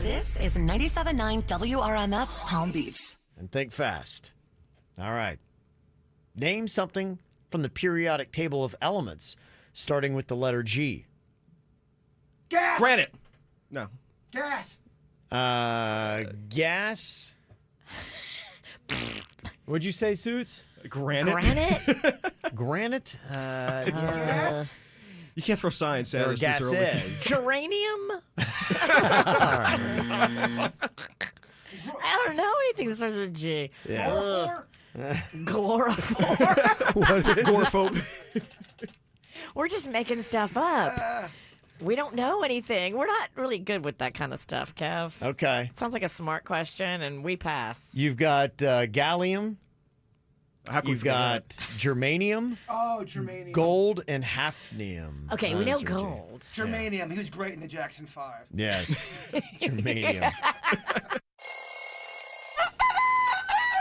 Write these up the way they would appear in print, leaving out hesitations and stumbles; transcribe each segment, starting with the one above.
This is 97.9 WRMF Palm Beach. And think fast. All right. Name something from the periodic table of elements, starting with the letter G. Gas. Granite. No. Gas. Gas. What'd you say, Suits? Granite. Granite? Gas. You can't throw science at Or us this gas early. is. Geranium? I don't know anything that starts with a G. Yeah. Chloroform. Agoraphobe. We're just making stuff up. We don't know anything. We're not really good with that kind of stuff, Kev. Okay. Sounds like a smart question, and we pass. You've got gallium. How can we You've forget got that? germanium, Oh, germanium. gold, and hafnium. Okay, we know Those are G. gold. Germanium. He was great in the Jackson 5. Yes. Germanium.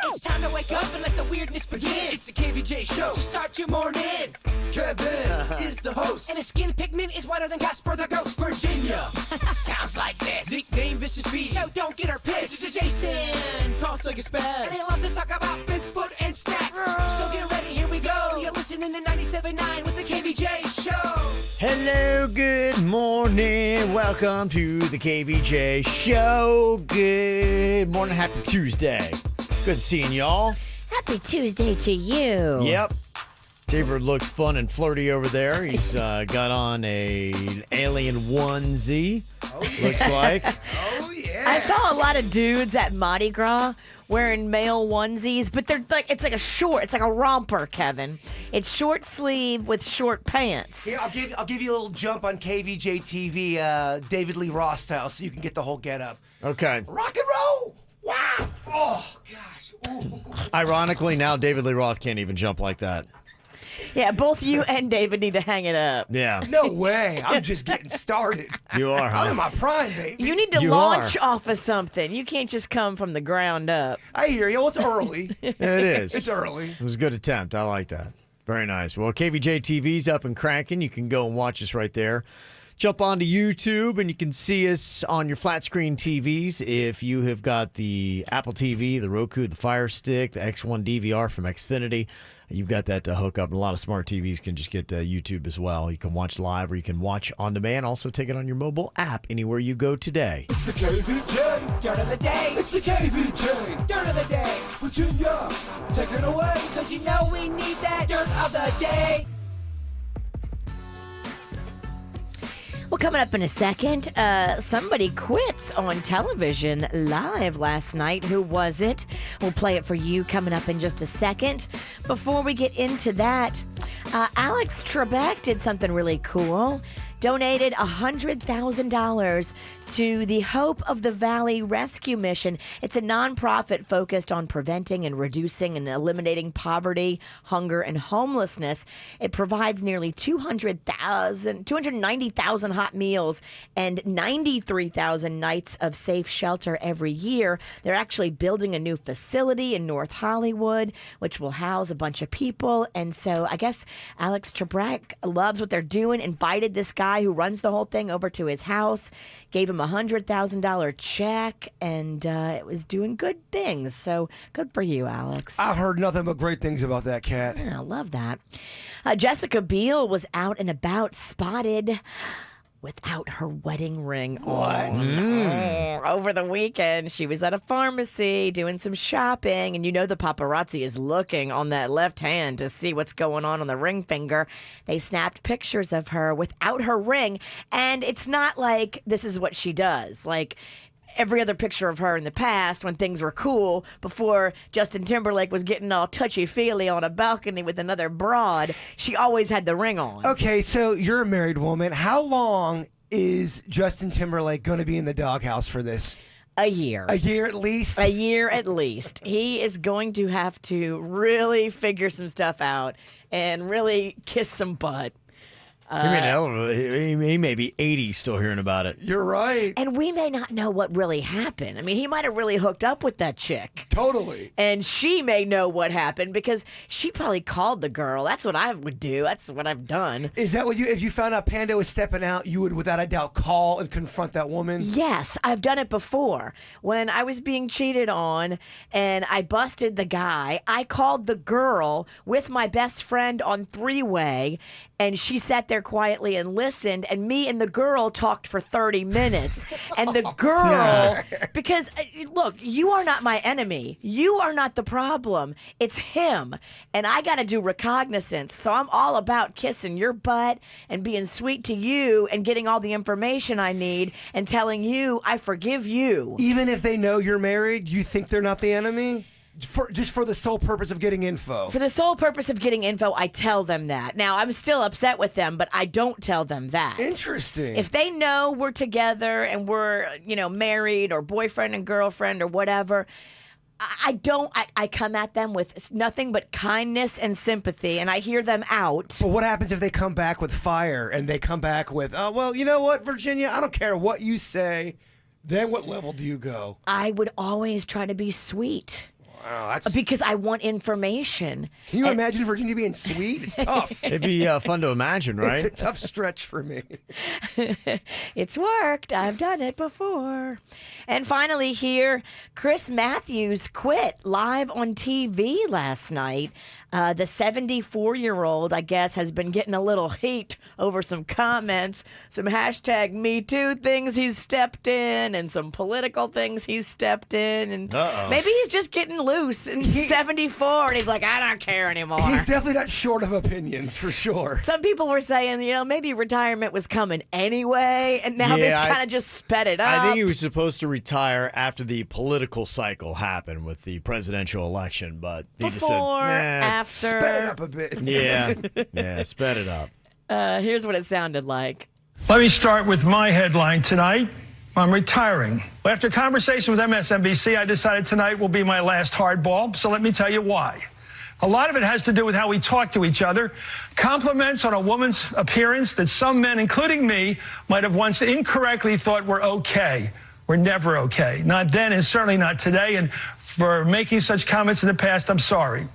It's time to wake up and let the weirdness begin. It's the KVJ Show. Start your morning. Kevin is the host. And his skin pigment is whiter than Casper the Ghost. Virginia sounds like this. Nickname Vicious Beast. So don't get her pissed. It's Jason. Talks like a spaz. And they love to talk about Bigfoot and stacks. So get ready, here we go. You're listening to 97.9 with the KVJ Show. Hello, good morning. Welcome to the KVJ Show. Good morning. Happy Tuesday. Good seeing y'all. Happy Tuesday to you. Yep. Jbird looks fun and flirty over there. He's got on an alien onesie, looks like. Oh, yeah. I saw a lot of dudes at Mardi Gras wearing male onesies, but they're like, it's like a romper, Kevin. It's short sleeve with short pants. Here, I'll give you a little jump on KVJ TV, David Lee Roth style, so you can get the whole get up. Okay. Rock and roll! Wow! Oh, gosh. Ooh. Ironically, now David Lee Roth can't even jump like that. Yeah, both you and David need to hang it up. Yeah. No way. I'm just getting started. You are, I'm in huh? my prime, baby. You need to You launch are. off of something. You can't just come from the ground up. I hear you. Well, it's early. It is. It's early. It was a good attempt. I like that. Very nice. Well, KVJ TV's up and cranking. You can go and watch us right there. Jump onto YouTube, and you can see us on your flat screen TVs. If you have got the Apple TV, the Roku, the Fire Stick, the X1 DVR from Xfinity, you've got that to hook up. And a lot of smart TVs can just get YouTube as well. You can watch live or you can watch on demand. Also, take it on your mobile app anywhere you go today. It's the KVJ Dirt of the Day. It's the KVJ Dirt of the Day. Virginia, take it away. Because you know we need that Dirt of the Day. Well, coming up in a second, somebody quits on television live last night. Who was it? We'll play it for you coming up in just a second. Before we get into that, Alex Trebek did something really cool. Donated $100,000 to the Hope of the Valley Rescue Mission. It's a nonprofit focused on preventing and reducing and eliminating poverty, hunger, and homelessness. It provides nearly 290,000 hot meals and 93,000 nights of safe shelter every year. They're actually building a new facility in North Hollywood, which will house a bunch of people. And so I guess Alex Trebek loves what they're doing, invited this guy who runs the whole thing over to his house, gave him a $100,000 check, and it was doing good things. So good for you, Alex. I've heard nothing but great things about that cat. I love that. Jessica Biel was out and about, spotted without her wedding ring on. Over the weekend, she was at a pharmacy doing some shopping, and you know the paparazzi is looking on that left hand to see what's going on the ring finger. They snapped pictures of her without her ring, and it's not like this is what she does. Like every other picture of her in the past when things were cool, before Justin Timberlake was getting all touchy-feely on a balcony with another broad, she always had the ring on. Okay, so you're a married woman. How long is Justin Timberlake going to be in the doghouse for this? A year. A year at least? A year at least. He is going to have to really figure some stuff out and really kiss some butt. He may be 80 still hearing about it. You're right. And we may not know what really happened. I mean, he might have really hooked up with that chick. Totally. And she may know what happened because she probably called the girl. That's what I would do. That's what I've done. Is that what if you found out Panda was stepping out, you would without a doubt call and confront that woman? Yes, I've done it before. When I was being cheated on and I busted the guy, I called the girl with my best friend on three-way, and she sat there quietly and listened, and me and the girl talked for 30 minutes. And the girl, because, look, you are not my enemy. You are not the problem. It's him. And I got to do recognizance. So I'm all about kissing your butt and being sweet to you and getting all the information I need and telling you I forgive you. Even if they know you're married, you think they're not the enemy? Just for the sole purpose of getting info. For the sole purpose of getting info, I tell them that. Now, I'm still upset with them, but I don't tell them that. Interesting. If they know we're together and we're, married or boyfriend and girlfriend or whatever, I come at them with nothing but kindness and sympathy, and I hear them out. But what happens if they come back with fire and they come back with, well, you know what, Virginia, I don't care what you say. Then what level do you go? I would always try to be sweet. Wow, that's... Because I want information. Can you imagine Virginia being sweet? It's tough. It'd be fun to imagine, right? It's a tough stretch for me. It's worked. I've done it before. And finally here, Chris Matthews quit live on TV last night. The 74-year-old, I guess, has been getting a little heat over some comments, some hashtag Me Too things he's stepped in, and some political things he's stepped in. And maybe he's just getting loose and 74, and he's like, I don't care anymore. He's definitely not short of opinions, for sure. Some people were saying, maybe retirement was coming anyway, and now they've kind of just sped it up. I think he was supposed to retire after the political cycle happened with the presidential election, but he just said, after. Sped it up a bit. Yeah, sped it up. Here's what it sounded like. Let me start with my headline tonight. I'm retiring. After conversation with MSNBC, I decided tonight will be my last hardball, so let me tell you why. A lot of it has to do with how we talk to each other. Compliments on a woman's appearance that some men, including me, might have once incorrectly thought were okay. We're never okay. Not then and certainly not today. And for making such comments in the past, I'm sorry.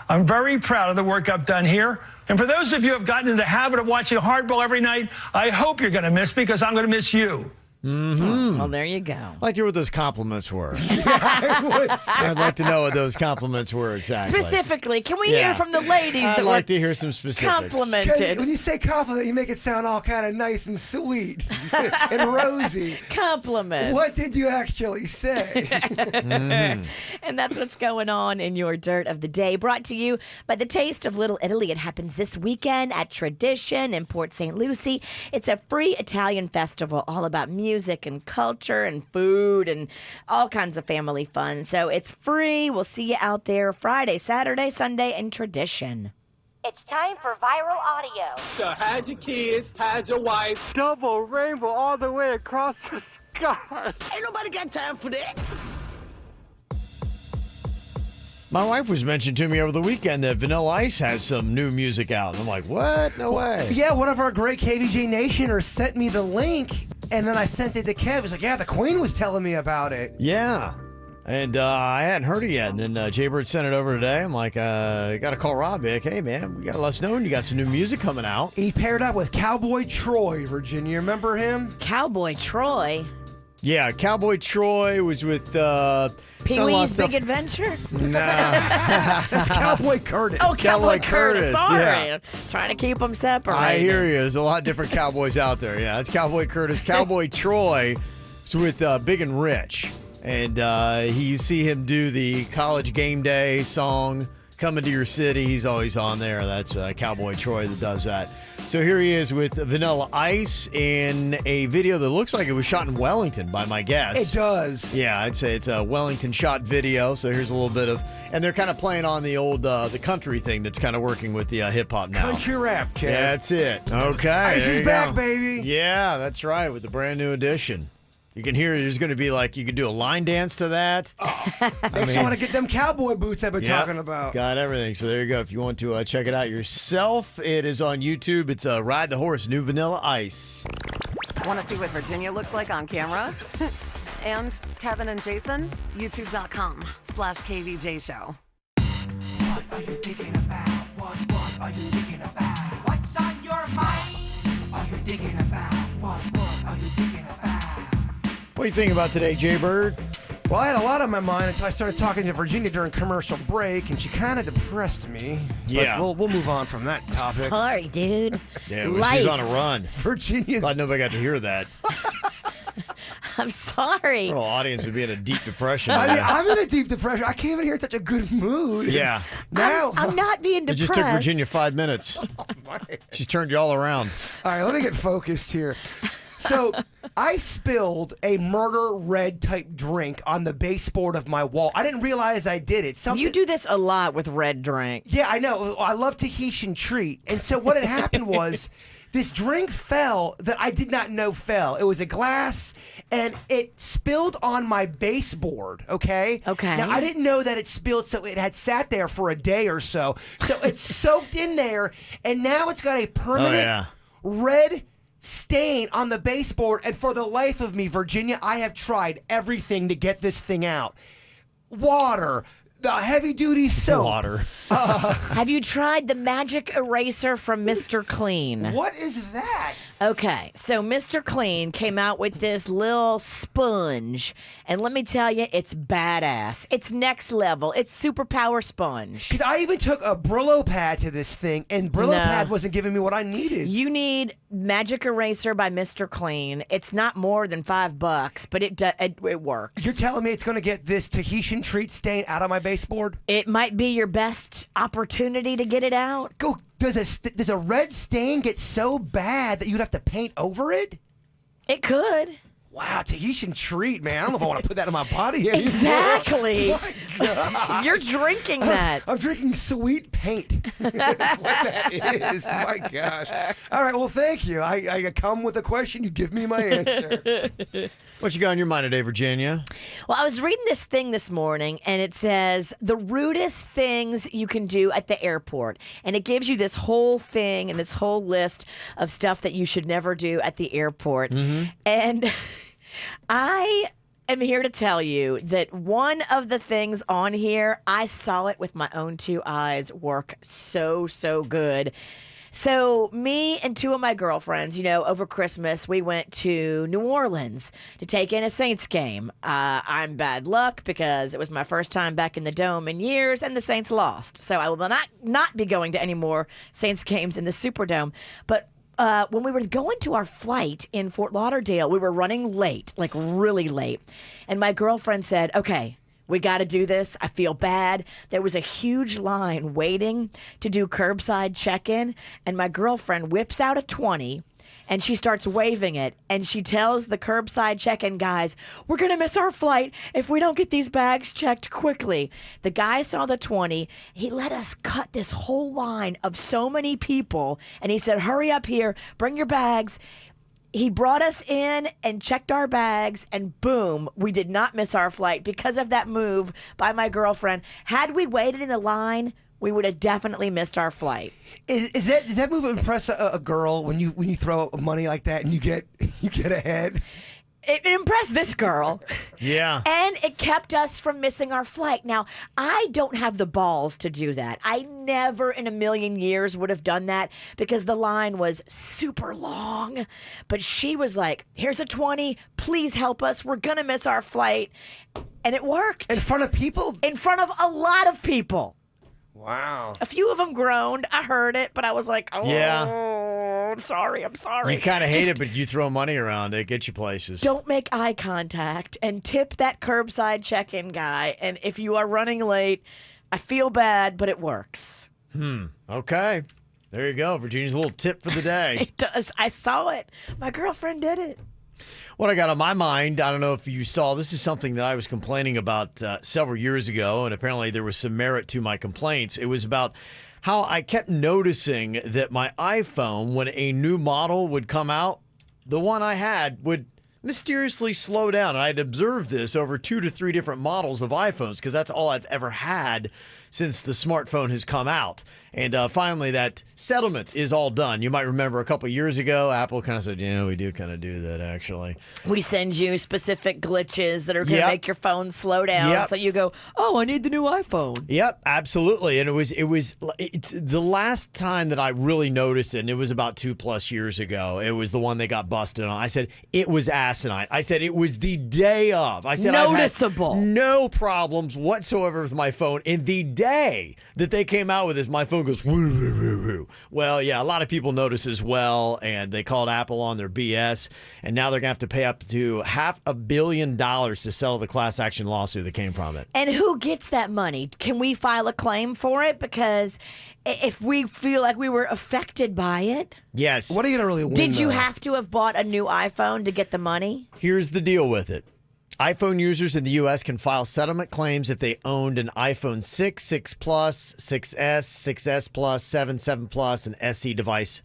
I'm very proud of the work I've done here. And for those of you who have gotten into the habit of watching hardball every night, I hope you're going to miss me because I'm going to miss you. Mm-hmm. Well, there you go. I'd like to hear what those compliments were. I would. I'd like to know what those compliments were exactly. Specifically, can we hear from the ladies I'd that like were to hear some specifics. complimented? When you say compliment, you make it sound all kind of nice and sweet and rosy. Compliments. What did you actually say? And that's what's going on in your Dirt of the Day. Brought to you by the Taste of Little Italy. It happens this weekend at Tradition in Port St. Lucie. It's a free Italian festival all about music and culture and food and all kinds of family fun. So it's free. We'll see you out there Friday, Saturday, Sunday in Tradition. It's time for viral audio. So hide your kids, hide your wife. Double rainbow all the way across the sky. Ain't nobody got time for that. My wife was mentioning to me over the weekend that Vanilla Ice has some new music out. I'm like, what? No way. Yeah, one of our great KVJ Nationers sent me the link, and then I sent it to Kev. He's like, yeah, the Queen was telling me about it. Yeah. And I hadn't heard it yet. And then Jbird sent it over today. I'm like, got to call Rob. Be like, hey, man, we got to let us know when you got some new music coming out. He paired up with Cowboy Troy, Virginia. Remember him? Cowboy Troy. Yeah, Cowboy Troy was with... Pee-wee's Big Adventure? Nah. That's Cowboy Curtis. Oh, Cowboy Curtis. Sorry. Yeah. Trying to keep them separate. I hear you. There's a lot of different cowboys out there. Yeah, that's Cowboy Curtis. Cowboy Troy was with Big and Rich. And you see him do the College Game Day song, Coming to Your City. He's always on there. That's Cowboy Troy that does that. So here he is with Vanilla Ice in a video that looks like it was shot in Wellington, by my guess. It does. Yeah, I'd say it's a Wellington shot video. So here's a little bit of, and they're kind of playing on the old the country thing that's kind of working with the hip hop now. Country rap, kid. Yeah, that's it. Okay, Ice there is you back, go. baby. Yeah, that's right, with the brand new edition. You can hear there's going to be like, you can do a line dance to that. They just want to get them cowboy boots I've been talking about. Got everything. So there you go. If you want to check it out yourself, it is on YouTube. It's Ride the Horse, New Vanilla Ice. Want to see what Virginia looks like on camera? And Kevin and Jason? YouTube.com/KVJ Show. What are you thinking about? What are you thinking about? What's on your mind? Are you thinking about? What are you thinking about? What do you think about today, Jbird? Well, I had a lot on my mind until I started talking to Virginia during commercial break, and she kind of depressed me. Yeah. But we'll move on from that topic. Sorry, dude. Yeah, well, Life. she's on a run. Virginia's. Glad nobody got to hear that. I'm sorry. The whole audience would be in a deep depression. I mean, I'm in a deep depression. I can't even hear in such a good mood. Yeah. Now. I'm not being It depressed. just took Virginia 5 minutes. She's turned you all around. All right, let me get focused here. So I spilled a murder red type drink on the baseboard of my wall. I didn't realize I did it. You do this a lot with red drink. Yeah, I know. I love Tahitian treat. And so what had happened was this drink fell that I did not know fell. It was a glass, and it spilled on my baseboard, okay? Okay. Now, I didn't know that it spilled, so it had sat there for a day or so. So it's soaked in there, and now it's got a permanent red stain on the baseboard. And for the life of me, Virginia, I have tried everything to get this thing out. Water, the heavy-duty soap. Water. Have you tried the magic eraser from Mr. Clean? What is that? Okay, so Mr. Clean came out with this little sponge, and let me tell you, it's badass. It's next level. It's superpower sponge. Because I even took a Brillo pad to this thing, and Brillo pad wasn't giving me what I needed. You need Magic Eraser by Mr. Clean. It's not more than $5, but it works. You're telling me it's going to get this Tahitian treat stain out of my baseboard? It might be your best opportunity to get it out. Go. Does a red stain get so bad that you'd have to paint over it? It could. Wow, Tahitian treat, man. I don't know if I want to put that in my body anymore. Exactly. My God. You're drinking that. I'm drinking sweet paint. That's what that is. My gosh. All right, well, thank you. I come with a question. You give me my answer. What you got on your mind today, Virginia? Well, I was reading this thing this morning, and it says the rudest things you can do at the airport. And it gives you this whole thing and this whole list of stuff that you should never do at the airport. And I am here to tell you that one of the things on here, I saw it with my own two eyes work so good. So me and two of my girlfriends, over Christmas, we went to New Orleans to take in a Saints game. I'm bad luck because it was my first time back in the Dome in years, and the Saints lost. So I will not be going to any more Saints games in the Superdome. But when we were going to our flight in Fort Lauderdale, we were running late, like really late. And my girlfriend said, okay, we got to do this. I feel bad. There was a huge line waiting to do curbside check-in, and my girlfriend whips out a 20, and she starts waving it, and she tells the curbside check-in guys, we're going to miss our flight if we don't get these bags checked quickly. The guy saw the 20. He let us cut this whole line of so many people, and he said, hurry up here, bring your bags. He brought us in and checked our bags, and boom, we did not miss our flight because of that move by my girlfriend. Had we waited in the line, we would have definitely missed our flight. Does that move impress a girl when you throw money like that and you get ahead? It impressed this girl. Yeah. And it kept us from missing our flight. Now, I don't have the balls to do that. I never in a million years would have done that because the line was super long. But she was like, here's a 20. Please help us. We're going to miss our flight. And it worked. In front of people? In front of a lot of people. Wow. A few of them groaned. I heard it, but I was like, oh. Yeah. I'm sorry. You kind of hate it, but you throw money around. It gets you places. Don't make eye contact and tip that curbside check-in guy. And if you are running late, I feel bad, but it works. Okay. There you go. Virginia's little tip for the day. It does. I saw it. My girlfriend did it. What I got on my mind, I don't know if you saw, this is something that I was complaining about several years ago, and apparently there was some merit to my complaints. It was about how I kept noticing that my iPhone, when a new model would come out, the one I had would mysteriously slow down. And I'd observed this over 2 to 3 different models of iPhones because that's all I've ever had since the smartphone has come out. And finally, that settlement is all done. You might remember a couple of years ago, Apple kind of said, yeah, we do kind of do that, actually. We send you specific glitches that are going to make your phone slow down. So you go, oh, I need the new iPhone. Yep, absolutely. And it's the last time that I really noticed it, and it was about 2+ years ago. It was the one they got busted on. I said, it was asinine. I said, it was the day of. I said, noticeable. I've had no problems whatsoever with my phone. In the day that they came out with this, my phone goes, woo, woo, woo, woo. Well, yeah, a lot of people notice as well, and they called Apple on their BS, and now they're going to have to pay up to $500 million to settle the class action lawsuit that came from it. And who gets that money? Can we file a claim for it? Because if we feel like we were affected by it. Yes. What are you going to really win? Did you have to have bought a new iPhone to get the money? Here's the deal with it. iPhone users in the U.S. can file settlement claims if they owned an iPhone 6, 6 Plus, 6S, 6S Plus, 7, 7 Plus, and SE device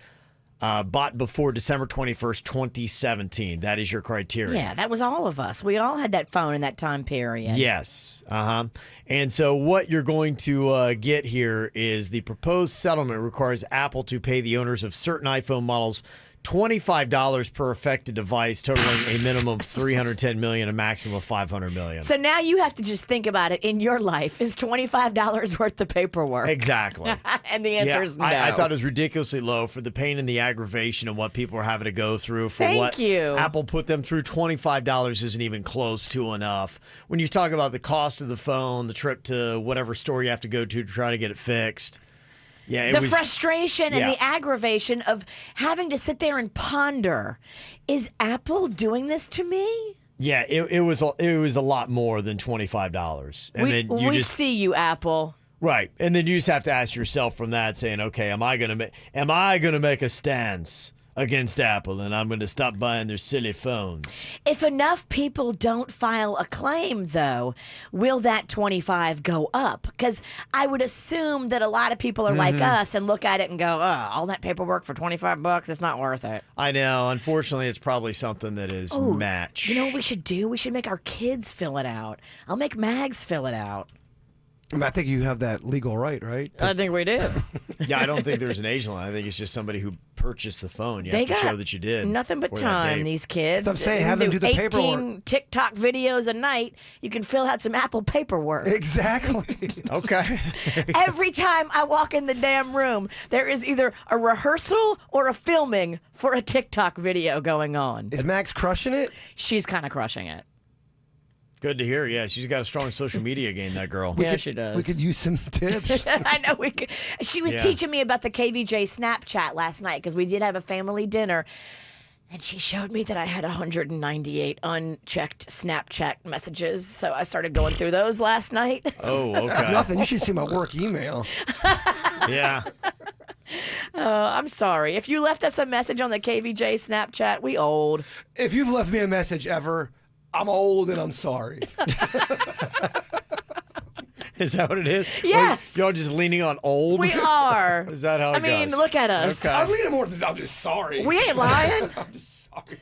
bought before December 21st, 2017. That is your criteria. Yeah, that was all of us. We all had that phone in that time period. Yes. And so what you're going to get here is the proposed settlement requires Apple to pay the owners of certain iPhone models $25 per affected device, totaling a minimum of $310 million, a maximum of $500 million. So now you have to just think about it. In your life, is $25 worth the paperwork? Exactly. And the answer is no. I thought it was ridiculously low for the pain and the aggravation and what people are having to go through. For what Apple put them through, $25 isn't even close to enough. When you talk about the cost of the phone, the trip to whatever store you have to go to try to get it fixed. Yeah, the frustration and the aggravation of having to sit there and ponder, is Apple doing this to me? Yeah, it was a lot more than $25. And we see you, Apple. Right. And then you just have to ask yourself from that, saying, okay, am I gonna make a stance against Apple, and I'm going to stop buying their silly phones? If enough people don't file a claim, though, will that 25 go up? Because I would assume that a lot of people are like us and look at it and go, oh, all that paperwork for $25, it's not worth it. I know. Unfortunately, it's probably something that is match. You know what we should do? We should make our kids fill it out. I'll make Mags fill it out. I think you have that legal right? I think we do. Yeah, I don't think there's an age line. I think it's just somebody who purchased the phone. You have to show that you did. Nothing but time, these kids. That's what I'm saying. Have them do the paperwork. 18 TikTok videos a night. You can fill out some Apple paperwork. Exactly. Okay. Every time I walk in the damn room, there is either a rehearsal or a filming for a TikTok video going on. Is Max crushing it? She's kind of crushing it. Good to hear. Yeah, she's got a strong social media game, that girl. She does. We could use some tips. I know we could. She was teaching me about the KVJ Snapchat last night because we did have a family dinner. And she showed me that I had 198 unchecked Snapchat messages. So I started going through those last night. Oh, okay. That's nothing. You should see my work email. Yeah. I'm sorry. If you left us a message on the KVJ Snapchat, we old. If you've left me a message ever, I'm old and I'm sorry. Is that what it is? Yes. Y'all just leaning on old? We are. Is that how it goes? I mean, look at us. Okay. I'm leaning more than I'm just sorry. We ain't lying. I'm just sorry.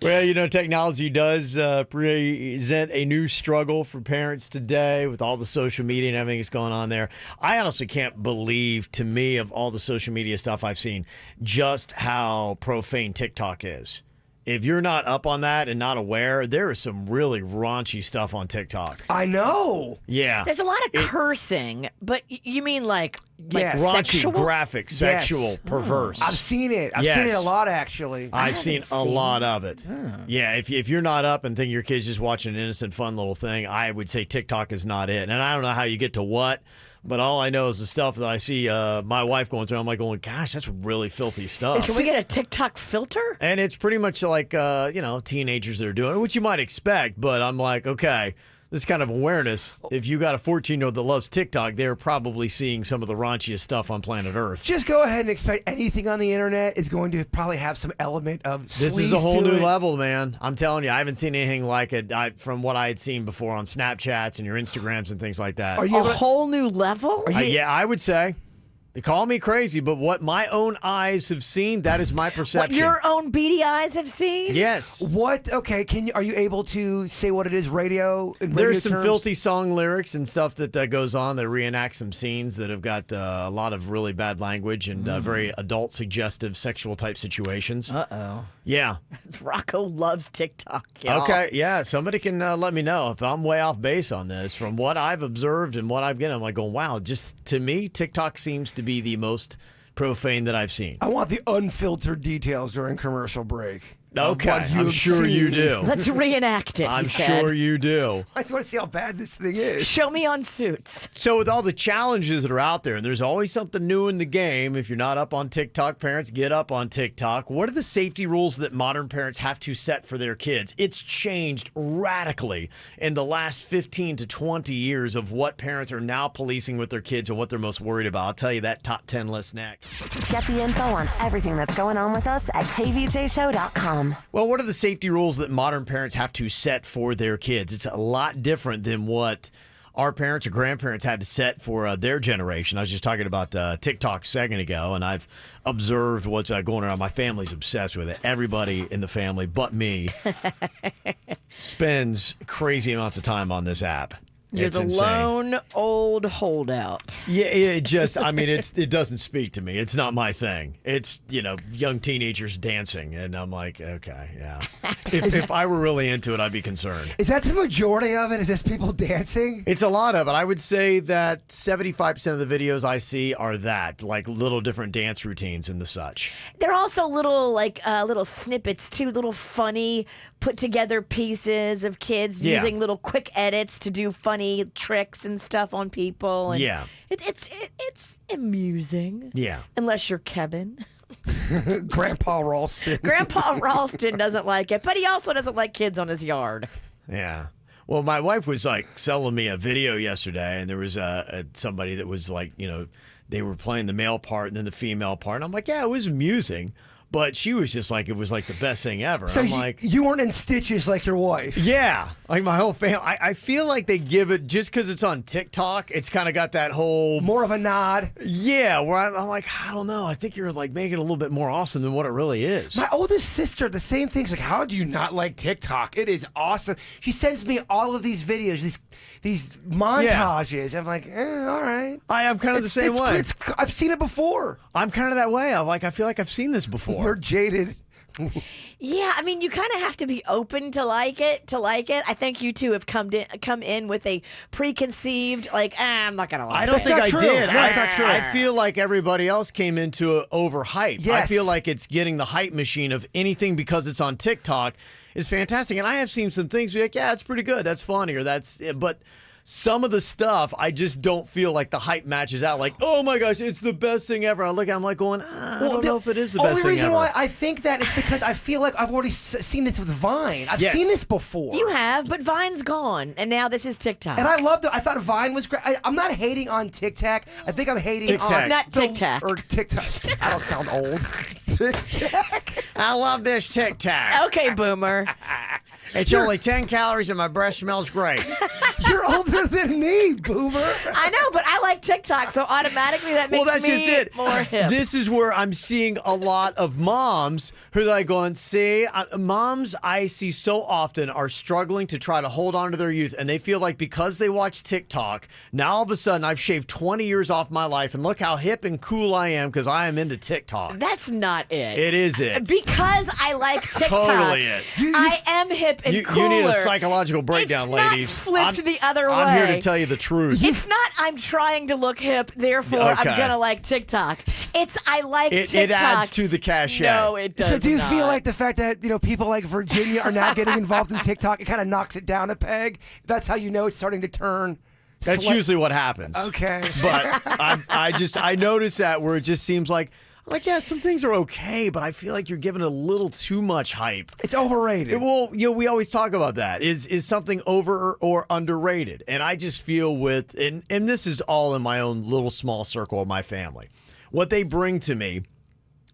Well, you know, technology does present a new struggle for parents today with all the social media and everything that's going on there. I honestly can't believe, to me, of all the social media stuff I've seen, just how profane TikTok is. If you're not up on that and not aware, there is some really raunchy stuff on TikTok. I know. Yeah. There's a lot of cursing, but you mean like raunchy, sexual? graphic, sexual, perverse. I've seen it. I've seen it a lot, actually. I've seen a lot of it. Yeah, if you're not up and think your kid's just watching an innocent, fun little thing, I would say TikTok is not it. And I don't know how you get to what. But all I know is the stuff that I see my wife going through. I'm like going, gosh, that's really filthy stuff. Can we get a TikTok filter? And it's pretty much like, teenagers that are doing it, which you might expect. But I'm like, okay, this kind of awareness. If you got a 14-year-old that loves TikTok, they're probably seeing some of the raunchiest stuff on planet Earth. Just go ahead and expect anything on the internet is going to probably have some element of This is a whole new level, man. I'm telling you, I haven't seen anything like it from what I had seen before on Snapchats and your Instagrams and things like that. Are you a whole new level? Yeah, I would say. They call me crazy, but what my own eyes have seen, that is my perception. What your own beady eyes have seen? Yes. What? Okay, are you able to say what it is? Radio. There's some filthy song lyrics and stuff that goes on that reenact some scenes that have got a lot of really bad language and very adult, suggestive, sexual type situations. Uh-oh. Yeah. Rocco loves TikTok, y'all. Okay, yeah. Somebody can let me know if I'm way off base on this. From what I've observed and what I've gotten, I'm like going, wow, just to me, TikTok seems to be the most profane that I've seen. I want the unfiltered details during commercial break. Okay, I'm sure you do. Let's reenact it. I'm sure you do. I just want to see how bad this thing is. Show me on Suits. So with all the challenges that are out there, and there's always something new in the game. If you're not up on TikTok, parents, get up on TikTok. What are the safety rules that modern parents have to set for their kids? It's changed radically in the last 15 to 20 years of what parents are now policing with their kids and what they're most worried about. I'll tell you that top 10 list next. Get the info on everything that's going on with us at kvjshow.com. Well, what are the safety rules that modern parents have to set for their kids? It's a lot different than what our parents or grandparents had to set for their generation. I was just talking about TikTok a second ago, and I've observed what's going around. My family's obsessed with it. Everybody in the family but me spends crazy amounts of time on this app. You're It's the insane. lone old holdout. Yeah, it just, I mean, it doesn't speak to me. It's not my thing. It's, young teenagers dancing. And I'm like, okay, yeah. If I were really into it, I'd be concerned. Is that the majority of it? Is just people dancing? It's a lot of it. I would say that 75% of the videos I see are that, like little different dance routines and the such. They're also little little snippets too, little funny put together pieces of kids using little quick edits to do funny tricks and stuff on people. And Yeah. It's amusing. Yeah. Unless you're Kevin. Grandpa Ralston. Grandpa Ralston doesn't like it, but he also doesn't like kids on his yard. Yeah. Well, my wife was like selling me a video yesterday, and there was somebody that was like, they were playing the male part and then the female part. And I'm like, yeah, it was amusing. But she was just like, it was like the best thing ever. So I'm like, you weren't in stitches like your wife. yeah, like my whole family. I feel like they give it, just because it's on TikTok, it's kind of got that whole... More of a nod. Yeah, where I'm like, I don't know. I think you're like making it a little bit more awesome than what it really is. My oldest sister, the same thing. She's like, how do you not like TikTok? It is awesome. She sends me all of these videos, these montages. I'm like, all right. I'm kind of the same way. I've seen it before. I'm kind of that way. I feel like I've seen this before. We're jaded. Yeah, I mean, you kind of have to be open to like it. I think you two have come in with a preconceived, like, I'm not gonna like it. I don't think I did. No, that's not true. I feel like everybody else came into it overhyped. Yes. I feel like it's getting the hype machine of anything because it's on TikTok is fantastic. And I have seen some things be like, yeah, it's pretty good. That's funny, or but some of the stuff, I just don't feel like the hype matches out. Like, oh my gosh, it's the best thing ever. I'm like going, I don't know if it is the best thing ever. Only reason why I think that is because I feel like I've already seen this with Vine. I've seen this before. You have, but Vine's gone, and now this is TikTok. And I loved it. I thought Vine was great. I'm not hating on TikTok. I think I'm hating on... Not TikTok. Or TikTok. I don't sound old. TikTok. I love this TikTok. Okay, boomer. It's only 10 calories and my breath smells great. You're older than me, boomer. I know, but I like TikTok, so automatically that makes that's me just it. more hip. This is where I'm seeing a lot of moms who are like going, moms I see so often are struggling to try to hold on to their youth, and they feel like because they watch TikTok, now all of a sudden I've shaved 20 years off my life, and look how hip and cool I am because I am into TikTok. That's not it. It is it. Because I like TikTok. Totally it. I am hip and cooler. You need a psychological breakdown, it's ladies. Not flipped the other way. I'm here to tell you the truth. It's not I'm trying to look hip, therefore I'm gonna like TikTok. It's I like TikTok. It adds to the cachet. No, it does So do you not. feel like the fact that people like Virginia are now getting involved in TikTok, it kind of knocks it down a peg? That's how you know it's starting to turn. That's usually what happens. Okay. But I notice that where it just seems like, yeah, some things are okay, but I feel like you're giving a little too much hype. It's overrated. Well, we always talk about that. Is something over or underrated? And I just feel and this is all in my own little small circle of my family. What they bring to me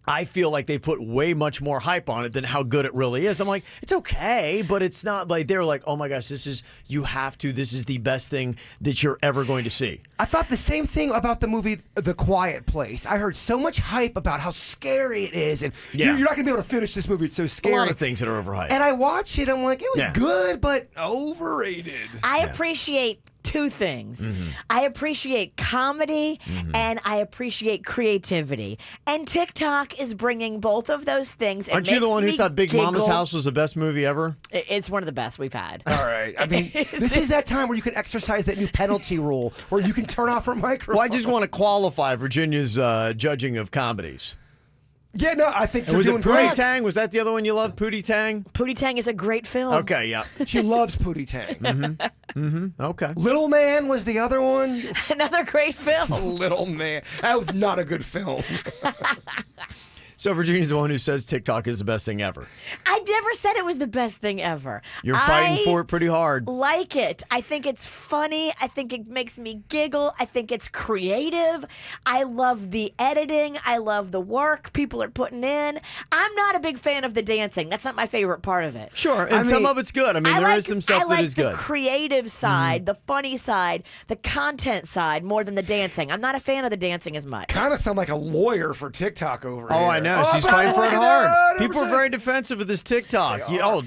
I feel like they put way much more hype on it than how good it really is. I'm like, it's okay, but it's not like they're like, oh my gosh, this is the best thing that you're ever going to see. I thought the same thing about the movie The Quiet Place. I heard so much hype about how scary it is, and you're not going to be able to finish this movie. It's so scary. A lot of things that are overhyped. And I watched it. I'm like, it was good, but overrated. I appreciate two things. I appreciate comedy and I appreciate creativity. And TikTok is bringing both of those things. Aren't you the one who thought Big Mama's House was the best movie ever? It's one of the best we've had. All right. I mean, this is that time where you can exercise that new penalty rule where you can turn off her microphone. Well, I just want to qualify Virginia's judging of comedies. Yeah, no, I think was doing it Pootie great. Tang? Was that the other one you loved, Pootie Tang? Pootie Tang is a great film. Okay, yeah. She loves Pootie Tang. Okay. Little Man was the other one. Another great film. Little Man. That was not a good film. So Virginia's the one who says TikTok is the best thing ever. I never said it was the best thing ever. You're fighting for it pretty hard. Like it. I think it's funny. I think it makes me giggle. I think it's creative. I love the editing. I love the work people are putting in. I'm not a big fan of the dancing. That's not my favorite part of it. Sure, and some of it's good. I mean, there is some stuff that is good. I like the creative side, the funny side, the content side more than the dancing. I'm not a fan of the dancing as much. Kind of sound like a lawyer for TikTok over here. Oh, I know. She's fighting for it hard. People are very defensive of this TikTok.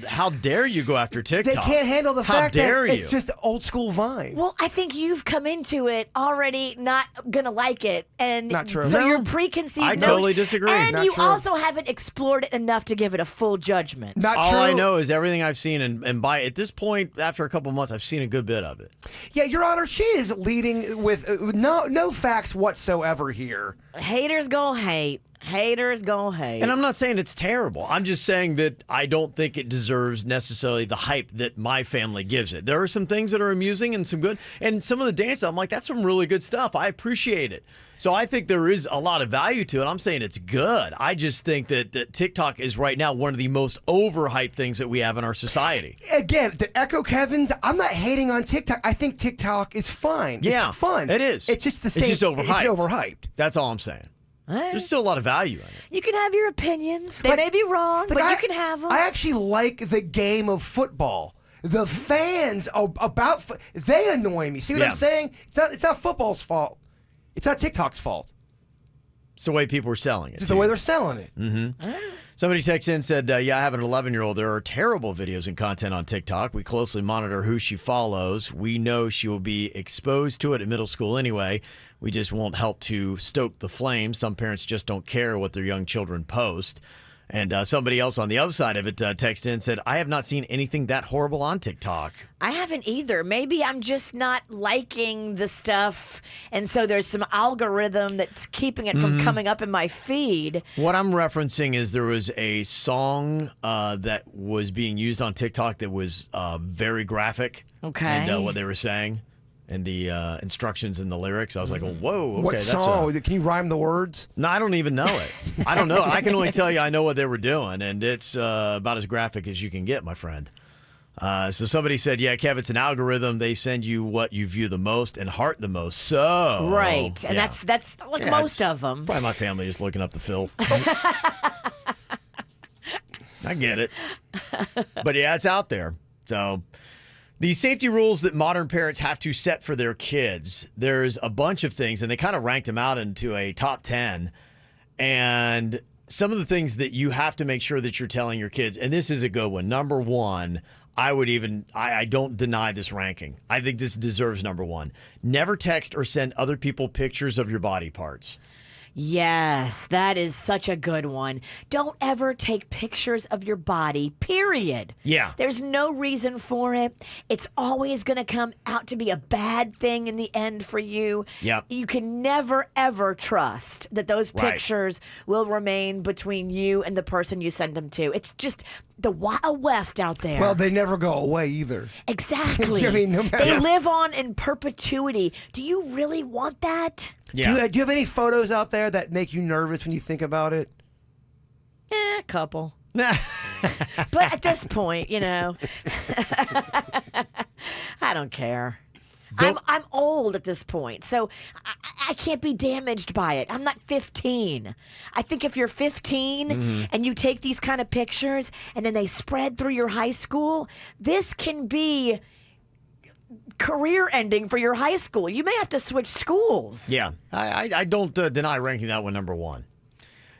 How dare you go after TikTok? They can't handle the fact that you? It's just old school Vine. Well, I think you've come into it already not gonna like it, and not true. So No, you're preconceived. I totally disagree. And Not you true. also haven't explored it enough to give it a full judgment. Not All true. I know is everything I've seen, and by at this point, after a couple months, I've seen a good bit of it. Yeah, Your Honor, she is leading with no facts whatsoever here. Haters gonna hate. Haters gonna hate. And I'm not saying it's terrible. I'm just saying that I don't think it deserves necessarily the hype that my family gives it. There are some things that are amusing and some good, and some of the dance, I'm like, that's some really good stuff. I appreciate it. So I think there is a lot of value to it. I'm saying it's good. I just think that TikTok is right now one of the most overhyped things that we have in our society. Again, the Echo Kevins, I'm not hating on TikTok. I think TikTok is fine. Yeah, it's fun. it is. It's just the same. It's just overhyped. It's overhyped. That's all I'm saying. There's still a lot of value in it. You can have your opinions. They may be wrong, but you can have them. I actually like the game of football. The fans they annoy me. See what I'm saying? It's not football's fault. It's not TikTok's fault. It's the way people are selling it. It's the way they're selling it. Mm-hmm. Somebody texted in and said, yeah, I have an 11-year-old. There are terrible videos and content on TikTok. We closely monitor who she follows. We know she will be exposed to it at middle school anyway. We just won't help to stoke the flames. Some parents just don't care what their young children post. And somebody else on the other side of it texted in and said, I have not seen anything that horrible on TikTok. I haven't either. Maybe I'm just not liking the stuff, and so there's some algorithm that's keeping it from coming up in my feed. What I'm referencing is there was a song that was being used on TikTok that was very graphic. Okay. And what they were saying. And the instructions and the lyrics, I was like, oh, whoa, okay. What song? Can you rhyme the words? No, I don't even know it. I don't know. I can only tell you I know what they were doing, and it's about as graphic as you can get, my friend. So somebody said, yeah, Kev, it's an algorithm. They send you what you view the most and heart the most. So right, and that's like most of them. Probably my family just looking up the filth. I get it. But yeah, it's out there. So the safety rules that modern parents have to set for their kids, there's a bunch of things, and they kind of ranked them out into a top 10. And some of the things that you have to make sure that you're telling your kids, and this is a good one. Number one, I don't deny this ranking. I think this deserves number one. Never text or send other people pictures of your body parts. Yes, that is such a good one. Don't ever take pictures of your body, period. Yeah. There's no reason for it. It's always going to come out to be a bad thing in the end for you. Yep. You can never, ever trust that those pictures will remain between you and the person you send them to. It's just the Wild West out there. Well, they never go away either. Exactly. I mean, no matter. They live on in perpetuity. Do you really want that? Yeah. Do you have any photos out there that make you nervous when you think about it? A couple. But at this point, I don't care. I'm old at this point, so I I can't be damaged by it. I'm not 15. I think if you're 15 and you take these kind of pictures and then they spread through your high school, this can be career ending for your high school. You may have to switch schools. Yeah, I don't deny ranking that one number one.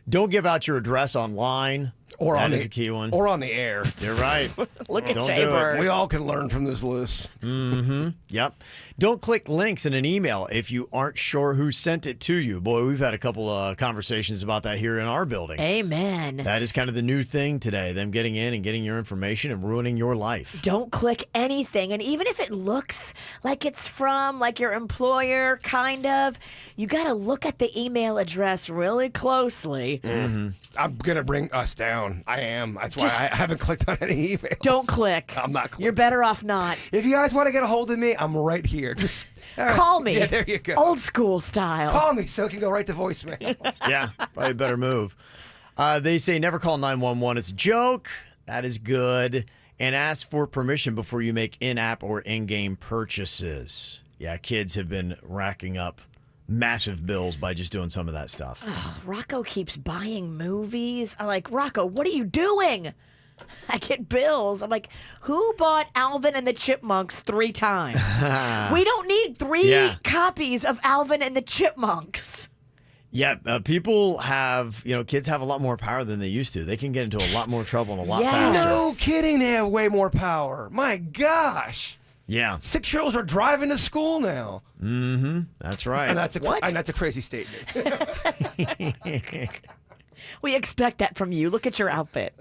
Don't give out your address online. Or that on is the a key one. Or on the air. You're right. Look at Don't do Jbird. We all can learn from this list. Yep. Don't click links in an email if you aren't sure who sent it to you. Boy, we've had a couple of conversations about that here in our building. Amen. That is kind of the new thing today, them getting in and getting your information and ruining your life. Don't click anything. And even if it looks like it's from like your employer, kind of, you got to look at the email address really closely. I'm going to bring us down. I am. That's why I haven't clicked on any emails. Don't click. I'm not clicking. You're better off not. If you guys want to get a hold of me, I'm right here. Just Call me. Yeah, there you go. Old school style. Call me so it can go right to voicemail. Yeah, probably a better move. They say never call 911. It's a joke. That is good. And ask for permission before you make in-app or in-game purchases. Yeah, kids have been racking up massive bills by just doing some of that stuff. Rocco keeps buying movies. I'm like, Rocco, what are you doing? I get bills. I'm like, who bought Alvin and the Chipmunks 3 times? We don't need 3 copies of Alvin and the Chipmunks. Yeah, people have, kids have a lot more power than they used to. They can get into a lot more trouble and a lot faster. No kidding, they have way more power. My gosh. Yeah. 6-year-olds are driving to school now. That's right. And that's a crazy statement. We expect that from you. Look at your outfit.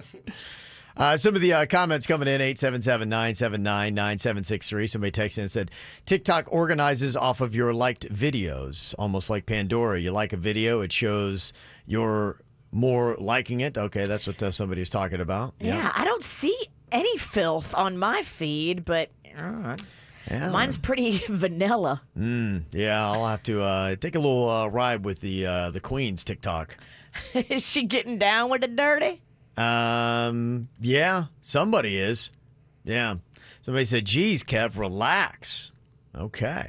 Some of the comments coming in, 877-979-9763. Somebody texted in and said, TikTok organizes off of your liked videos, almost like Pandora. You like a video, it shows you're more liking it. Okay, that's what somebody's talking about. Yeah, I don't see any filth on my feed, but mine's pretty vanilla. Yeah, I'll have to take a little ride with the Queen's TikTok. Is she getting down with the dirty? Yeah, somebody is. Yeah. Somebody said, geez, Kev, relax. Okay.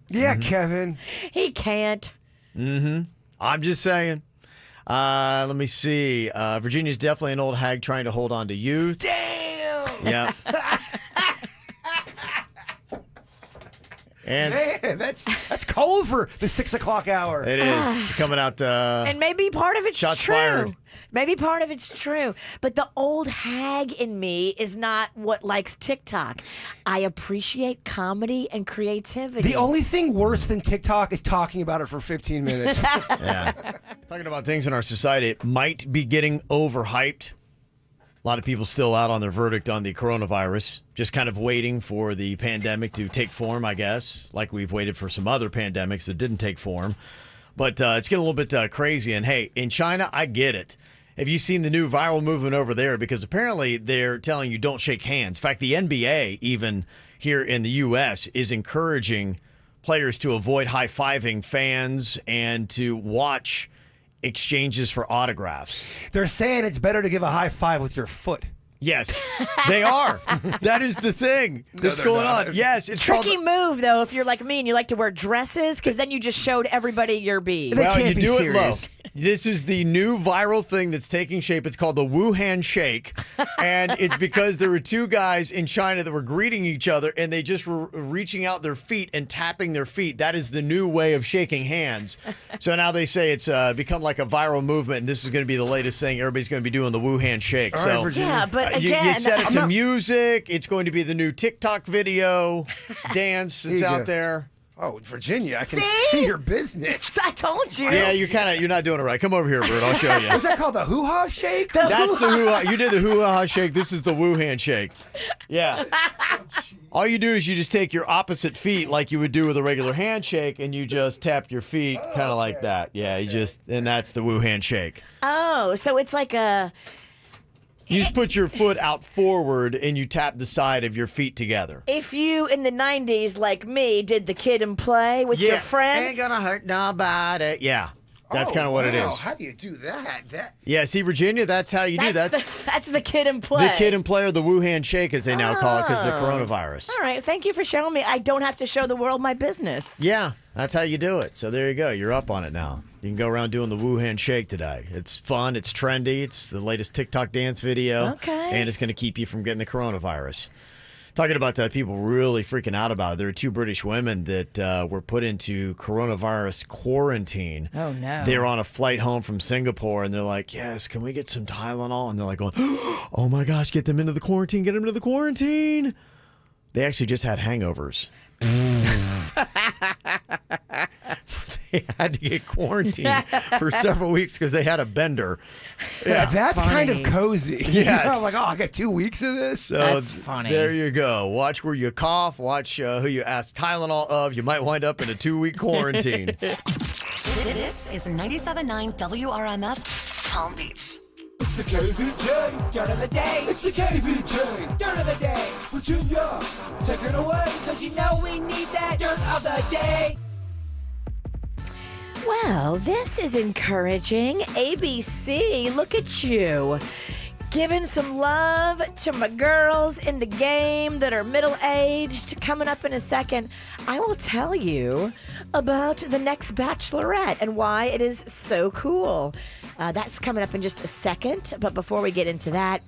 Yeah, Kevin. He can't. I'm just saying. Let me see. Virginia's definitely an old hag trying to hold on to youth. Damn! Yeah. And man, that's cold for the 6 o'clock hour. It is coming out. And maybe part of it's shots true. Fired. Maybe part of it's true. But the old hag in me is not what likes TikTok. I appreciate comedy and creativity. The only thing worse than TikTok is talking about it for 15 minutes. Yeah. Talking about things in our society, it might be getting overhyped. A lot of people still out on their verdict on the coronavirus, just kind of waiting for the pandemic to take form, I guess, like we've waited for some other pandemics that didn't take form. But it's getting a little bit crazy. And, hey, in China, I get it. Have you seen the new viral movement over there? Because apparently they're telling you don't shake hands. In fact, the NBA, even here in the U.S., is encouraging players to avoid high-fiving fans and to watch exchanges for autographs. They're saying it's better to give a high five with your foot. Yes, they are. That is the thing that's going on. Yes, it's tricky move though. If you're like me and you like to wear dresses, because then you just showed everybody your bead. Well, you do it low. This is the new viral thing that's taking shape. It's called the Wuhan Shake, and it's because there were 2 guys in China that were greeting each other, and they just were reaching out their feet and tapping their feet. That is the new way of shaking hands. So now they say it's become like a viral movement, and this is going to be the latest thing. Everybody's going to be doing the Wuhan Shake. All right, Virginia. Yeah, but you again, set it to music. It's going to be the new TikTok video dance that's out there. Oh, Virginia, I can see your business. I told you. Yeah, you're not doing it right. Come over here, Bert. I'll show you. Was that called the hoo-ha shake? That's the hoo-ha. You did the hoo-ha shake. This is the Wuhan shake. Yeah. All you do is you just take your opposite feet like you would do with a regular handshake, and you just tap your feet kind of like that. Yeah, and that's the Wuhan shake. Oh, so it's like a... You just put your foot out forward and you tap the side of your feet together. If you, in the 90s, like me, did the Kid and Play with your friend... Ain't gonna hurt nobody. Yeah, that's kind of what it is. How do you do that? Yeah, see, Virginia, that's how you do that. That's the Kid and Play. The Kid and Play, or the Wuhan Shake, as they now call it, because of the coronavirus. All right, thank you for showing me. I don't have to show the world my business. Yeah. That's how you do it. So there you go. You're up on it now. You can go around doing the Wuhan shake today. It's fun. It's trendy. It's the latest TikTok dance video. Okay. And it's going to keep you from getting the coronavirus. Talking about people really freaking out about it. There were 2 British women that were put into coronavirus quarantine. Oh, no. They're on a flight home from Singapore, and they're like, yes, can we get some Tylenol? And they're like going, oh, my gosh, get them into the quarantine. Get them into the quarantine. They actually just had hangovers. They had to get quarantined for several weeks because they had a bender. Yeah, that's kind of cozy. Yes. I'm like, I got 2 weeks of this. So That's funny. There you go. Watch where you cough. Watch who you ask Tylenol of. You might wind up in a 2-week quarantine. This is 97.9 WRMF Palm Beach. It's the KVJ Dirt of the Day. It's the KVJ Dirt of the Day. Virginia, take it away, because you know we need that Dirt of the Day. Well, this is encouraging. ABC, look at you. Giving some love to my girls in the game that are middle-aged. Coming up in a second, I will tell you about the next Bachelorette and why it is so cool. That's coming up in just a second. But before we get into that,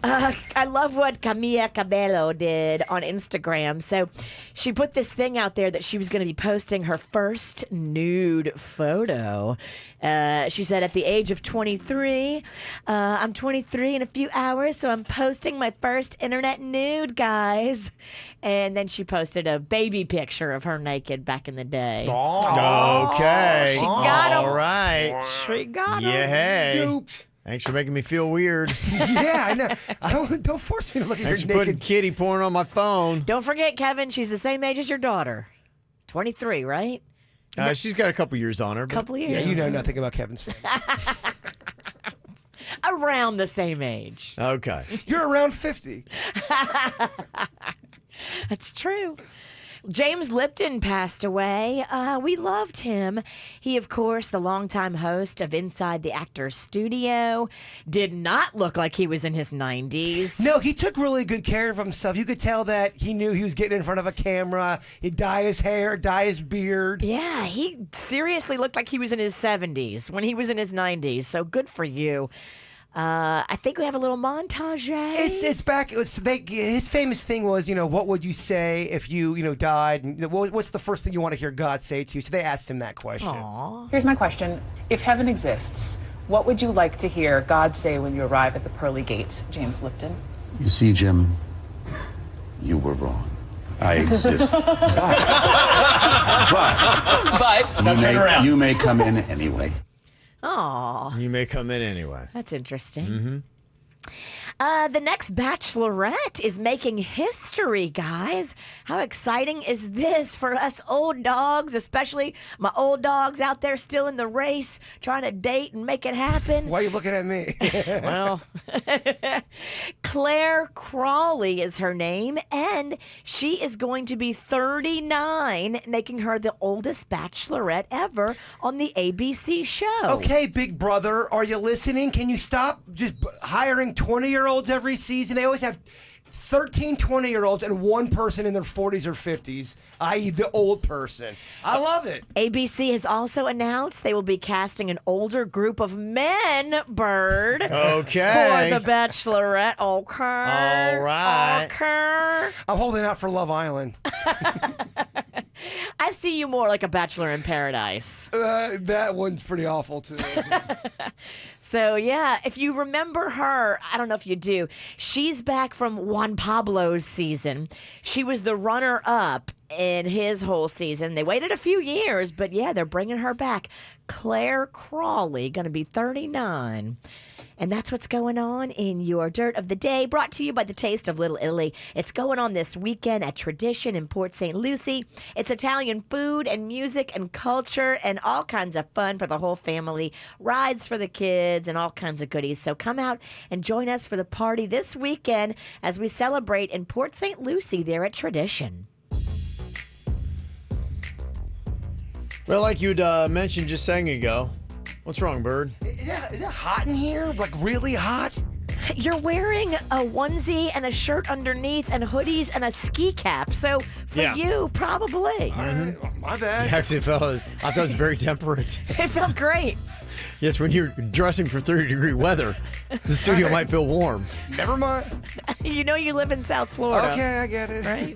I love what Camila Cabello did on Instagram. So she put this thing out there that she was going to be posting her first nude photo. She said, at the age of 23, I'm 23 in a few hours, so I'm posting my first internet nude, guys. And then she posted a baby picture of her naked back in the day. Okay. She got 'em. All right. She got him. Yeah, hey. Dupe. Thanks for making me feel weird. Yeah, I know. Don't force me to look at Thanks your for putting naked. kitty porn on my phone. Don't forget, Kevin, she's the same age as your daughter. 23, right? She's got a couple years on her. But Couple years. Yeah, you know nothing about Kevin's family. Around the same age. Okay. You're around 50. That's true. James Lipton passed away. We loved him. He, of course, the longtime host of Inside the Actor's Studio, did not look like he was in his 90s. No, he took really good care of himself. You could tell that he knew he was getting in front of a camera. He'd dye his hair, dye his beard. Yeah, he seriously looked like he was in his 70s when he was in his 90s. So good for you. I think we have a little montage. It's back. His famous thing was, what would you say if you, died? What's the first thing you want to hear God say to you? So they asked him that question. Aww. Here's my question. If heaven exists, what would you like to hear God say when you arrive at the pearly gates, James Lipton? You see, Jim, you were wrong. I exist. but you may come in anyway. Aw. You may come in anyway. That's interesting. Mm-hmm. The next Bachelorette is making history, guys. How exciting is this for us old dogs, especially my old dogs out there still in the race, trying to date and make it happen? Why are you looking at me? Well, Claire Crawley is her name, and she is going to be 39, making her the oldest Bachelorette ever on the ABC show. Okay, big brother, are you listening? Can you stop just hiring 20-year-olds every season? They always have 13 20-year-olds and one person in their 40s or 50s, i.e. the old person. I love it. ABC has also announced they will be casting an older group of men, Bird, Okay. for The Bachelorette. Okay. All right. Okay. I'm holding out for Love Island. I see you more like a Bachelor in Paradise. That one's pretty awful, too. So, yeah, if you remember her, I don't know if you do, she's back from Juan Pablo's season. She was the runner-up in his whole season. They waited a few years, but, yeah, they're bringing her back. Claire Crawley, going to be 39. And that's what's going on in your Dirt of the Day, brought to you by the Taste of Little Italy. It's going on this weekend at Tradition in Port St. Lucie. It's Italian food and music and culture and all kinds of fun for the whole family, rides for the kids and all kinds of goodies. So come out and join us for the party this weekend as we celebrate in Port St. Lucie there at Tradition. Well, like you'd mentioned just a second ago, what's wrong, Bird? Is it hot in here? Like really hot? You're wearing a onesie and a shirt underneath and hoodies and a ski cap. So for you, probably. My bad. Actually, I thought it was very temperate. It felt great. Yes, when you're dressing for 30-degree weather, the studio might feel warm. Never mind. You know you live in South Florida. Okay, I get it. Right?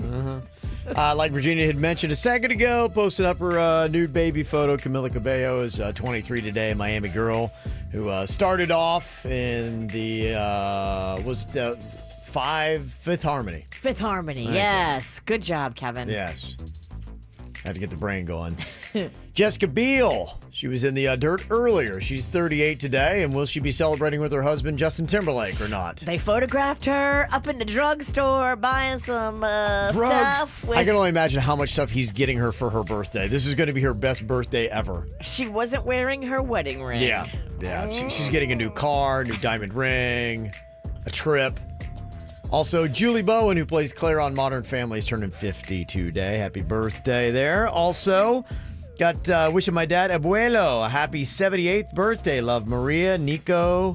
Like Virginia had mentioned a second ago, posted up her nude baby photo. Camila Cabello is 23 today, a Miami girl who started off in the Fifth Harmony. Fifth Harmony, Thank yes. Good job, Kevin. Yes. Had to get the brain going. Jessica Biel. She was in the dirt earlier. She's 38 today, and will she be celebrating with her husband, Justin Timberlake, or not? They photographed her up in the drugstore buying some stuff. I can only imagine how much stuff he's getting her for her birthday. This is going to be her best birthday ever. She wasn't wearing her wedding ring. Yeah. She's getting a new car, new diamond ring, a trip. Also, Julie Bowen, who plays Claire on Modern Family, is turning 50 today. Happy birthday there. Also, got wishing my dad, Abuelo, a happy 78th birthday. Love Maria, Nico,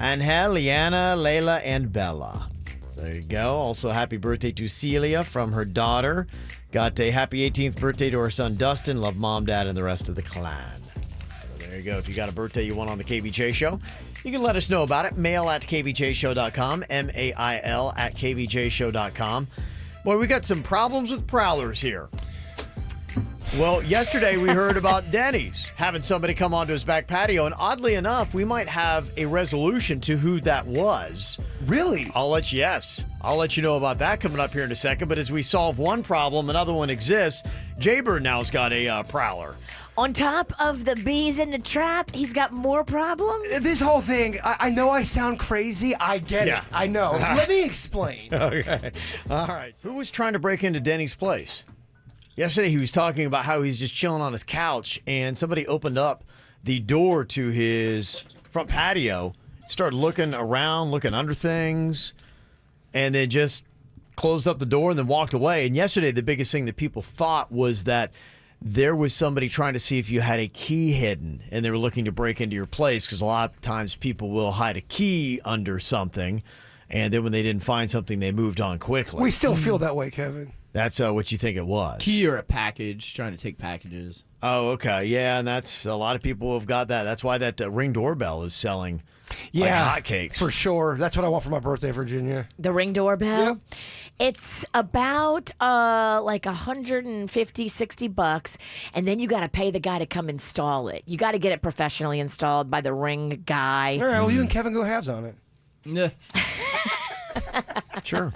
Angel, Liana, Layla, and Bella. There you go. Also, happy birthday to Celia from her daughter. Got a happy 18th birthday to her son, Dustin. Love Mom, Dad, and the rest of the clan. So there you go. If you got a birthday you want on the KVJ Show, you can let us know about it. Mail at kvjshow.com. MAIL at kvjshow.com. Boy, we got some problems with Prowlers here. Well, yesterday we heard about Dennys having somebody come onto his back patio, and oddly enough, we might have a resolution to who that was. Really? I'll let you know about that coming up here in a second. But as we solve one problem, another one exists. Jbird now's got a Prowler. On top of the bees in the trap, he's got more problems? This whole thing, I know I sound crazy. I get it. I know. Let me explain. Okay. All right. Who was trying to break into Denny's place? Yesterday, he was talking about how he's just chilling on his couch, and somebody opened up the door to his front patio, started looking around, looking under things, and then just closed up the door and then walked away. And yesterday, the biggest thing that people thought was that there was somebody trying to see if you had a key hidden, and they were looking to break into your place, because a lot of times people will hide a key under something, and then when they didn't find something, they moved on quickly. We still feel that way, Kevin. That's what you think it was. Key or a package, trying to take packages. Oh, okay. Yeah, and that's a lot of people have got that. That's why that Ring doorbell is selling like hotcakes. For sure. That's what I want for my birthday, Virginia. The Ring doorbell? Yep. It's about like $150, $60, and then you got to pay the guy to come install it. You got to get it professionally installed by the Ring guy. All right, well, you and Kevin go halves on it. Yeah. Sure.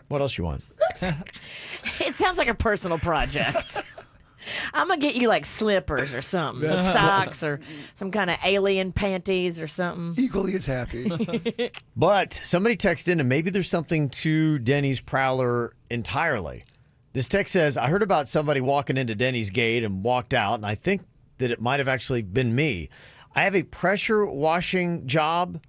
What else you want? It sounds like a personal project. I'm going to get you like slippers or something, socks or some kind of alien panties or something. Equally as happy. But somebody texted in, and maybe there's something to Denny's Prowler entirely. This text says, I heard about somebody walking into Denny's gate and walked out, and I think that it might have actually been me. I have a pressure washing job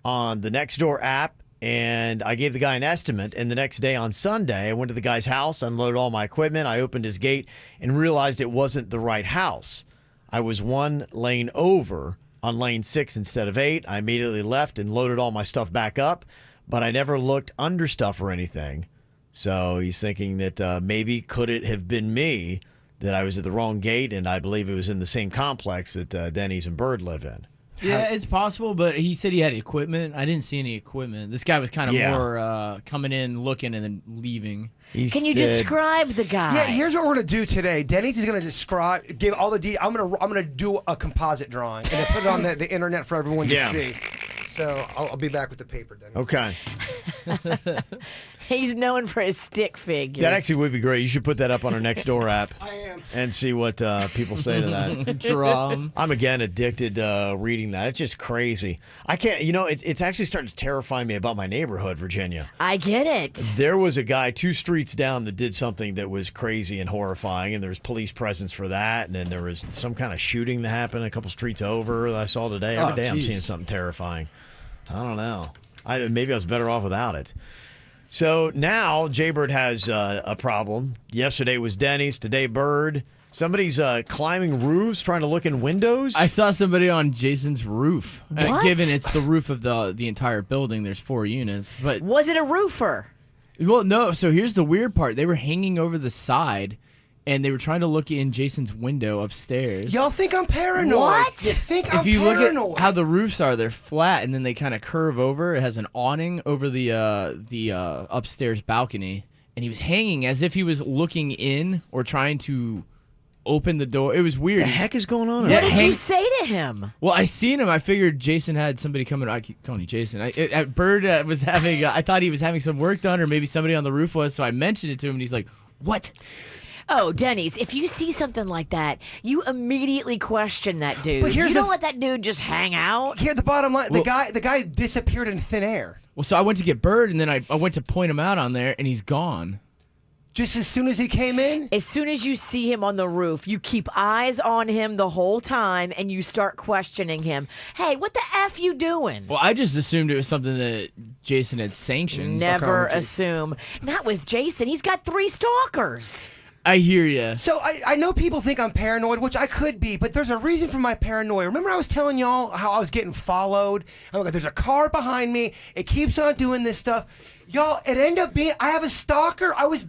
on the Nextdoor app, and I gave the guy an estimate, and the next day on Sunday, I went to the guy's house, unloaded all my equipment, I opened his gate, and realized it wasn't the right house. I was one lane over on lane 6 instead of 8. I immediately left and loaded all my stuff back up, but I never looked under stuff or anything. So he's thinking that maybe could it have been me, that I was at the wrong gate, and I believe it was in the same complex that Dennys and Bird live in. Yeah, it's possible, but he said he had equipment. I didn't see any equipment. This guy was kind of more coming in, looking, and then leaving. Can you describe the guy? Yeah, here's what we're gonna do today. Denny's is gonna give all the I'm gonna do a composite drawing and then put it on the internet for everyone to see. So I'll be back with the paper, Denny. Okay. He's known for his stick figures. That actually would be great. You should put that up on our Nextdoor app. I am. And see what people say to that. Draw 'em. I'm again addicted to reading that. It's just crazy. I can't. It's actually starting to terrify me about my neighborhood, Virginia. I get it. There was a guy 2 streets down that did something that was crazy and horrifying, and there was police presence for that. And then there was some kind of shooting that happened a couple streets over that I saw today. Every day I'm seeing something terrifying. I don't know. Maybe I was better off without it. So now Jbird has a problem. Yesterday was Denny's, today Bird. Somebody's climbing roofs, trying to look in windows. I saw somebody on Jason's roof. What? Given it's the roof of the entire building, there's 4 units. But was it a roofer? Well, no. So here's the weird part. They were hanging over the side, and they were trying to look in Jason's window upstairs. Y'all think I'm paranoid? What? You think I'm If you paranoid? look at how the roofs are, they're flat, and then they kind of curve over. It has an awning over the upstairs balcony, and he was hanging as if he was looking in or trying to open the door. It was weird. What the heck is going on? What did you say to him? Well, I seen him. I figured Jason had somebody coming. I keep calling you Jason. Bird was having. I thought he was having some work done, or maybe somebody on the roof was. So I mentioned it to him, and he's like, "What?" Oh, Dennys, if you see something like that, you immediately question that dude. But here's you the don't let that dude just hang out. Here, the bottom line: the guy disappeared in thin air. Well, so I went to get Bird, and then I went to point him out on there, and he's gone. Just as soon as he came in? As soon as you see him on the roof, you keep eyes on him the whole time and you start questioning him. Hey, what the F you doing? Well, I just assumed it was something that Jason had sanctioned. Never assume. Not with Jason. He's got 3 stalkers. I hear you. So I know people think I'm paranoid, which I could be, but there's a reason for my paranoia. Remember I was telling y'all how I was getting followed? I'm like, there's a car behind me. It keeps on doing this stuff. Y'all, it ended up being, I have a stalker. I was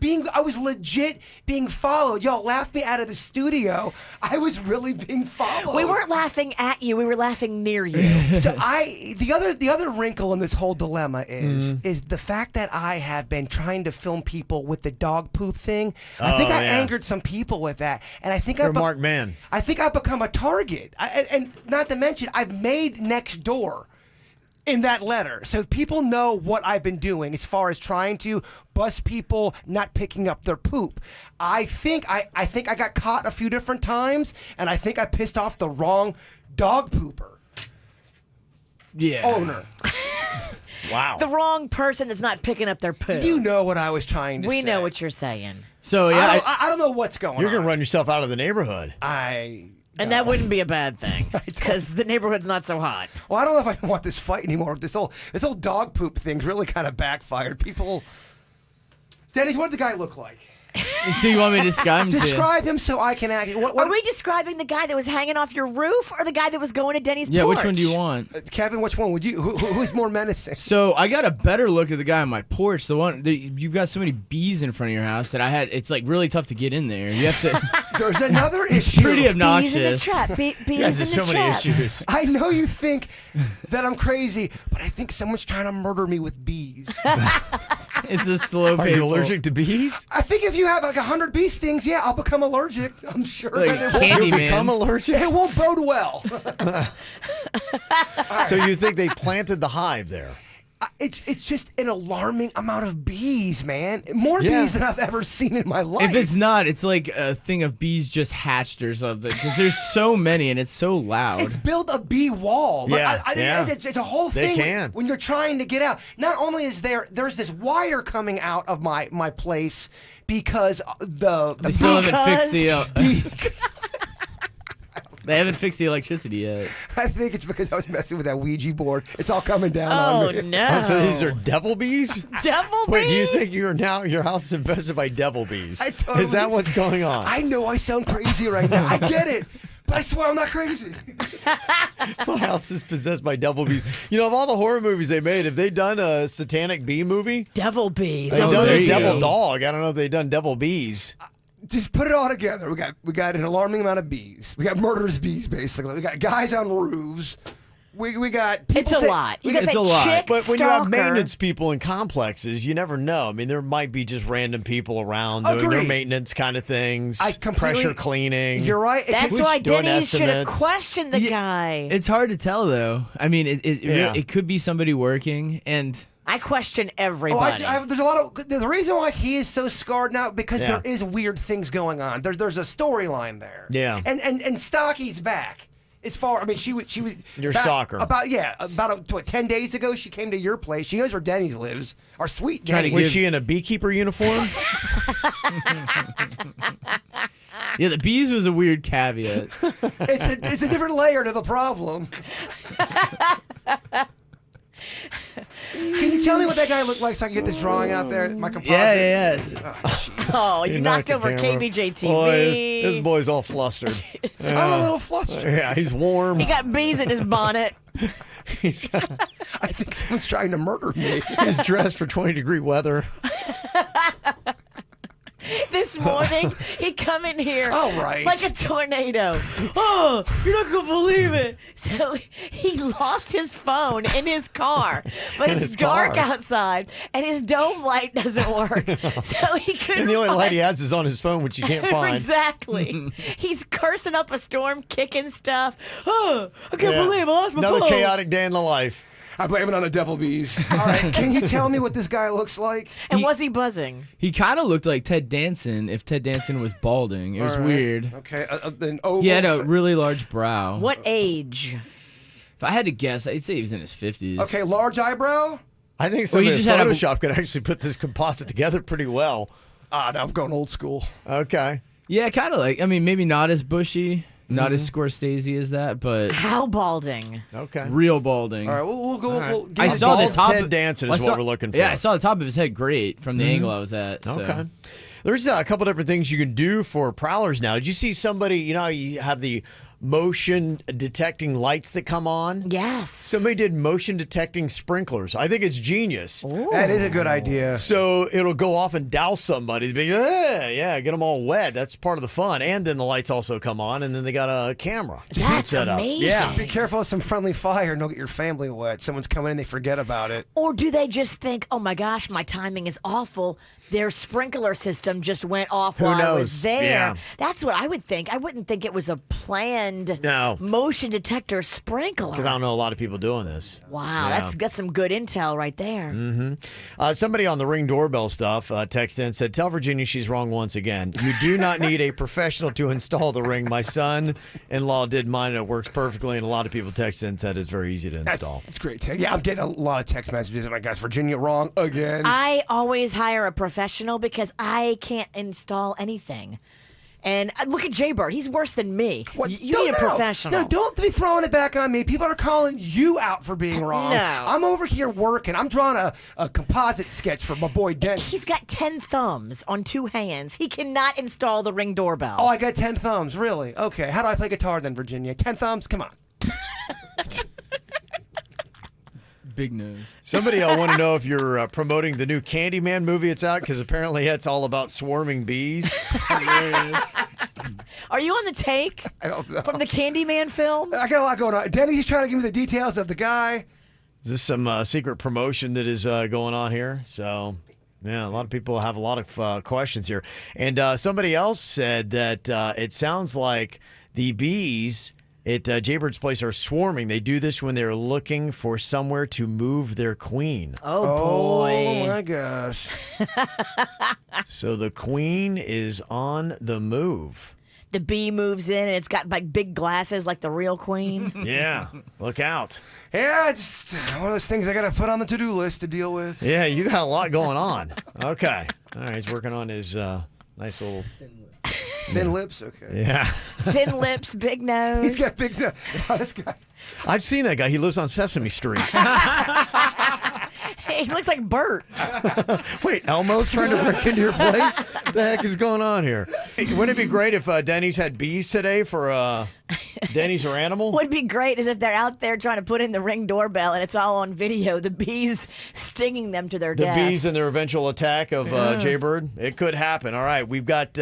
legit being followed. Y'all laughed me out of the studio. I was really being followed. We weren't laughing at you. We were laughing near you. So the other wrinkle in this whole dilemma is the fact that I have been trying to film people with the dog poop thing. I think I angered some people with that, and I think You're a marked man. I think I've become a target. And not to mention, I've made next door in that letter, so people know what I've been doing as far as trying to bust people not picking up their poop. I think I got caught a few different times, and I think I pissed off the wrong dog pooper. Owner. Wow. The wrong person that's not picking up their poop. You know what I was trying to say. We know what you're saying. So I don't know what's going on. You're gonna run yourself out of the neighborhood. And that wouldn't be a bad thing, because the neighborhood's not so hot. Well, I don't know if I want this fight anymore. This whole dog poop thing's really kind of backfired. People, Denny, what did the guy look like? So you want me to describe him to you? Describe him so I can act. Are we describing the guy that was hanging off your roof or the guy that was going to Denny's Yeah, porch? which one do you want? Kevin, which one would you? Who's more menacing? So I got a better look at the guy on my porch. You've got so many bees in front of your house that it's like really tough to get in there. You have to. There's another issue. Pretty obnoxious. Bees in the trap. Bees Guys, there's in the so trap. many issues. I know you think that I'm crazy, but I think someone's trying to murder me with bees. It's a slow Are painful. you allergic to bees? I think if you have like 100 bee stings, yeah, I'll become allergic. I'm sure. Like that Candyman. You'll become allergic? it won't bode well. So you think they planted the hive there? It's just an alarming amount of bees, man. More Yeah. bees than I've ever seen in my life. If it's not, it's like a thing of bees just hatched or something. Because there's so many and it's so loud. It's built a bee wall. Like, Yeah, It's a whole They thing can. when you're trying to get out. Not only is there's this wire coming out of my place because They still haven't fixed the. They haven't fixed the electricity yet. I think it's because I was messing with that Ouija board. It's all coming down on me. No. Oh, so these are devil bees? Devil Wait, do you bees? think your house is infested by devil bees? I totally- Is that what's going on? I know I sound crazy right now. I get it. But I swear I'm not crazy. My house is possessed by devil bees. You know, of all the horror movies they made, have they done a satanic bee movie? Devil bees. They've done there a you devil go. dog. I don't know if they've done devil bees. Just put it all together. We got an alarming amount of bees. We got murderous bees, basically. We got guys on roofs. We got people. It's a lot. You got It's that a lot. chick But when you have stalker. maintenance people in complexes, you never know. I mean, there might be just random people around doing their Agreed. maintenance kind of things. I completely- Pressure cleaning. You're right. That's why doing Denny should have estimates. questioned the Yeah, guy. It's hard to tell though. I mean, it could be somebody working and. I question Oh, everybody. there's a lot of. The reason why he is so scarred now because Yeah. there is weird things going on. There's a storyline there. Yeah. And Stocky's back. As far, I mean, she was Your back stalker. About 10 days ago. She came to your place. She knows where Denny's lives. Our sweet Trying to Denny. Was she in a beekeeper uniform? Yeah, the bees was a weird caveat. It's a different layer to the problem. Can you tell me what that guy looked like so I can get this drawing out there? My composite. Yeah. Oh, you knocked over KVJ TV. This boy's all flustered. I'm a little flustered. Yeah, he's warm. He got bees in his bonnet. I think someone's trying to murder me. He's dressed for 20-degree weather. This morning, he come in here like a tornado. Oh, you're not going to believe it. So he lost his phone in his car, but it's dark outside, and his dome light doesn't work. So he couldn't And the only find... light he has is on his phone, which you can't find. Exactly. He's cursing up a storm, kicking stuff. Oh, I can't believe I lost my Another phone. chaotic day in the life. I blame it on the devil bees. All right, can you tell me what this guy looks like? And was he buzzing? He kind of looked like Ted Danson if Ted Danson was balding. It was weird. Okay, an oval. He had a really large brow. What age? If I had to guess, I'd say he was in his 50s. Okay, large eyebrow? I think somebody you in just had a- Photoshop could actually put this composite together pretty well. Ah, now I'm going old school. Okay. Yeah, kind of like, I mean, maybe not as bushy, not as Scorsese as that, but How balding? Okay. real balding. All right, we'll go. We'll I give saw the Bald top. Ted Danson is I saw- what we're looking for. Yeah, I saw the top of his head great from the angle I was at. So. Okay. There's a couple different things you can do for prowlers now. Did you see somebody, you know, how you have the motion detecting lights that come on? Yes. Somebody did motion detecting sprinklers. I think it's genius. That is a good idea. So it'll go off and douse somebody. Be, yeah, get them all wet. That's part of the fun. And then the lights also come on, and then they got a camera That's set up. amazing. Yeah. Be careful of some friendly fire and don't get your family wet. Someone's coming in, they forget about it. Or do they just think, oh my gosh, my timing is awful. Their sprinkler system just went off Who while I was knows? there. Yeah. That's what I would think. I wouldn't think it was a planned No. motion detector sprinkler. Because I don't know a lot of people doing this. Wow, Yeah. that's got some good intel right there. Somebody on the Ring doorbell stuff texted in and said, tell Virginia she's wrong once again. You do not need a professional to install the Ring. My son-in-law did mine, and it works perfectly. And a lot of people texted in and said it's very easy to install. That's great. Yeah, I'm getting a lot of text messages. My gosh, Virginia wrong again. I always hire a professional because I can't install anything. And look at Jbird. He's worse than me. What? You need a professional. No, don't be throwing it back on me. People are calling you out for being wrong. No. I'm over here working. I'm drawing a composite sketch for my boy Denny. He's got 10 thumbs on 2 hands. He cannot install the Ring doorbell. Oh, I got 10 thumbs. Really? Okay. How do I play guitar then, Virginia? 10 thumbs? Come on. Big nose. Somebody I want to know if you're promoting the new Candyman movie that's out, because apparently it's all about swarming bees. Are you on the take I don't know. from the Candyman film? I got a lot going on. Denny's trying to give me the details of the guy. Is this some secret promotion that is going on here? So, yeah, a lot of people have a lot of questions here. And somebody else said that it sounds like the bees at Jbird's place are swarming. They do this when they're looking for somewhere to move their queen. Oh, boy. Oh, my gosh. So the queen is on the move. The bee moves in, and it's got like big glasses like the real queen. Yeah, look out. Yeah, it's just one of those things I got to put on the to-do list to deal with. Yeah, you got a lot going on. Okay. All right, he's working on his nice little... Thin lips? Okay. Yeah. Thin lips, big nose. He's got big nose. Oh, this guy. I've seen that guy. He lives on Sesame Street. He looks like Bert. Wait, Elmo's trying to break into your place? What the heck is going on here? Wouldn't it be great if Denny's had bees today for Denny's or Animal? What'd be great is if they're out there trying to put in the Ring doorbell and it's all on video, the bees stinging them to their The death. bees and their eventual attack of Jbird. It could happen. All right, we've got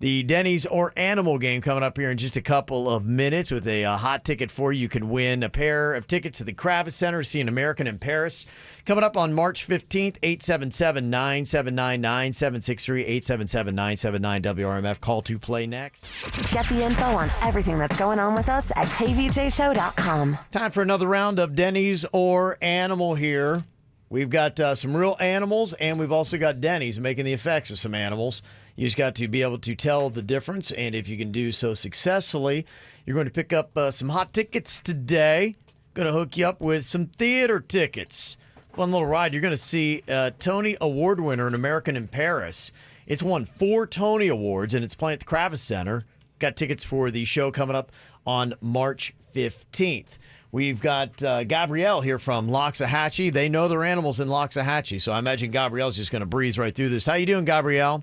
the Denny's or Animal game coming up here in just a couple of minutes with a hot ticket for you. You can win a pair of tickets to the Kravis Center to see an American in Paris. Coming up on March 15th, 877-979-9763, 877-979-WRMF. Call to play next. Get the info on everything that's going on with us at kvjshow.com. Time for another round of Denny's or Animal here. We've got some real animals, and we've also got Denny's making the effects of some animals. You just got to be able to tell the difference, and if you can do so successfully, you're going to pick up some hot tickets today. Going to hook you up with some theater tickets. Fun little ride. You're going to see Tony Award winner, An American in Paris. It's won 4 Tony Awards, and it's playing at the Kravis Center. Got tickets for the show coming up on March 15th. We've got Gabrielle here from Loxahatchee. They know their animals in Loxahatchee, so I imagine Gabrielle's just going to breeze right through this. How you doing, Gabrielle?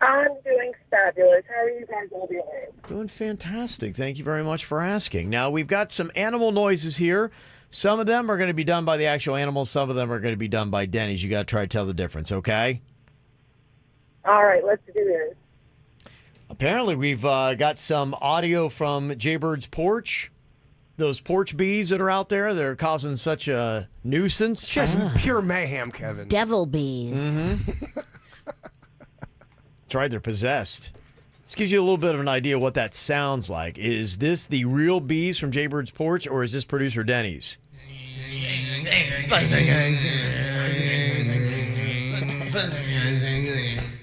I'm doing fabulous. How are you guys all doing? Doing fantastic. Thank you very much for asking. Now, we've got some animal noises here. Some of them are going to be done by the actual animals. Some of them are going to be done by Dennys. You got to try to tell the difference, okay? All right, let's do this. Apparently, we've got some audio from Jbird's porch. Those porch bees that are out there, they're causing such a nuisance. Just pure mayhem, Kevin. Devil bees. Mm-hmm. That's right, they're possessed. This gives you a little bit of an idea what that sounds like. Is this the real bees from Jbird's porch, or is this producer Denny's?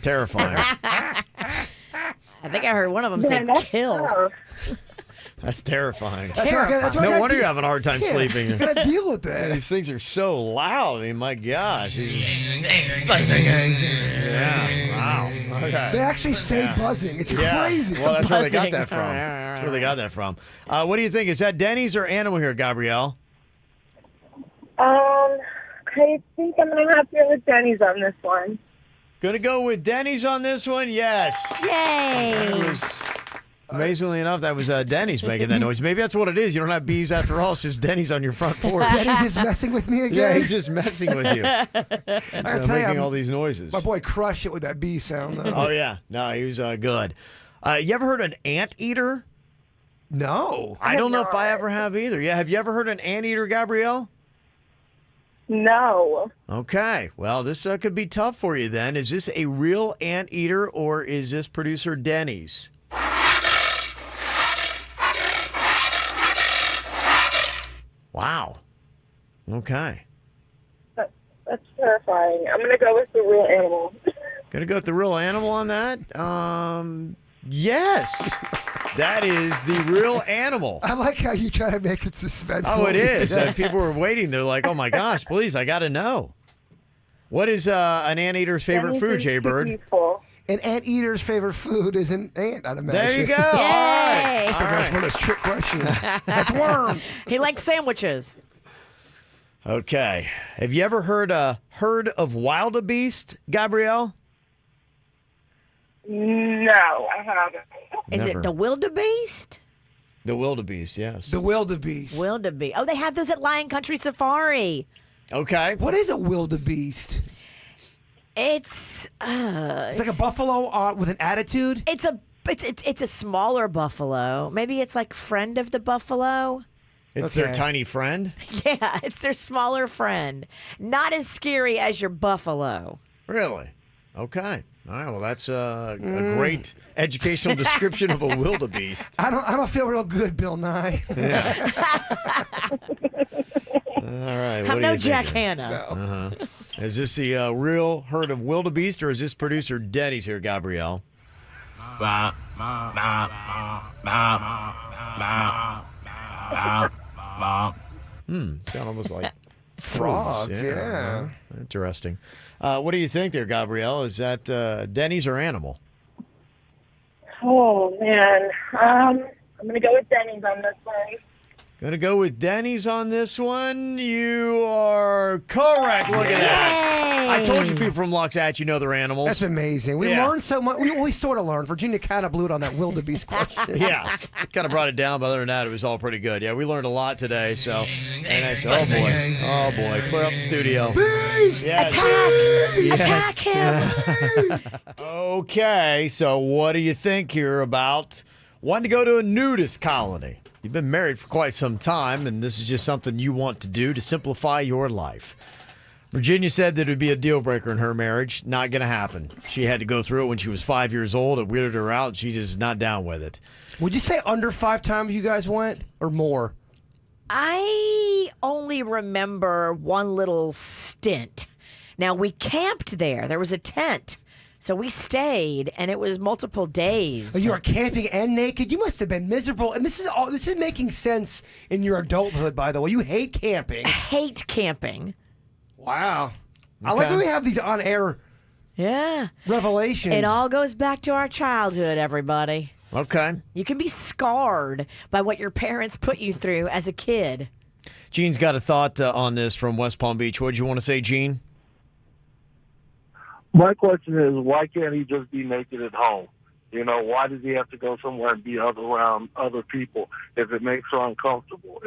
Terrifying. I think I heard one of them say kill. That's terrifying. That's why No wonder you're having a hard time sleeping. You gotta deal with that. These things are so loud. I mean, my gosh. Yeah. Wow. Okay. They actually say buzzing. It's crazy. Well, that's where they got that from. That's where they got that from. What do you think? Is that Denny's or animal here, Gabrielle? I think I'm going to have to go with Denny's on this one. Gonna go with Denny's on this one? Yes. Yay. Amazingly enough, that was Denny's making that noise. Maybe that's what it is. You don't have bees after all. It's just Denny's on your front porch. Denny's just messing with me again? Yeah, he's just messing with you. Making all these noises. My boy crushed it with that bee sound, though. Oh, yeah. No, he was good. You ever heard an anteater? No. I don't know if I ever have either. Yeah, have you ever heard an anteater, Gabrielle? No. Okay. Well, this could be tough for you then. Is this a real anteater or is this producer Denny's? Wow. Okay. That's terrifying. I'm going to go with the real animal. Gonna go with the real animal on that? Yes. That is the real animal. I like how you try to make it suspenseful. Oh, it is. People were waiting. They're like, oh, my gosh, please, I got to know. What is an anteater's favorite food, Jbird? An anteater's favorite food is an ant, I'd imagine. There you go. All right. I think that's one of those trick questions. That's worms. He likes sandwiches. Okay. Have you ever heard a herd of wildebeest, Gabrielle? No, I haven't. Is it the wildebeest? The wildebeest, yes. The wildebeest. Wildebeest. Oh, they have those at Lion Country Safari. Okay. What is a wildebeest? It's like a buffalo with an attitude. It's a smaller buffalo. Maybe it's like friend of the buffalo. It's their tiny friend? Yeah, it's their smaller friend. Not as scary as your buffalo. Really? Okay. All right. Well, that's a great educational description of a wildebeest. I don't feel real good, Bill Nye. Yeah. All right. I'm no Jack Hanna. No. Is this the real herd of wildebeest, or is this producer Denny's here, Gabrielle? Sound almost like frogs. Yeah. Interesting. What do you think there, Gabrielle? Is that Denny's or animal? Oh, man. I'm going to go with Denny's on this one. Going to go with Denny's on this one. You are correct. Look at that. I told you people from Loxahatchee know their animals. That's amazing. We learned so much. We sort of learned. Virginia kind of blew it on that wildebeest question. Yeah. Kind of brought it down, but other than that, it was all pretty good. Yeah, we learned a lot today. So, and I said, oh boy, clear up the studio. Bees! Yes. Attack him! Okay, so what do you think here about wanting to go to a nudist colony? You've been married for quite some time, and this is just something you want to do to simplify your life. Virginia said that it would be a deal breaker in her marriage. Not going to happen. She had to go through it when she was 5 years old. It weirded her out. She just not down with it. Would you say under 5 times you guys went, or more? I only remember one little stint. Now, we camped there. There was a tent. So we stayed, and it was multiple days. You were camping and naked? You must have been miserable. And this is making sense in your adulthood, by the way. You hate camping. I hate camping. Wow. Okay. I like when we have these on-air revelations. It all goes back to our childhood, everybody. Okay. You can be scarred by what your parents put you through as a kid. Gene's got a thought on this from West Palm Beach. What did you want to say, Gene? My question is, why can't he just be naked at home? You know, why does he have to go somewhere and be around other people if it makes her uncomfortable?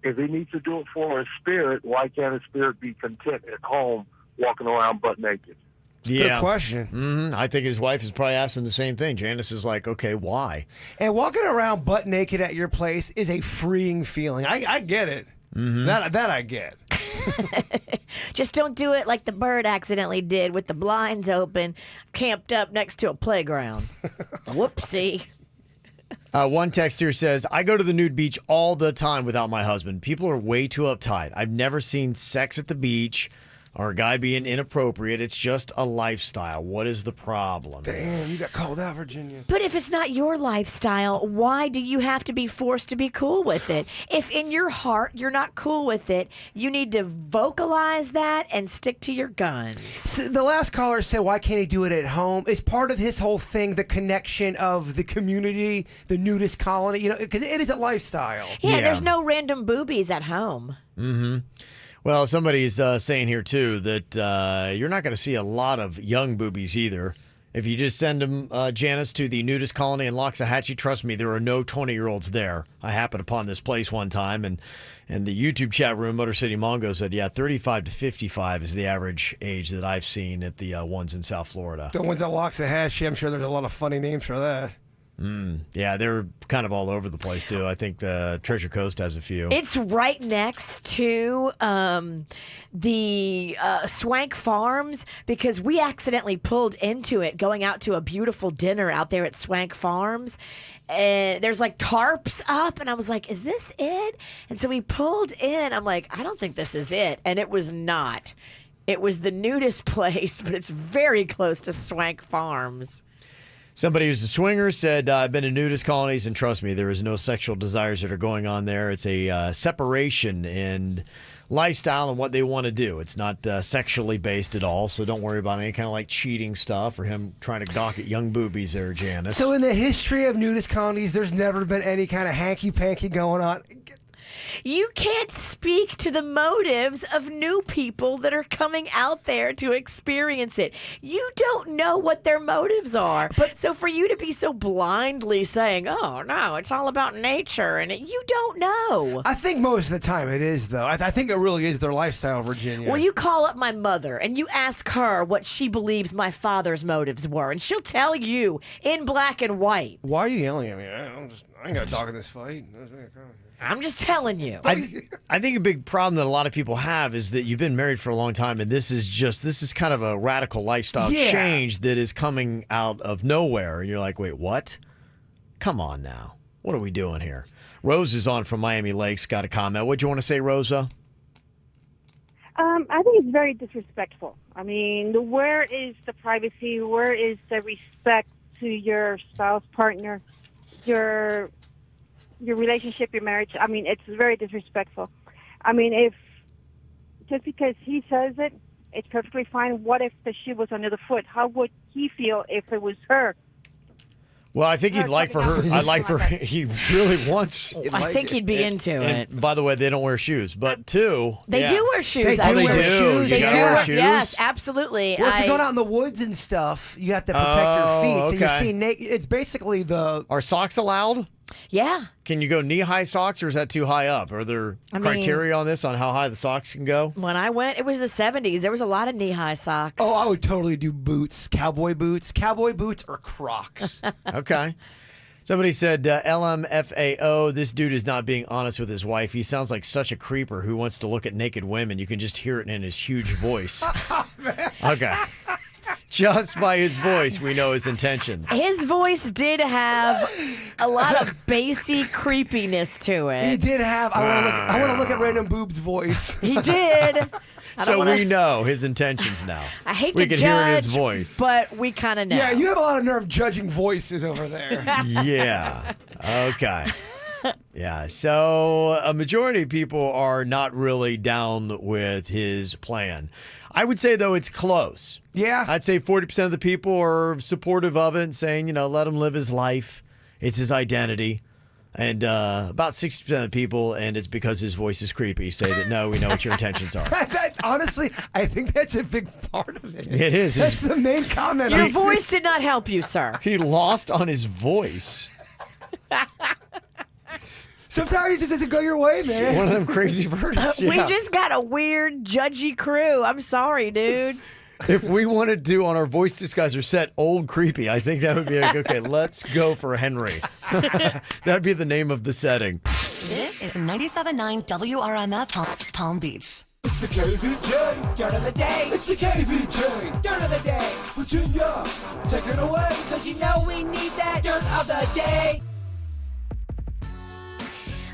If he needs to do it for his spirit, why can't his spirit be content at home walking around butt naked? Yeah. Good question. Mm-hmm. I think his wife is probably asking the same thing. Janice is like, okay, why? And walking around butt naked at your place is a freeing feeling. I get it. Mm-hmm. That I get. Just don't do it like the bird accidentally did with the blinds open, camped up next to a playground. Whoopsie. One texter says, I go to the nude beach all the time without my husband. People are way too uptight. I've never seen sex at the beach or a guy being inappropriate. It's just a lifestyle. What is the problem? Damn, you got called out, Virginia. But if it's not your lifestyle, why do you have to be forced to be cool with it? If in your heart you're not cool with it, you need to vocalize that and stick to your guns. So the last caller said, why can't he do it at home? It's part of his whole thing, the connection of the community, the nudist colony, you know, because it is a lifestyle. Yeah, there's no random boobies at home. Mm-hmm. Well, somebody's saying here, too, that you're not going to see a lot of young boobies either. If you just send them, Janice, to the nudist colony in Loxahatchee, trust me, there are no 20-year-olds there. I happened upon this place one time, and the YouTube chat room, Motor City Mongo, said, 35 to 55 is the average age that I've seen at the ones in South Florida. The ones that Loxahatchee, I'm sure there's a lot of funny names for that. Yeah, they're kind of all over the place, too. I think the Treasure Coast has a few. It's right next to the Swank Farms because we accidentally pulled into it going out to a beautiful dinner out there at Swank Farms. And there's like tarps up, and I was like, is this it? And so we pulled in. I'm like, I don't think this is it. And it was not. It was the nudist place, but it's very close to Swank Farms. Somebody who's a swinger said, I've been in nudist colonies, and trust me, there is no sexual desires that are going on there. It's a separation in lifestyle and what they want to do. It's not sexually based at all, so don't worry about any kind of like cheating stuff or him trying to gawk at young boobies there, Janice. So in the history of nudist colonies, there's never been any kind of hanky-panky going on. You can't speak to the motives of new people that are coming out there to experience it. You don't know what their motives are. So for you to be so blindly saying, oh, no, it's all about nature, and you don't know. I think most of the time it is, though. I think it really is their lifestyle, Virginia. Well, you call up my mother, and you ask her what she believes my father's motives were, and she'll tell you in black and white. Why are you yelling at me? I ain't got to talk in this fight. I'm just telling you. I think a big problem that a lot of people have is that you've been married for a long time, and this is kind of a radical lifestyle change that is coming out of nowhere. And you're like, wait, what? Come on now. What are we doing here? Rose is on from Miami Lakes. Got a comment. What do you want to say, Rosa? I think it's very disrespectful. I mean, where is the privacy? Where is the respect to your spouse, partner, your relationship, your marriage? I mean, it's very disrespectful. I mean, if just because he says it, it's perfectly fine. What if the shoe was under the foot? How would he feel if it was her? Well, I think he'd like for her. I like for he really wants. I think he'd be into it. By the way, they don't wear shoes, but two, they do wear shoes. They do wear shoes. You gotta wear shoes. Yes, absolutely. Well, if you're going out in the woods and stuff, you have to protect your feet. So you're seeing it's basically Are socks allowed? Yeah. Can you go knee-high socks, or is that too high up? Are there criteria on this, on how high the socks can go? When I went, it was the 70s. There was a lot of knee-high socks. Oh, I would totally do boots. Cowboy boots or Crocs. Okay. Somebody said, LMFAO, this dude is not being honest with his wife. He sounds like such a creeper who wants to look at naked women. You can just hear it in his huge voice. Okay. Just by his voice, we know his intentions. His voice did have a lot of bassy creepiness to it. He did have, I want to look at random boobs voice. He did. So we know his intentions now. I hate we to can judge, hear it in his voice. But we kind of know. Yeah, you have a lot of nerve judging voices over there. Yeah. Okay. Yeah. So a majority of people are not really down with his plan. I would say, though, it's close. Yeah. I'd say 40% of the people are supportive of it and saying, let him live his life. It's his identity. And about 60% of the people, and it's because his voice is creepy, say that, no, we know what your intentions are. Honestly, I think that's a big part of it. It is. That's the main comment. Your voice did not help you, sir. He lost on his voice. Sometimes it just doesn't go your way, man. One of them crazy verdicts. We just got a weird, judgy crew. I'm sorry, dude. If we want to do on our voice disguiser set old creepy, I think that would be like, okay, let's go for Henry. That'd be the name of the setting. This is 97.9 WRMF Palm Beach. It's the KVJ Dirt of the Day. It's the KVJ Dirt of the Day. Virginia, take it away, because you know we need that Dirt of the Day.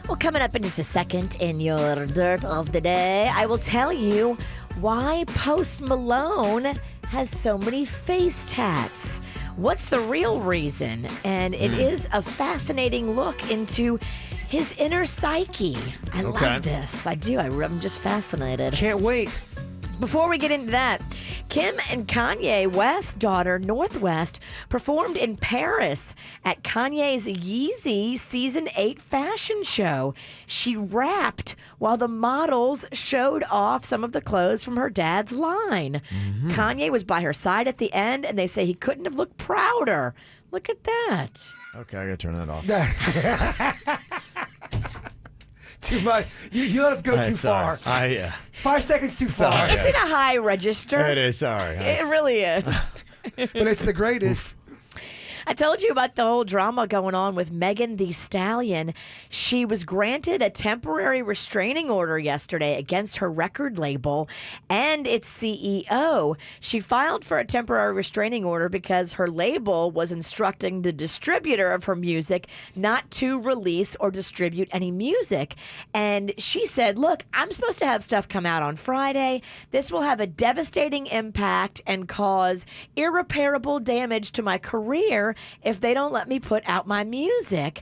Well, coming up in just a second in your Dirt of the Day, I will tell you why Post Malone has so many face tats. What's the real reason? And it is a fascinating look into his inner psyche. I love this. I do. I'm just fascinated. Can't wait. Before we get into that, Kim and Kanye West's daughter, Northwest, performed in Paris at Kanye's Yeezy Season 8 fashion show. She rapped while the models showed off some of the clothes from her dad's line. Kanye was by her side at the end, and they say he couldn't have looked prouder. Look at that. Okay, I got to turn that off. Too much. You let it go too far. 5 seconds too far. It's in a high register. It is, sorry. It really is. But it's the greatest. I told you about the whole drama going on with Megan Thee Stallion. She was granted a temporary restraining order yesterday against her record label and its CEO. She filed for a temporary restraining order because her label was instructing the distributor of her music not to release or distribute any music. And she said, look, I'm supposed to have stuff come out on Friday. This will have a devastating impact and cause irreparable damage to my career if they don't let me put out my music.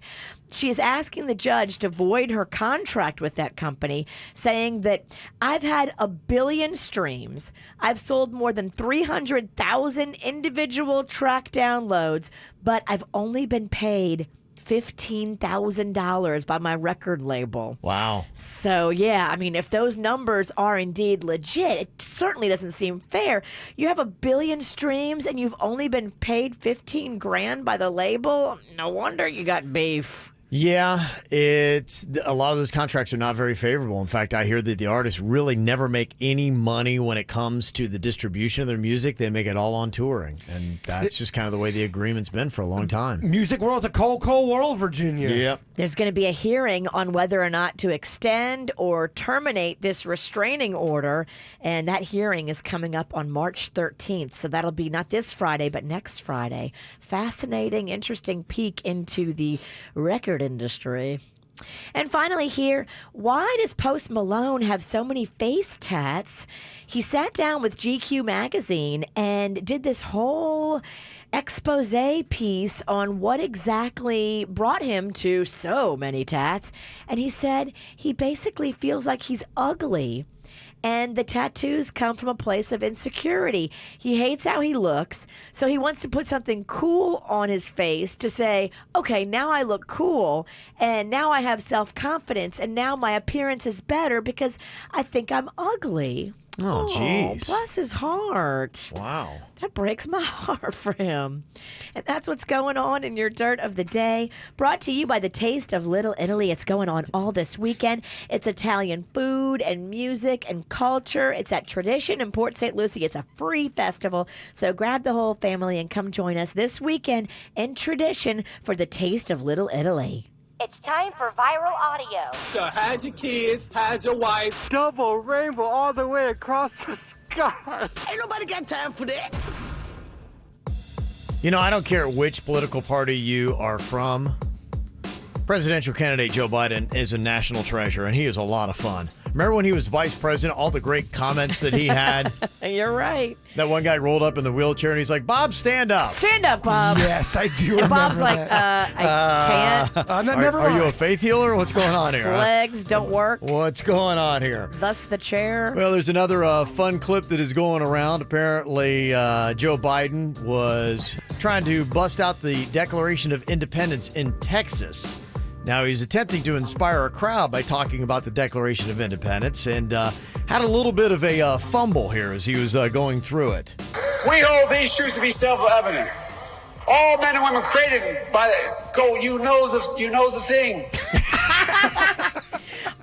She is asking the judge to void her contract with that company, saying that I've had 1 billion streams. I've sold more than 300,000 individual track downloads, but I've only been paid $15,000 by my record label. Wow. So, yeah, I mean, if those numbers are indeed legit, it certainly doesn't seem fair. You have 1 billion streams and you've only been paid $15,000 by the label. No wonder you got beef. Yeah, it's a lot of those contracts are not very favorable. In fact, I hear that the artists really never make any money when it comes to the distribution of their music. They make it all on touring, and that's just kind of the way the agreement's been for a long time. Music world's a cold, cold world, Virginia. Yep. There's going to be a hearing on whether or not to extend or terminate this restraining order, and that hearing is coming up on March 13th. So that'll be not this Friday, but next Friday. Fascinating, interesting peek into the record industry. And finally here, why does Post Malone have so many face tats? He sat down with GQ magazine and did this whole expose piece on what exactly brought him to so many tats. And he said he basically feels like he's ugly. And the tattoos come from a place of insecurity. He hates how he looks, so he wants to put something cool on his face to say, okay, now I look cool, and now I have self-confidence, and now my appearance is better because I think I'm ugly. Oh, jeez. Bless his heart. Wow. That breaks my heart for him. And that's what's going on in your Dirt of the Day. Brought to you by the Taste of Little Italy. It's going on all this weekend. It's Italian food and music and culture. It's at Tradition in Port St. Lucie. It's a free festival. So grab the whole family and come join us this weekend in Tradition for the Taste of Little Italy. It's time for viral audio. So hide your kids, hide your wife. Double rainbow all the way across the sky. Ain't nobody got time for that. You know, I don't care which political party you are from. Presidential candidate Joe Biden is a national treasure, and he is a lot of fun. Remember when he was vice president, all the great comments that he had? You're right. That one guy rolled up in the wheelchair, and he's like, Bob, stand up. Stand up, Bob. Yes, I do And remember Bob's like, that. I can't. Never Are mind. you a faith healer? What's going on here? Legs don't work. What's going on here? Thus the chair. Well, there's another fun clip that is going around. Apparently, Joe Biden was trying to bust out the Declaration of Independence in Texas. Now, he's attempting to inspire a crowd by talking about the Declaration of Independence and had a little bit of a fumble here as he was going through it. We hold these truths to be self-evident. All men and women created by you know the thing.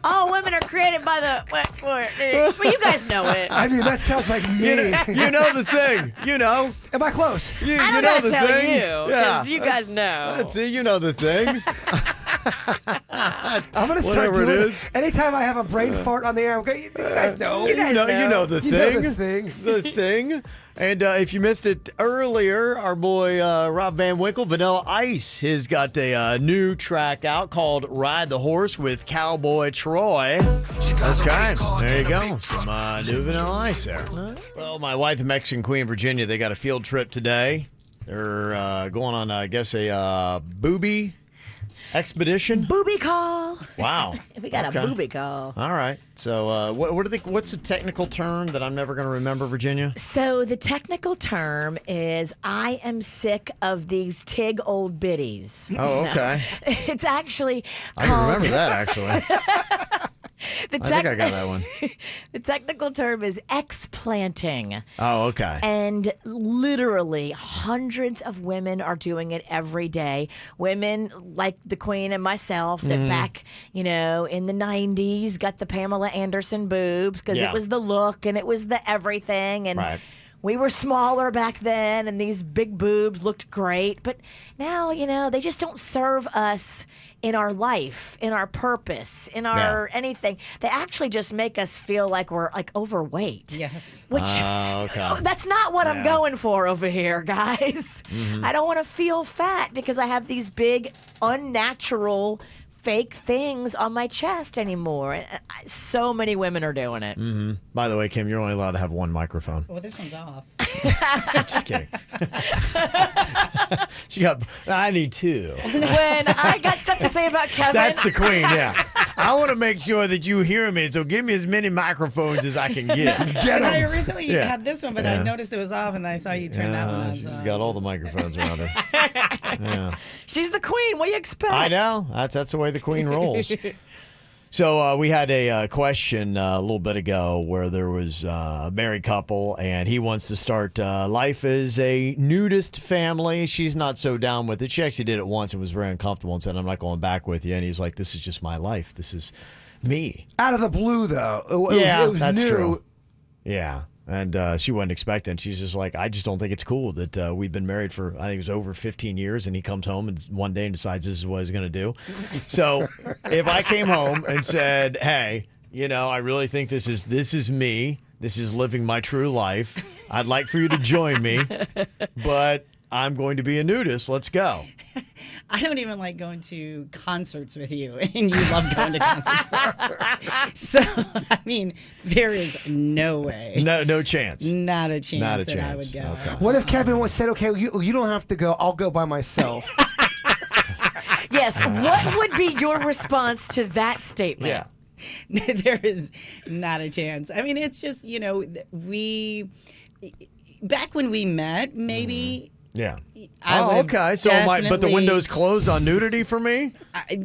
All women are created by the. Well, you guys know it. I mean, that sounds like me. You know the thing. You know. Am I close? I You don't know gotta the tell thing. you, because you guys know. That's it. You know the thing. I'm gonna start Whatever doing it it. is. Anytime I have a brain fart on the air, I'm going, you guys know. You know the You thing. know the thing. The thing. And if you missed it earlier, our boy Rob Van Winkle, Vanilla Ice, has got a new track out called Ride the Horse with Cowboy Troy. Okay, there you go. Some new Vanilla Ice there. Well, my wife, the Mexican Queen, Virginia, they got a field trip today. They're going on, I guess, a booby expedition. Booby call. Wow. We got a booby call. All right. So what's the technical term that I'm never going to remember, Virginia? So the technical term is I am sick of these tig old biddies. Oh, okay. It's actually I called... can remember that, actually. I think I got that one. The technical term is explanting. Oh, okay. And literally hundreds of women are doing it every day. Women like the Queen and myself that back, in the 90s got the Pamela Anderson boobs because it was the look and it was the everything. And we were smaller back then and these big boobs looked great. But now, they just don't serve us in our life, in our purpose, in our anything. They actually just make us feel like we're like overweight. Yes. Which okay. that's not what I'm going for over here, guys. I don't want to feel fat because I have these big unnatural fake things on my chest anymore. And so many women are doing it. By the way, Kim, you're only allowed to have one microphone. Well, this one's off. Just kidding. I need two. When I got stuff to say about Kevin. That's the Queen, yeah. I want to make sure that you hear me, so give me as many microphones as I can get. And I originally had this one, but I noticed it was off, and I saw you turn that one on. She's got all the microphones around her. Yeah. She's the Queen. What do you expect? I know. That's the way the Queen rolls. So we had a question a little bit ago where there was a married couple, and he wants to start life as a nudist family. She's not so down with it. She actually did it once and was very uncomfortable and said, I'm not going back with you. And he's like, this is just my life. This is me. Out of the blue, though. It was that's new. true. Yeah. And she wasn't expecting. She's just like, I just don't think it's cool that we've been married for, I think it was over 15 years, and he comes home and one day and decides this is what he's going to do. So if I came home and said, hey, I really think this is me. This is living my true life. I'd like for you to join me, but I'm going to be a nudist. Let's go. I don't even like going to concerts with you, and you love going to concerts. So, I mean, there is no way. No chance. Not a chance that I would go. Okay. What if Kevin said, okay, you don't have to go. I'll go by myself. Yes. What would be your response to that statement? Yeah. There is not a chance. I mean, it's just, back when we met, maybe... Yeah. I would okay. So but the window's closed on nudity for me?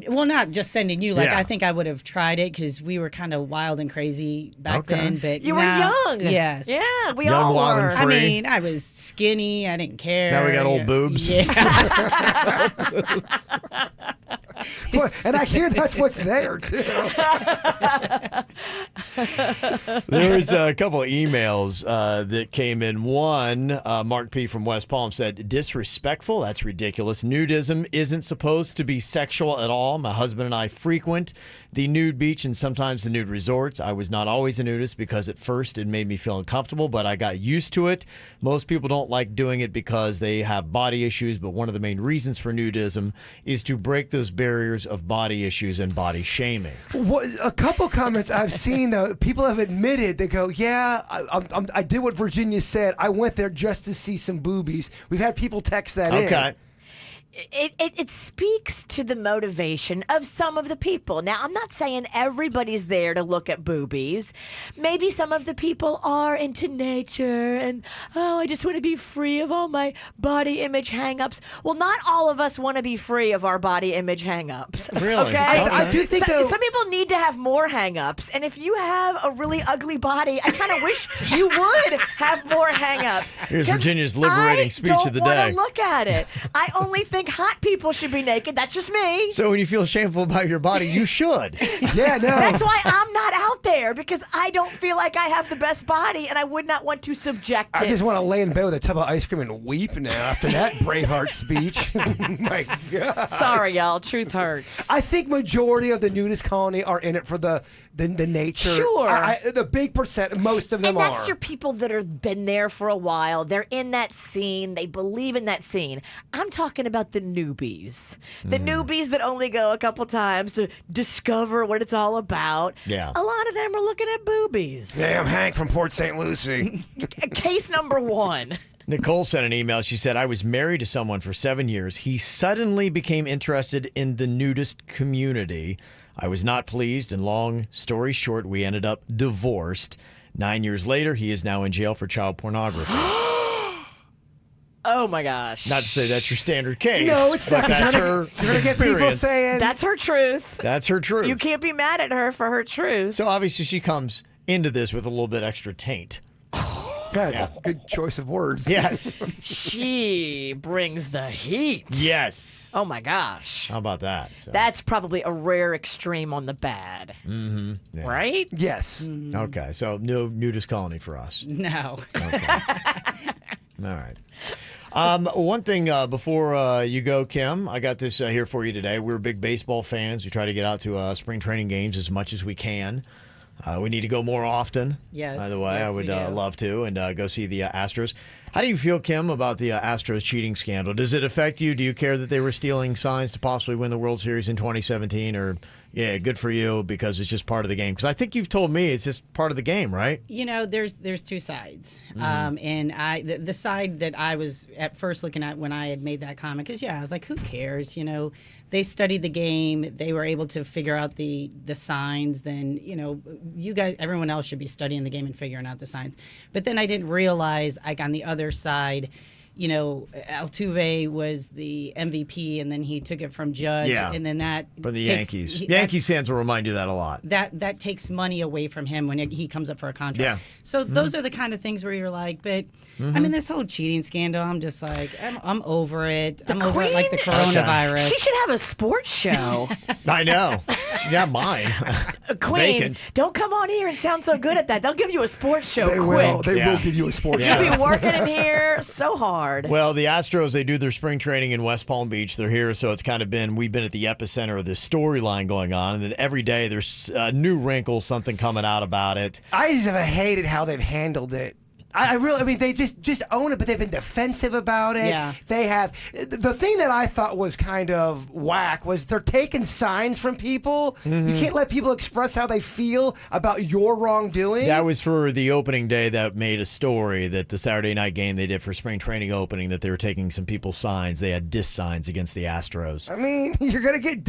Well, not just sending you. Yeah. I think I would have tried it because we were kind of wild and crazy back then. But you now, were young. Yes. Yeah, we Young, all wild, were. and I free. mean, I was skinny. I didn't care. Now we got old boobs. Yeah. And I hear that's what's there, too. There was a couple of emails that came in. One, Mark P. from West Palm said, disrespectful. That's ridiculous. Nudism isn't supposed to be sexual at all. My husband and I frequent the nude beach and sometimes the nude resorts. I was not always a nudist because at first it made me feel uncomfortable, but I got used to it. Most people don't like doing it because they have body issues, but one of the main reasons for nudism is to break those barriers barriers of body issues and body shaming. A couple comments I've seen, though, people have admitted, they go, yeah, I did what Virginia said. I went there just to see some boobies. We've had people text that in. Okay. It speaks to the motivation of some of the people. Now, I'm not saying everybody's there to look at boobies. Maybe some of the people are into nature and, I just want to be free of all my body image hang-ups. Well, not all of us want to be free of our body image hang-ups. Really? Okay? I do think, though, some people need to have more hang-ups. And if you have a really ugly body, I kind of wish you would have more hang-ups. Here's Virginia's liberating speech of the day. I don't want to look at it. I only think hot people should be naked. That's just me. So when you feel shameful about your body, you should. Yeah, no. That's why I'm not out there, because I don't feel like I have the best body, and I would not want to subject it. I just want to lay in bed with a tub of ice cream and weep now after that Braveheart speech. My God. Sorry, y'all. Truth hurts. I think majority of the nudist colony are in it for the nature. Sure. The big percent, most of them and that's are. your people that have been there for a while. They're in that scene. They believe in that scene. I'm talking about the newbies. The newbies that only go a couple times to discover what it's all about. Yeah. A lot of them are looking at boobies. Hey, I'm Hank from Port St. Lucie. Case number one. Nicole sent an email. She said, I was married to someone for 7 years. He suddenly became interested in the nudist community. I was not pleased, and long story short, we ended up divorced. 9 years later, he is now in jail for child pornography. Oh my gosh. Not to say that's your standard case. No, it's not. That's her You're going to get people experience. saying. That's her truth. That's her truth. You can't be mad at her for her truth. So obviously she comes into this with a little bit extra taint. That's a good choice of words. Yes. She brings the heat. Yes. Oh my gosh. How about that? So. That's probably a rare extreme on the bad. Mm-hmm. Yeah. Right? Yes. Okay, so no nudist colony for us. No. Okay. All right. One thing before you go, Kim, I got this here for you today. We're big baseball fans. We try to get out to spring training games as much as we can. We need to go more often. Yes. By the way, yes, I would we do. love to and go see the Astros. How do you feel, Kim, about the Astros cheating scandal? Does it affect you? Do you care that they were stealing signs to possibly win the World Series in 2017? Or, yeah, good for you because it's just part of the game? Because I think you've told me it's just part of the game, right? You know, there's two sides, and the side that I was at first looking at when I had made that comment, because I was like, who cares? You know, they studied the game, they were able to figure out the signs. Then you guys, everyone else should be studying the game and figuring out the signs. But then I didn't realize, like on the other side, Altuve was the MVP, and then he took it from Judge, and then that from the takes, Yankees. Yankees fans will remind you that a lot. That takes money away from him when he comes up for a contract. Yeah. So those are the kind of things where you're like, but I mean, this whole cheating scandal, I'm just like, I'm over it. I'm over it like the coronavirus. She should have a sports show. I know. She got mine. Queen, Vacant. don't come on here and sound so good at that. They'll give you a sports show They quick. will. They will give you a sports show. You'll be working in here so hard. Well, the Astros, they do their spring training in West Palm Beach. They're here, so it's kind of we've been at the epicenter of this storyline going on, and then every day there's a new wrinkle, something coming out about it. I just have hated how they've handled it. I mean, they just own it, but they've been defensive about it. Yeah. They have. The thing that I thought was kind of whack was they're taking signs from people. You can't let people express how they feel about your wrongdoing. That was for the opening day that made a story that the Saturday night game they did for spring training opening, that they were taking some people's signs. They had diss signs against the Astros. I mean, you're gonna get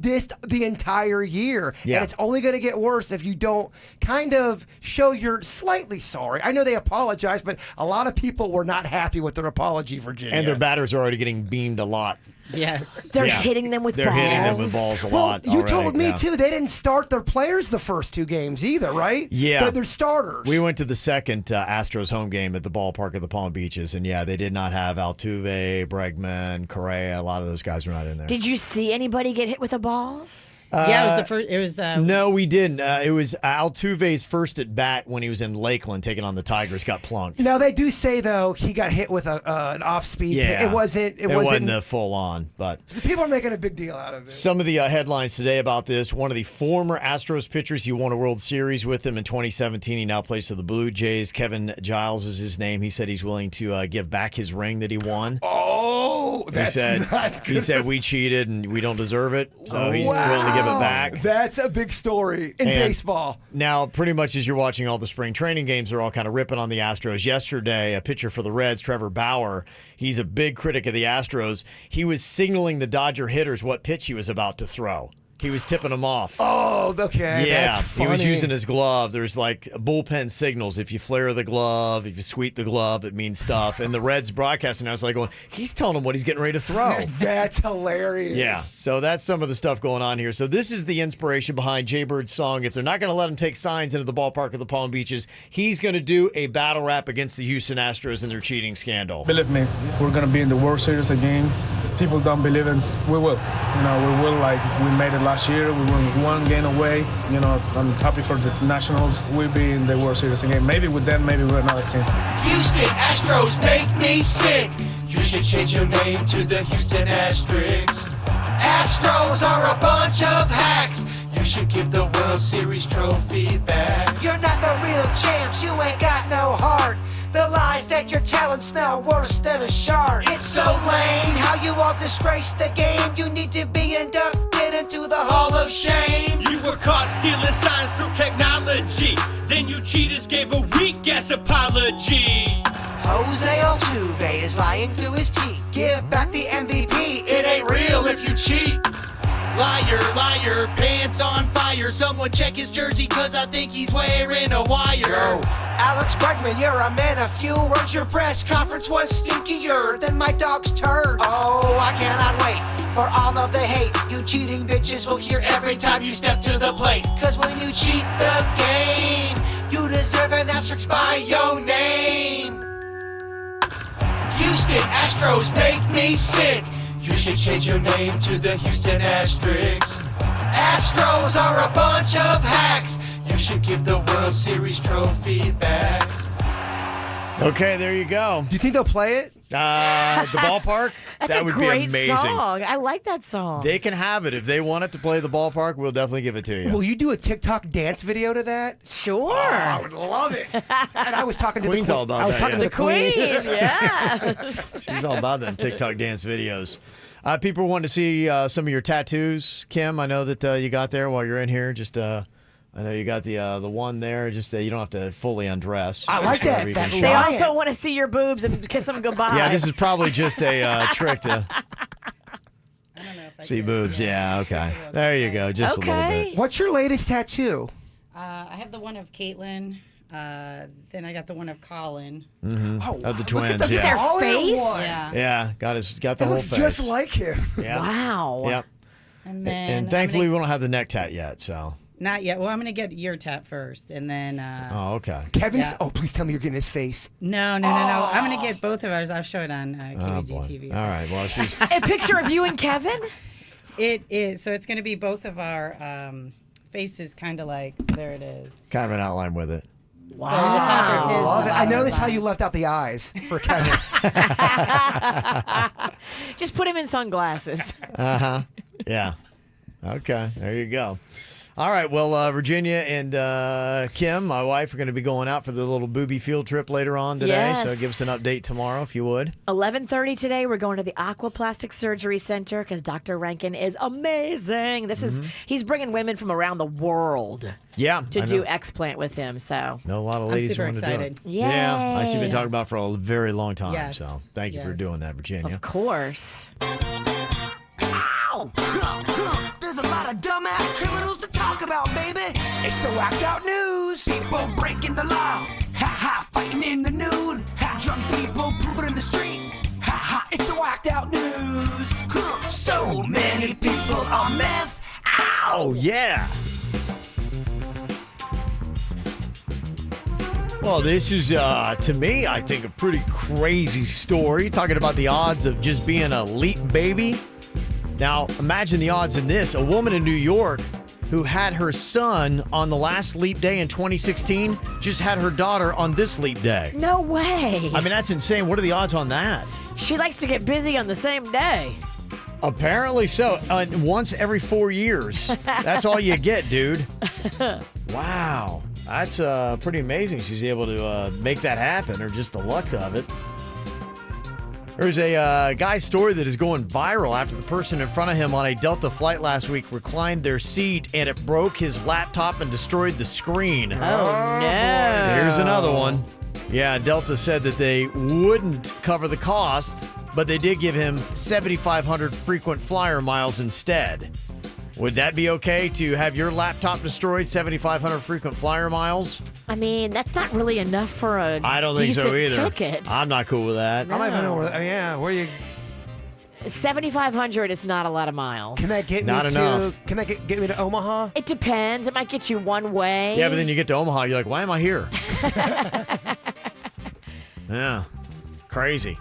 dissed the entire year, Yeah. and it's only gonna get worse if you don't kind of show you're slightly sorry. I know they apologize, but a lot of people were not happy with their apology, Virginia. And their batters are already getting beamed a lot. Yes. They're hitting them with They're balls. hitting them with balls a lot. You already, told me yeah. too. They didn't start their players the first two games either, right? Yeah. They're starters. We went to the second Astros home game at the ballpark of the Palm Beaches, and they did not have Altuve, Bregman, Correa. A lot of those guys were not in there. Did you see anybody get hit with a ball? Yeah, it was the first. It was No, we didn't. It was Altuve's first at bat when he was in Lakeland taking on the Tigers. Got plunked. Now they do say though he got hit with an off speed. Yeah, It wasn't the full on, but people are making a big deal out of it. some of the headlines today about this: one of the former Astros pitchers, he won a World Series with them in 2017. He now plays for the Blue Jays. Kevin Giles is his name. He said he's willing to give back his ring that he won. Oh, that's not he good. said we cheated and we don't deserve it, so he's willing to give it back. That's a big story in baseball. Now, pretty much as you're watching all the spring training games, they're all kind of ripping on the Astros. Yesterday, a pitcher for the Reds, Trevor Bauer, he's a big critic of the Astros. He was signaling the Dodger hitters what pitch he was about to throw. He was tipping them off. Oh, okay. Yeah, That's funny. he was using his glove. There's like bullpen signals. If you flare the glove, if you sweep the glove, it means stuff. And the Reds broadcasting, I was like, going, he's telling them what he's getting ready to throw. That's hilarious. Yeah, so that's some of the stuff going on here. So this is the inspiration behind Jbird's song. If they're not going to let him take signs into the ballpark of the Palm Beaches, he's going to do a battle rap against the Houston Astros and their cheating scandal. Believe me, we're going to be in the World Series again. People don't believe it. We will. We will. Like we made it last year. We won one game away. I'm happy for the Nationals. We'll be in the World Series again. Maybe with them, maybe with another team. Houston Astros make me sick. You should change your name to the Houston Asterix. Astros are a bunch of hacks. You should give the World Series trophy back. You're not the real champs. You ain't got no heart. The lies that you're telling smell worse than a shark. It's so lame how you all disgrace the game. You need to be inducted into the Hall of Shame. You were caught stealing signs through technology. Then you cheaters gave a weak-ass apology. Jose Altuve is lying through his teeth. Give back the MVP. It ain't real if you cheat. Liar, liar, pants on fire. Someone check his jersey, cause I think he's wearing a wire. Yo, Alex Bregman, you're a man of few words. Your press conference was stinkier than my dog's turd. Oh, I cannot wait for all of the hate you cheating bitches will hear every time you step to the plate. Cause when you cheat the game, you deserve an asterisk by your name. Houston Astros make me sick. You should change your name to the Houston Asterix. Astros are a bunch of hacks. You should give the World Series trophy back. Okay, there you go. Do you think they'll play it? The ballpark? That's that a would great be amazing. song. I like that song. They can have it. If they want it to play the ballpark, we'll definitely give it to you. Will you do a TikTok dance video to that? Sure. Oh, I would love it. And I was talking to Queen's the all about I was that, talking yeah. to the Queen. Yeah. She's all about them TikTok dance videos. People want to see some of your tattoos, Kim. I know that you got there while you're in here. I know you got the one there. Just you don't have to fully undress. I like that. They also want to see your boobs and kiss them goodbye. Yeah, this is probably just a trick to see boobs. Yeah, okay. There you go. Just a little bit. What's your latest tattoo? I have the one of Caitlin. Then I got the one of Colin. Mm-hmm. Oh, of the look at twins. the Yeah. face. Yeah. Yeah, got the It whole looks face. just like him. Yeah. Wow. Yep. And then And thankfully, we don't have the neck tat yet. So. not yet. Well, I'm gonna get your tat first, and then. Oh, okay. Kevin's. Yeah. Oh, please tell me you're getting his face. No. I'm gonna get both of ours. I'll show it on KVJ TV. All right. Well, she's. A picture of you and Kevin? It is. So it's gonna be both of our faces, kind of like. So there it is. Kind of an outline with it. Wow. So the top is his, Love and it. the I bottom noticed is how mine. you left out the eyes for Kevin. Just put him in sunglasses. Uh-huh. Yeah. Okay. There you go. All right. Well, Virginia and Kim, my wife, are going to be going out for the little booby field trip later on today. Yes. So give us an update tomorrow if you would. 11:30 today. We're going to the Aquaplastic Surgery Center because Dr. Rankin is amazing. He's bringing women from around the world. Yeah. To I do know. explant with him. So No, a lot of I'm ladies super want to do excited. it. Yeah. I should Yay. been talking about it for a very long time. Yes. So thank you for Yes. doing that, Virginia. of course. Ow! There's a lot of dumbass criminals to talk about, baby. It's the whacked out news. People breaking the law. Ha ha, fighting in the nude. Ha, drunk people pooping in the street. Ha ha, it's the whacked out news. So many people on meth. Ow! Oh, yeah. Well, this is, to me, I think, a pretty crazy story. Talking about the odds of just being a leap baby. Now, imagine the odds in this. A woman in New York who had her son on the last leap day in 2016 just had her daughter on this leap day. No way. I mean, that's insane. What are the odds on that? She likes to get busy on the same day. Apparently so. Once every 4 years. That's all you get, dude. Wow. That's pretty amazing she's able to make that happen, or just the luck of it. There's a guy's story that is going viral after the person in front of him on a Delta flight last week reclined their seat and it broke his laptop and destroyed the screen. Oh, no. Here's another one. Yeah, Delta said that they wouldn't cover the cost, but they did give him 7,500 frequent flyer miles instead. Would that be okay to have your laptop destroyed, 7,500 frequent flyer miles? I mean, that's not really enough for a I don't think so either. ticket. I'm not cool with that. I don't even know where you... 7,500 is not a lot of miles. Can that get Not me enough. to... Can that get me to Omaha? It depends. It might get you one way. Yeah, but then you get to Omaha, you're like, why am I here? Yeah, crazy.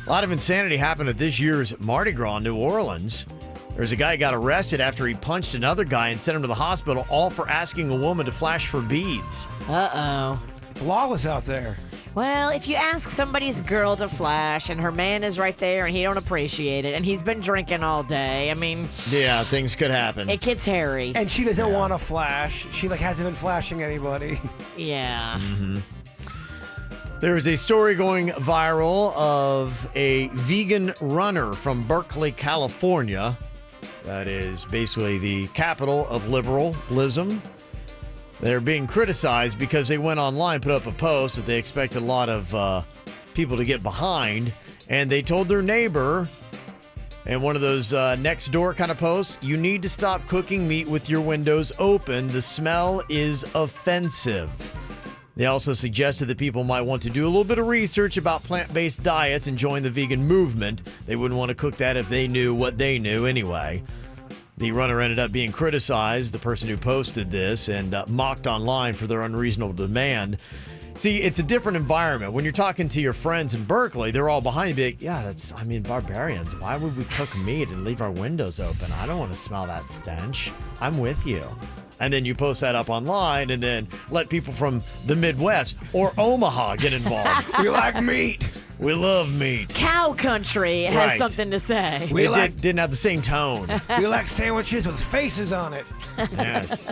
A lot of insanity happened at this year's Mardi Gras in New Orleans. There's a guy who got arrested after he punched another guy and sent him to the hospital, all for asking a woman to flash for beads. Uh-oh. It's lawless out there. Well, if you ask somebody's girl to flash and her man is right there and he don't appreciate it and he's been drinking all day, I mean... Yeah, things could happen. It gets hairy. And she doesn't want to flash. She hasn't been flashing anybody. Yeah. Mm-hmm. There is a story going viral of a vegan runner from Berkeley, California. That is basically the capital of liberalism. They're being criticized because they went online, put up a post that they expected a lot of people to get behind, and they told their neighbor, in one of those next door kind of posts, you need to stop cooking meat with your windows open. The smell is offensive. They also suggested that people might want to do a little bit of research about plant-based diets and join the vegan movement. They wouldn't want to cook that if they knew what they knew anyway. The runner ended up being criticized, the person who posted this, and mocked online for their unreasonable demand. See, it's a different environment. When you're talking to your friends in Berkeley, they're all behind you, be like, yeah, barbarians. Why would we cook meat and leave our windows open? I don't want to smell that stench. I'm with you. And then you post that up online and then let people from the Midwest or Omaha get involved. We like meat. We love meat. Cow country has Right. something to say. Didn't have the same tone. We like sandwiches with faces on it. Yes.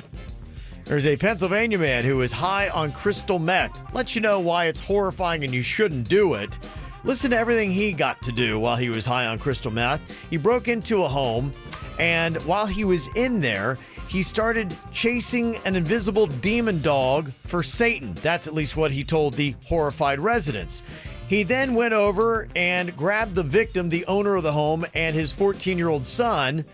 There's a Pennsylvania man who is high on crystal meth. Lets you know why it's horrifying and you shouldn't do it. Listen to everything he got to do while he was high on crystal meth. He broke into a home, and while he was in there, he started chasing an invisible demon dog for Satan. That's at least what he told the horrified residents. He then went over and grabbed the victim, the owner of the home, and his 14-year-old son,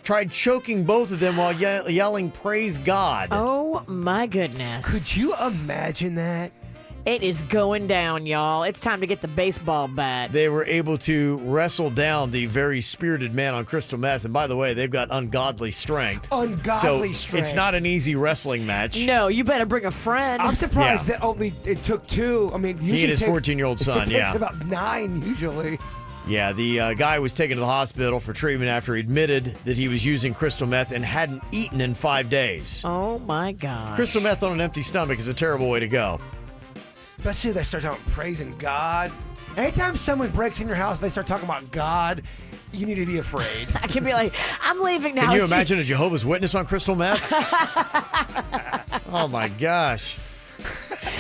tried choking both of them while yelling, "Praise God." Oh, my goodness. Could you imagine that? It is going down, y'all. It's time to get the baseball bat. They were able to wrestle down the very spirited man on crystal meth. And by the way, they've got ungodly strength. Ungodly so strength. It's not an easy wrestling match. No, you better bring a friend. I'm surprised that it took two. I mean, usually he and his takes- 14-year-old son, it yeah. takes about 9 usually. Yeah, the guy was taken to the hospital for treatment after he admitted that he was using crystal meth and hadn't eaten in 5 days. Oh, my God. Crystal meth on an empty stomach is a terrible way to go. Especially if they start talking praising God. Anytime someone breaks in your house, they start talking about God, you need to be afraid. I can be like, I'm leaving now. Can you imagine a Jehovah's Witness on crystal meth? Oh, my gosh.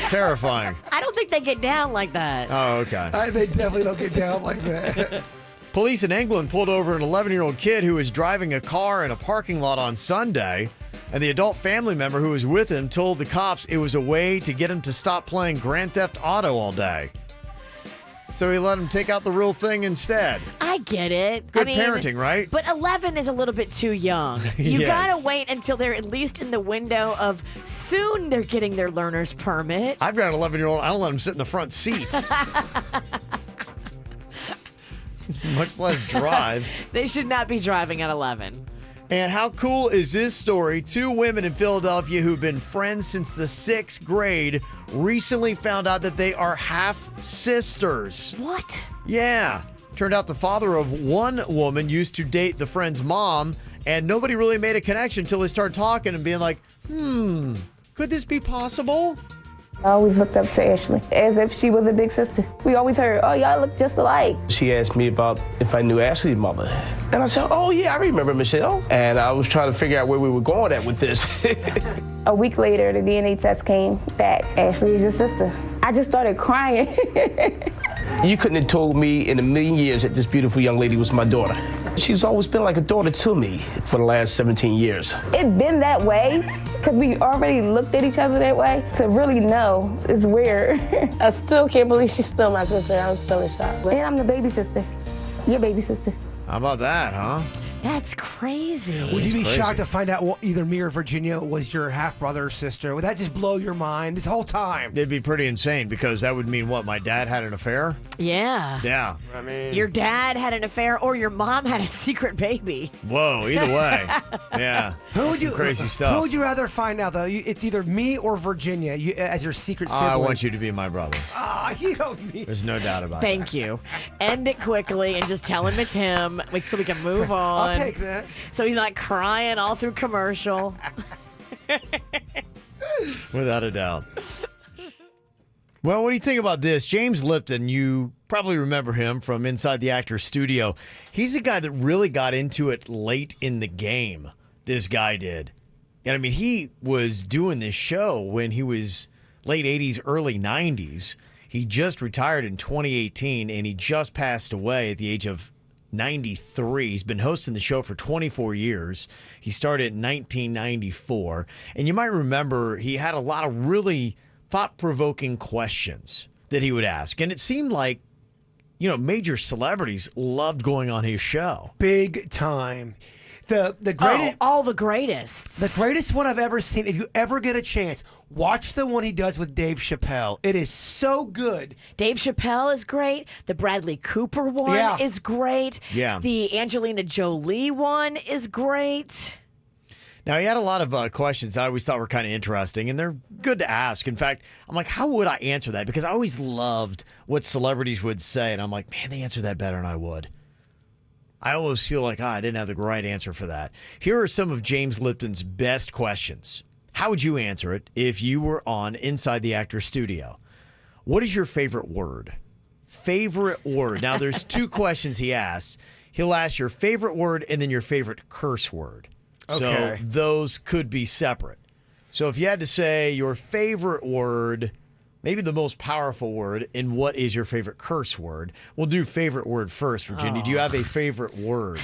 Terrifying. I don't think they get down like that. Oh, okay. They definitely don't get down like that. Police in England pulled over an 11-year-old kid who was driving a car in a parking lot on Sunday, and the adult family member who was with him told the cops it was a way to get him to stop playing Grand Theft Auto all day. So he let him take out the real thing instead. I get it. Good parenting, right? But 11 is a little bit too young. You Yes. gotta wait until they're at least in the window of soon they're getting their learner's permit. I've got an 11-year-old. I don't let him sit in the front seat. Much less drive. They should not be driving at 11. And how cool is this story? 2 women in Philadelphia who've been friends since the 6th grade recently found out that they are half sisters. What? Yeah. Turned out the father of one woman used to date the friend's mom, and nobody really made a connection until they started talking and being like, could this be possible? I always looked up to Ashley as if she was a big sister. We always heard, oh, y'all look just alike. She asked me about if I knew Ashley's mother. And I said, oh, yeah, I remember Michelle. And I was trying to figure out where we were going at with this. A week later, the DNA test came back. Ashley is your sister. I just started crying. You couldn't have told me in a million years that this beautiful young lady was my daughter. She's always been like a daughter to me for the last 17 years. It's been that way because we already looked at each other that way. To really know is weird. I still can't believe she's still my sister. I'm still in shock. And I'm the baby sister. Your baby sister. How about that, huh? That's crazy. Would you be crazy. shocked to find out either me or Virginia was your half-brother or sister? Would that just blow your mind this whole time? It'd be pretty insane because that would mean what? My dad had an affair? Yeah. Yeah. I mean, Your dad had an affair or your mom had a secret baby. Whoa, either way. Yeah. who would you Crazy stuff. Who would you rather find out though? It's either me or Virginia as your secret sibling. I want you to be my brother. You don't need. There's no doubt about Thank you. End it quickly and just tell him it's him so we can move on. I'll take that. So he's not crying all through commercial. Without a doubt. Well, what do you think about this? James Lipton, you probably remember him from Inside the Actor's Studio. He's a guy that really got into it late in the game, this guy did. And I mean, he was doing this show when he was late 80s, early 90s. He just retired in 2018, and he just passed away at the age of 93. He's been hosting the show for 24 years. He started in 1994. And you might remember he had a lot of really thought-provoking questions that he would ask. And it seemed like, you know, major celebrities loved going on his show. Big time. The greatest, all the greatest. The greatest one I've ever seen. If you ever get a chance, watch the one he does with Dave Chappelle. It is so good. Dave Chappelle is great. The Bradley Cooper one is great. Yeah. The Angelina Jolie one is great. Now, he had a lot of questions I always thought were kind of interesting, and they're good to ask. In fact, I'm like, how would I answer that? Because I always loved what celebrities would say, and I'm like, man, they answer that better than I would. I always feel like, I didn't have the right answer for that. Here are some of James Lipton's best questions. How would you answer it if you were on Inside the Actor's Studio? What is your favorite word? Favorite word. Now, there's two questions he asks. He'll ask your favorite word and then your favorite curse word. Okay. So those could be separate. So if you had to say your favorite word, maybe the most powerful word, and what is your favorite curse word? We'll do favorite word first, Virginia. Do you have a favorite word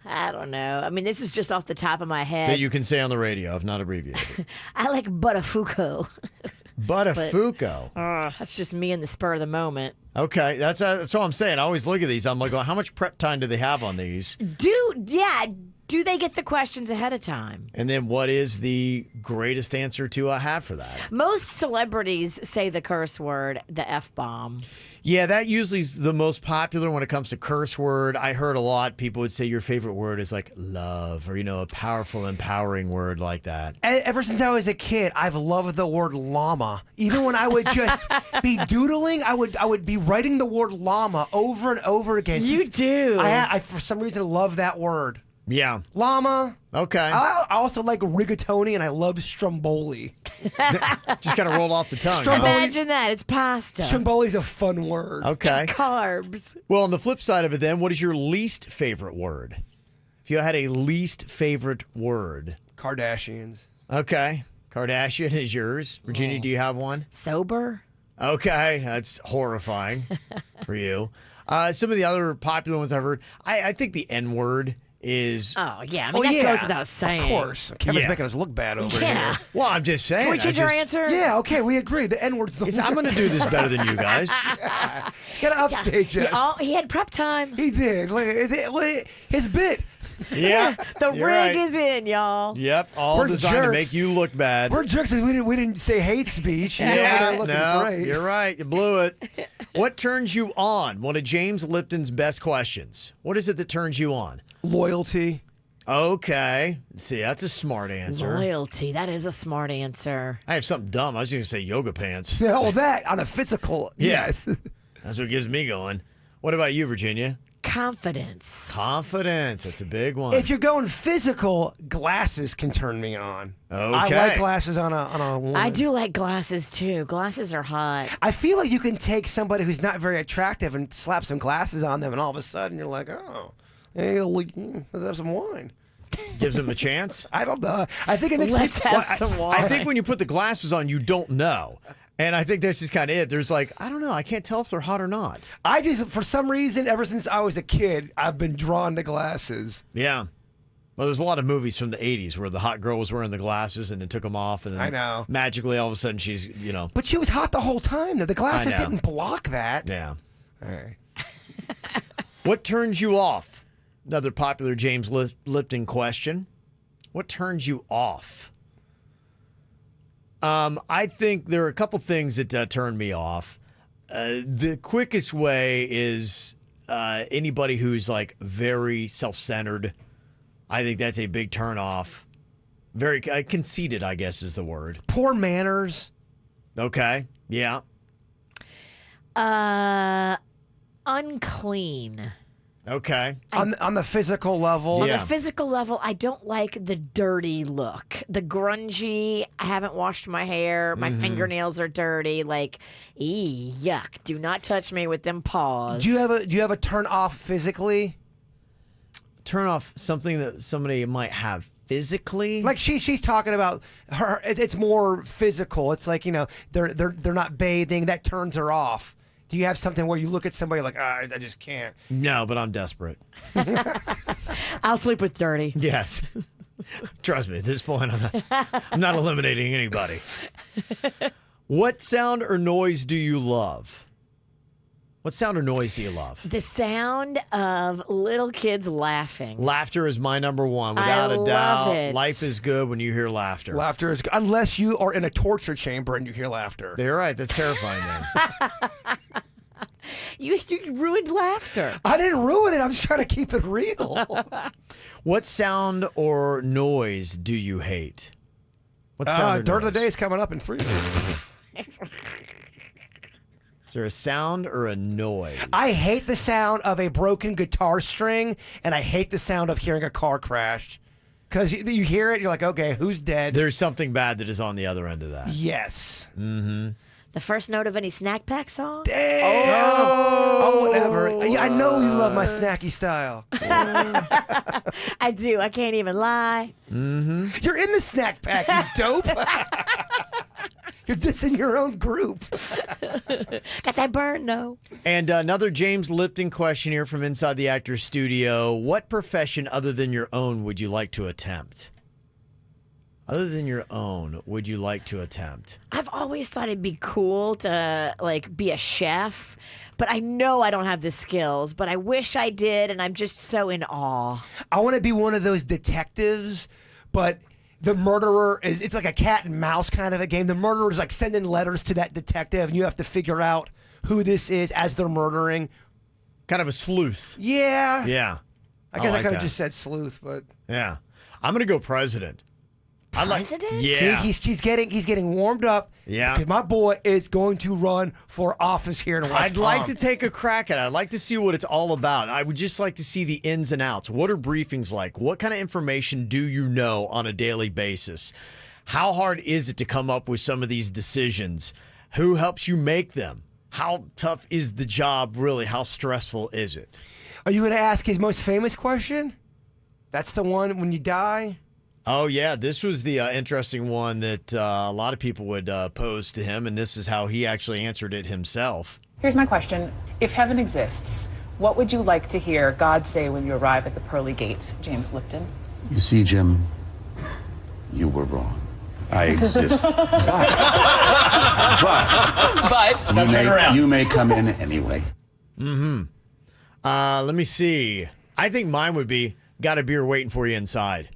I don't know. I mean, this is just off the top of my head. that you can say on the radio, if not abbreviated? I like Buttafuoco. Buttafuoco. That's just me in the spur of the moment. Okay, that's what I'm saying. I always look at these. I'm like, well, how much prep time do they have on these? Do they get the questions ahead of time? And then what is the greatest answer to have for that? Most celebrities say the curse word, the F-bomb. Yeah, that usually is the most popular when it comes to curse word. I heard a lot. People would say your favorite word is like love or, a powerful, empowering word like that. Ever since I was a kid, I've loved the word llama. Even when I would just be doodling, I would be writing the word llama over and over again. You do. I for some reason, love that word. Yeah. Llama. Okay. I also like rigatoni, and I love stromboli. Just kind of rolled off the tongue. Imagine that. It's pasta. Stromboli's a fun word. Okay. Carbs. Well, on the flip side of it then, what is your least favorite word? If you had a least favorite word. Kardashians. Okay. Kardashian is yours. Virginia, do you have one? Sober. Okay. That's horrifying for you. Some of the other popular ones I've heard, I think the N-word is... Oh, yeah. I mean, that goes without saying. Of course. Kevin's making us look bad over here. Well, I'm just saying. Can we change our answer? Yeah, okay, we agree. The N-word's the I'm going to do this better than you guys. He's got to upstage us. He had prep time. He did. His bit. Yeah. The you're rig right. is in, y'all. Yep. All We're designed to jerks. make you look bad. We're jerks because we didn't say hate speech. He's over there looking great. You're right. You blew it. What turns you on? One of James Lipton's best questions. What is it that turns you on? Loyalty. Okay. See, that's a smart answer. Loyalty. That is a smart answer. I have something dumb. I was going to say yoga pants. Yeah, well, that on a physical. Yeah. Yes. That's what gets me going. What about you, Virginia? Confidence. Confidence. That's a big one. If you're going physical, glasses can turn me on. Okay. I like glasses on a woman. I do like glasses, too. Glasses are hot. I feel like you can take somebody who's not very attractive and slap some glasses on them, and all of a sudden you're like, oh, hey, let's have some wine. Gives them a chance? I don't know. I think it makes Let's have some wine. I think when you put the glasses on, you don't know. And I think that's just kind of it. There's like, I don't know. I can't tell if they're hot or not. I just, for some reason, ever since I was a kid, I've been drawn to glasses. Yeah. Well, there's a lot of movies from the 80s where the hot girl was wearing the glasses and then took them off. And then I know. Magically, all of a sudden, she's, But she was hot the whole time, though. The glasses didn't block that. Yeah. All right. What turns you off? Another popular James Lipton question. What turns you off? I think there are a couple things that turn me off. The quickest way is anybody who's like very self-centered. I think that's a big turn off. Very conceited, I guess, is the word. Poor manners. Okay. Yeah. Unclean. Okay. On the physical level. On the physical level, I don't like the dirty look. The grungy, I haven't washed my hair, my fingernails are dirty, like, yuck. Do not touch me with them paws. Do you have a turn off physically? Turn off something that somebody might have physically? Like she's talking about her, it's more physical. It's like, they're not bathing, that turns her off. Do you have something where you look at somebody like, I just can't? No, but I'm desperate. I'll sleep with dirty. Yes. Trust me, at this point, I'm not eliminating anybody. What sound or noise do you love? What sound or noise do you love? The sound of little kids laughing. Laughter is my number one, without a doubt. Love it. Life is good when you hear laughter. Laughter is good, unless you are in a torture chamber and you hear laughter. You're right. That's terrifying, man. You ruined laughter. I didn't ruin it. I'm just trying to keep it real. What sound or noise do you hate? What sound or Dirt noise? of the Day is coming up in 3 minutes. Is there a sound or a noise? I hate the sound of a broken guitar string, and I hate the sound of hearing a car crash. Because you hear it, you're like, okay, who's dead? There's something bad that is on the other end of that. Yes. Mm-hmm. The first note of any Snack Pack song? Damn. Oh, whatever. I know you love my snacky style. I do. I can't even lie. Mm-hmm. You're in the Snack Pack, you dope. You're dissing your own group. Got that burn, no. And another James Lipton question here from inside the Actors Studio. What profession other than your own would you like to attempt? Other than your own, would you like to attempt? I've always thought it'd be cool to be a chef, but I know I don't have the skills, but I wish I did, and I'm just so in awe. I want to be one of those detectives, but the murderer it's like a cat and mouse kind of a game. The murderer is like sending letters to that detective, and you have to figure out who this is as they're murdering. Kind of a sleuth. Yeah. Yeah. I guess I like could have that. just said sleuth, but Yeah. I'm going to go president. President? Yeah. See, he's getting warmed up. Yeah. Because my boy is going to run for office here in West I'd Palm. like to take a crack at it. I'd like to see what it's all about. I would just like to see the ins and outs. What are briefings like? What kind of information do you know on a daily basis? How hard is it to come up with some of these decisions? Who helps you make them? How tough is the job, really? How stressful is it? Are you going to ask his most famous question? That's the one when you die? Oh, yeah. This was the interesting one that a lot of people would pose to him, and this is how he actually answered it himself. Here's my question. If heaven exists, what would you like to hear God say when you arrive at the pearly gates, James Lipton? You see, Jim, you were wrong. I exist. But you may come in anyway. Mm-hmm. Let me see. I think mine would be, got a beer waiting for you inside.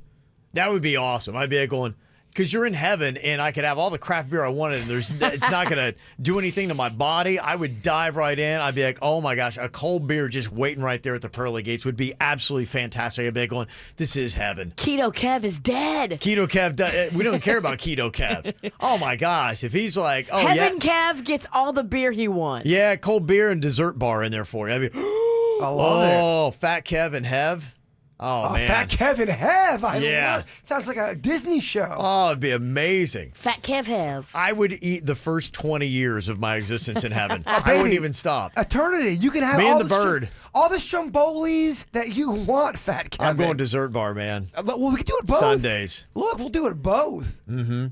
That would be awesome. I'd be like going, because you're in heaven and I could have all the craft beer I wanted and it's not going to do anything to my body. I would dive right in. I'd be like, oh my gosh, a cold beer just waiting right there at the pearly gates would be absolutely fantastic. I'd be like going, this is heaven. Keto Kev is dead. Keto Kev, we don't care about Keto Kev. Oh my gosh, if he's like, oh Heaven yeah. Kev gets all the beer he wants. Yeah, cold beer and dessert bar in there for you. I'd be, I love it. Fat Kev and Hev. Oh, man. Fat Kevin Hev. Yeah. Love it. Sounds like a Disney show. Oh, it'd be amazing. Fat Kev Hev. I would eat the first 20 years of my existence in heaven. Oh, I wouldn't baby. even stop. Eternity. You can have Me all and the bird. all the Strombolis that you want, Fat Kevin. I'm going dessert bar, man. Well, we can do it both. Sundays. Look, we'll do it both. Mm-hmm.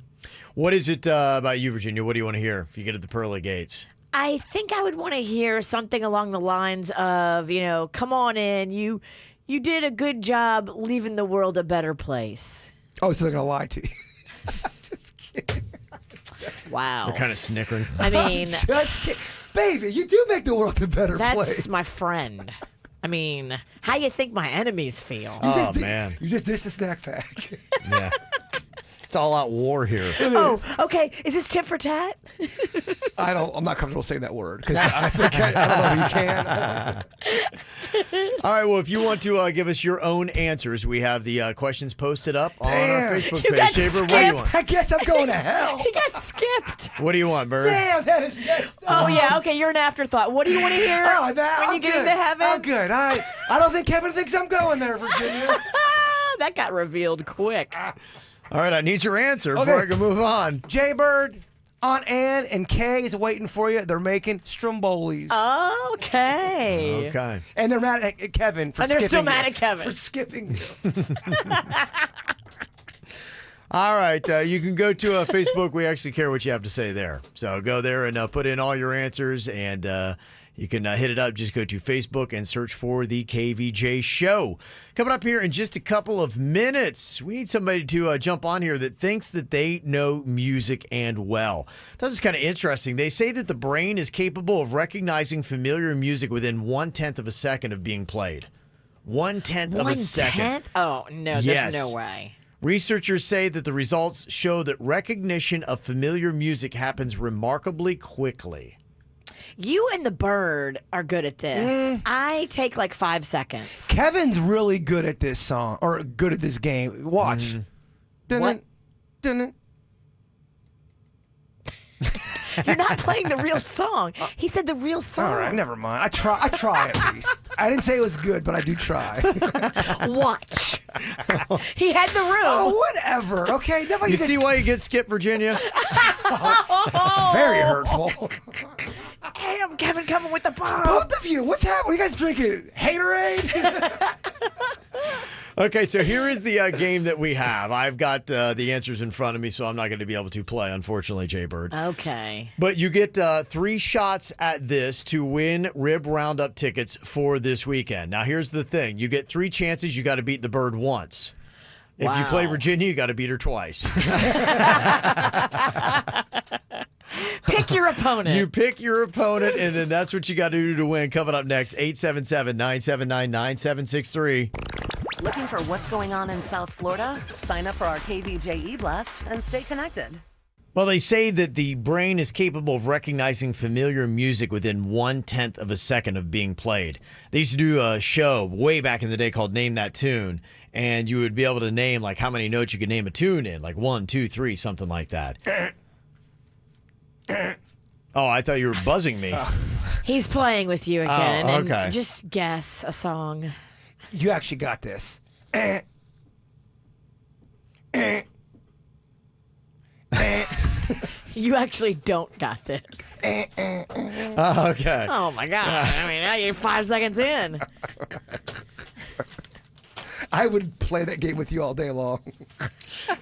What is it about you, Virginia? What do you want to hear if you get at the pearly gates? I think I would want to hear something along the lines of, come on in. You did a good job leaving the world a better place. Oh, so they're going to lie to you. Wow. They're kind of snickering. I mean, just kidding. Baby, you do make the world a better place. That's my friend. I mean, how you think my enemies feel? Man. You just dished a snack pack. Yeah. It's all out war here. Oh, okay. Is this tit for tat? I'm not comfortable saying that word because I don't know if you can. All right. Well, if you want to give us your own answers, we have the questions posted up on our Facebook page. Jbird, what do you want? I guess I'm going to hell. He got skipped. What do you want, Bird? Damn, that is messed up. Oh, yeah. Okay, you're an afterthought. What do you want to hear when you get into heaven? I'm good. I don't think Kevin thinks I'm going there, Virginia. That got revealed quick. All right, I need your answer before I can move on. Jbird, Aunt Ann and Kay is waiting for you. They're making Strombolis. Okay. Okay. And they're mad at Kevin for skipping they're still mad you. at Kevin. For skipping you. All right, you can go to Facebook. We actually care what you have to say there. So go there and put in all your answers, and you can hit it up. Just go to Facebook and search for the KVJ Show. Coming up here in just a couple of minutes, we need somebody to jump on here that thinks that they know music and well. This is kind of interesting. They say that the brain is capable of recognizing familiar music within 1/10 of a second of being played. 1/10 of a second. 1/10? Oh, no, Yes. there's no way. Researchers say that the results show that recognition of familiar music happens remarkably quickly. You and the bird are good at this. I take like 5 seconds. Kevin's really good at this song, or good at this game. Watch. What? You're not playing the real song. He said the real song. All right, never mind. I try at least. I didn't say it was good, but I do try. Watch. He had the room. Oh, whatever. Okay. You see why you get skipped, Virginia? It's very hurtful. Damn, Kevin coming with the bomb. Both of you. What's happening? What are you guys drinking? Haterade? Okay, so here is the game that we have. I've got the answers in front of me, so I'm not going to be able to play, unfortunately, Jbird. Okay. But you get 3 shots at this to win Rib Roundup tickets for this weekend. Now, here's the thing. You get 3 chances. You got to beat the bird once. If you play Virginia, you got to beat her twice. Pick your opponent. You pick your opponent, and then that's what you got to do to win. Coming up next, 877-979-9763. Looking for what's going on in South Florida? Sign up for our KVJ e-blast and stay connected. Well, they say that the brain is capable of recognizing familiar music within 1/10 of a second of being played. They used to do a show way back in the day called Name That Tune, and you would be able to name like how many notes you could name a tune in, like 1, 2, 3, something like that. Oh, I thought you were buzzing me. He's playing with you again. Oh, okay. And just guess a song. You actually got this. You actually don't got this. Okay. Oh, my God. I mean, now you're 5 seconds in. I would play that game with you all day long.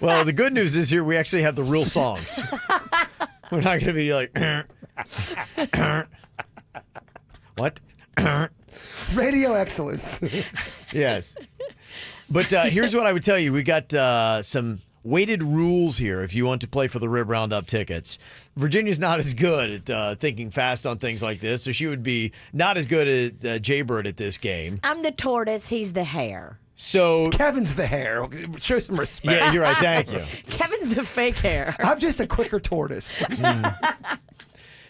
Well, the good news is here we actually have the real songs. We're not going to be like, what? Radio excellence. Yes. But here's what I would tell you. We got some weighted rules here if you want to play for the Rib Roundup tickets. Virginia's not as good at thinking fast on things like this, so she would be not as good as Jbird at this game. I'm the tortoise. He's the hare. So Kevin's the hare. Show some respect. Yeah, you're right. Thank you. Kevin's the fake hare. I'm just a quicker tortoise.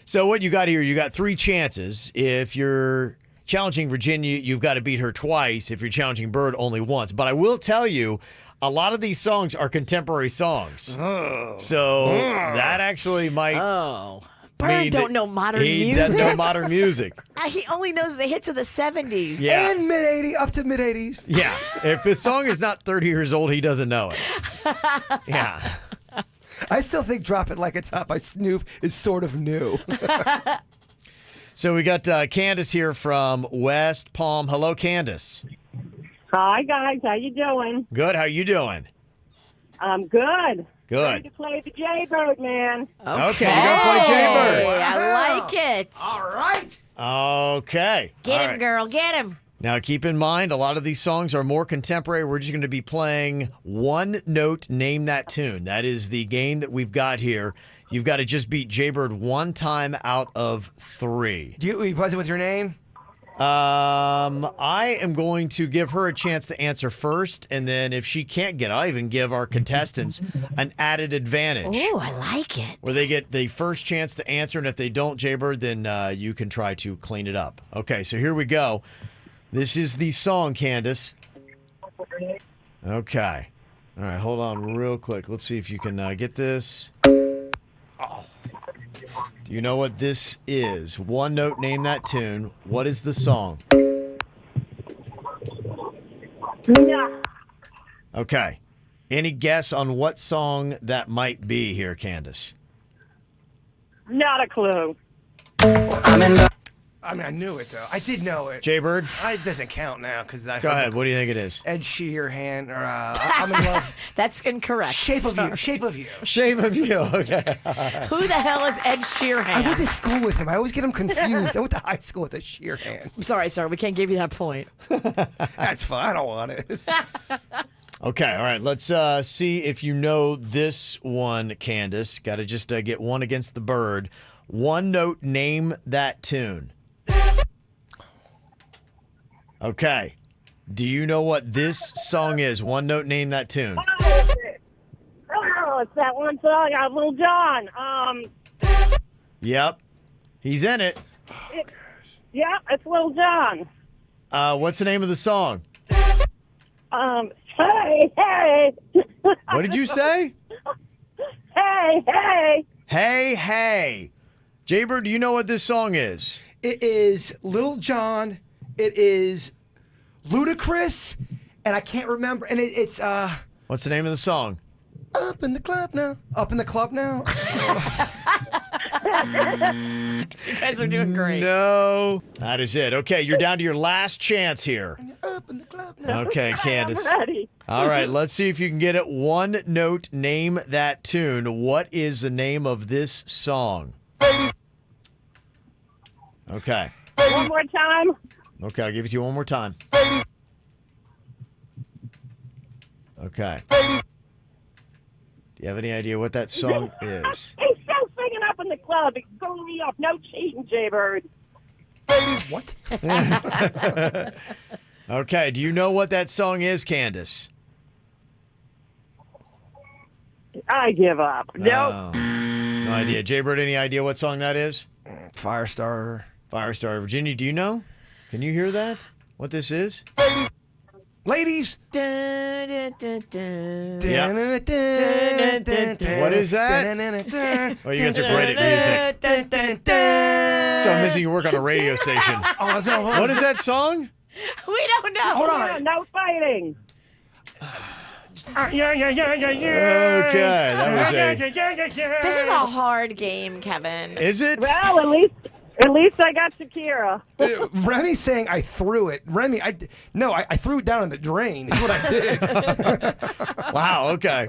So what you got here, you got 3 chances. If you're challenging Virginia, you've got to beat her twice. If you're challenging Bird, only once. But I will tell you, a lot of these songs are contemporary songs. Oh. So that actually might... Oh. Bird don't know modern music. He doesn't know modern music. He only knows the hits of the 70s. Yeah. And mid-80s, up to mid-80s. Yeah. If the song is not 30 years old, he doesn't know it. Yeah. I still think Drop It Like It's Hot by Snoop is sort of new. So we got Candace here from West Palm. Hello, Candace. Hi, guys. How you doing? Good. How you doing? I'm good. Good. To play the Jbird, man. Okay, you're going to play Jbird. I like it. All right. Okay. Get All him, right. girl. Get him. Now, keep in mind, a lot of these songs are more contemporary. We're just going to be playing one note, name that tune. That is the game that we've got here. You've got to just beat Jbird one time out of 3. Do you buzz it with your name? I am going to give her a chance to answer first, and then if she can't get it, I'll even give our contestants an added advantage. Ooh, I like it. Where they get the first chance to answer, and if they don't, Jbird, then you can try to clean it up. Okay, so here we go. This is the song, Candace. Okay. All right, hold on real quick. Let's see if you can get this. Oh. Do you know what this is? One note, name that tune. What is the song? No. Okay. Any guess on what song that might be here, Candace? Not a clue. I mean, I knew it, though. I did know it. Jbird? It doesn't count now because I Go ahead. What do you think it is? Ed Sheeran, or I'm in love. That's incorrect. Shape of You. Shape of You. Shape of You. Okay. Who the hell is Ed Sheeran? I went to school with him. I always get him confused. I went to high school with a Sheeran. I'm sorry, sir. We can't give you that point. That's fine. I don't want it. Okay, all right. Let's see if you know this one, Candace. Got to just get one against the bird. One note, name that tune. Okay. Do you know what this song is? One note, name that tune. Oh, it's that one song, Little John. Yep. He's in it. Yeah, it's Little John. What's the name of the song? Hey, hey. What did you say? Hey, hey. Hey, hey. Jbird, do you know what this song is? It is Little John. It is Ludacris, and I can't remember. And it's What's the name of the song? Up in the Club Now. Up in the Club Now. You guys are doing great. No. That is it. Okay, you're down to your last chance here. Up in the Club Now. Okay, Candace. I'm ready. All right, let's see if you can get it. One note, name that tune. What is the name of this song? Okay. One more time. Okay, I'll give it to you one more time. Okay. Do you have any idea what that song is? He's still singing Up in the Club. He's pulling me off. No cheating, Jbird. What? Okay, do you know what that song is, Candace? I give up. Nope. Oh, no idea. Jbird, any idea what song that is? Firestarter. Firestarter. Virginia, do you know? Can you hear that? What this is? Ladies. What is that? Oh, you guys are great at music. So I'm missing your work on a radio station. What is that song? We don't know. Hold on. No fighting. Okay, that was a... This is a hard game, Kevin. Is it? Well, at least I got Shakira. Remy's saying I threw it. Remy, I threw it down in the drain. Is what I did. Wow. Okay.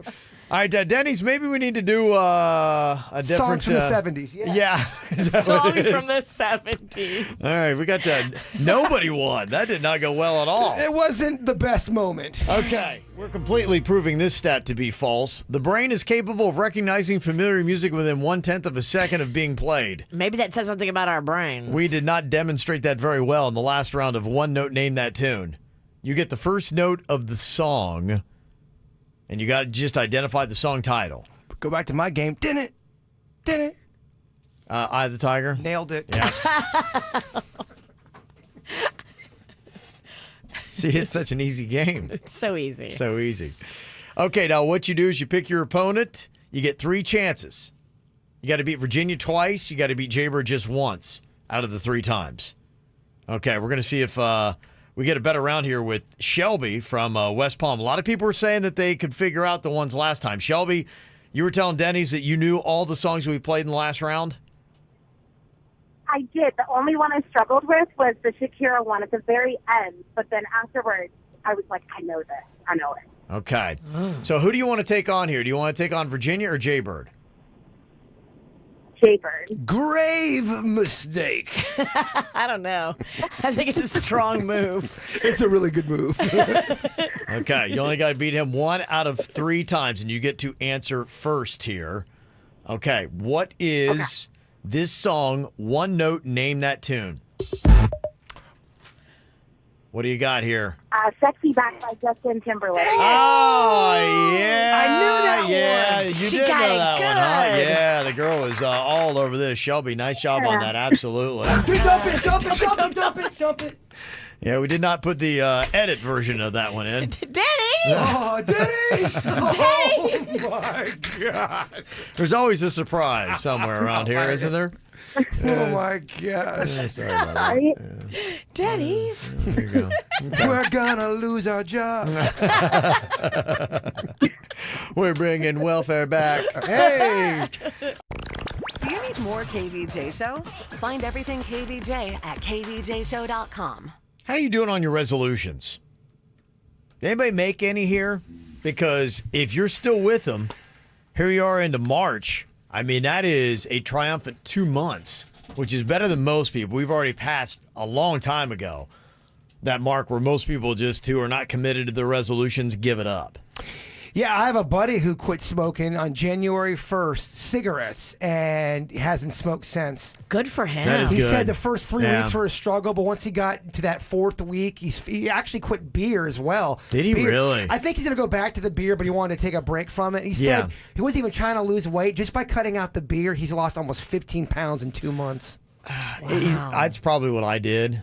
All right, Denny's. Maybe we need to do a different songs from the 70s. Yeah. Is that what it Songs is? from the 70s. All right, we got that. Nobody won. That did not go well at all. It wasn't the best moment. Okay, we're completely proving this stat to be false. The brain is capable of recognizing familiar music within 1/10 of a second of being played. Maybe that says something about our brains. We did not demonstrate that very well in the last round of One Note Name That Tune. You get the first note of the song, and you got to just identify the song title. Go back to my game. Didn't it? Eye of the Tiger? Nailed it. Yeah. See, it's such an easy game. It's so easy. So easy. Okay, now what you do is you pick your opponent. You get 3 chances. You got to beat Virginia twice. You got to beat Jbird just once out of the 3 times. Okay, we're going to see if we get a better round here with Shelby from West Palm. A lot of people were saying that they could figure out the ones last time. Shelby, you were telling Dennys that you knew all the songs we played in the last round? I did. The only one I struggled with was the Shakira one at the very end. But then afterwards, I was like, I know this. I know it. Okay. So who do you want to take on here? Do you want to take on Virginia or Jbird? Jbird. Grave mistake. I don't know. I think it's a strong move. It's a really good move. Okay. You only got to beat him 1 out of 3 times, and you get to answer first here. Okay. What is this song? One note, name that tune. What do you got here? Sexy Back by Justin Timberlake. Oh, yeah. I knew that one. You She did know got it that one, huh? good. Yeah, the girl was all over this. Shelby, nice job on that. Absolutely. Dude, dump it, dump it, dump it, dump it, dump it. Yeah, we did not put the edit version of that one in. Denny! Oh, Dennys! Oh, my God. There's always a surprise somewhere around here, isn't there? Oh, my gosh. Yeah, sorry about that. Yeah. Denny's. There you go. We're gonna lose our job. We're bringing welfare back. Hey! Do you need more KVJ Show? Find everything KVJ at kvjshow.com. How you doing on your resolutions? Anybody make any here? Because if you're still with them, here you are into March. I mean, that is a triumphant 2 months, which is better than most people. We've already passed a long time ago that mark where most people just who are not committed to their resolutions give it up. Yeah, I have a buddy who quit smoking on January 1st, cigarettes, and hasn't smoked since. Good for him. That is He good. said the first 3 weeks were a struggle, but once he got to that 4th week, he actually quit beer as well. Did he Beer. really? I think he's going to go back to the beer, but he wanted to take a break from it. He said he wasn't even trying to lose weight. Just by cutting out the beer, he's lost almost 15 pounds in 2 months. That's probably what I did.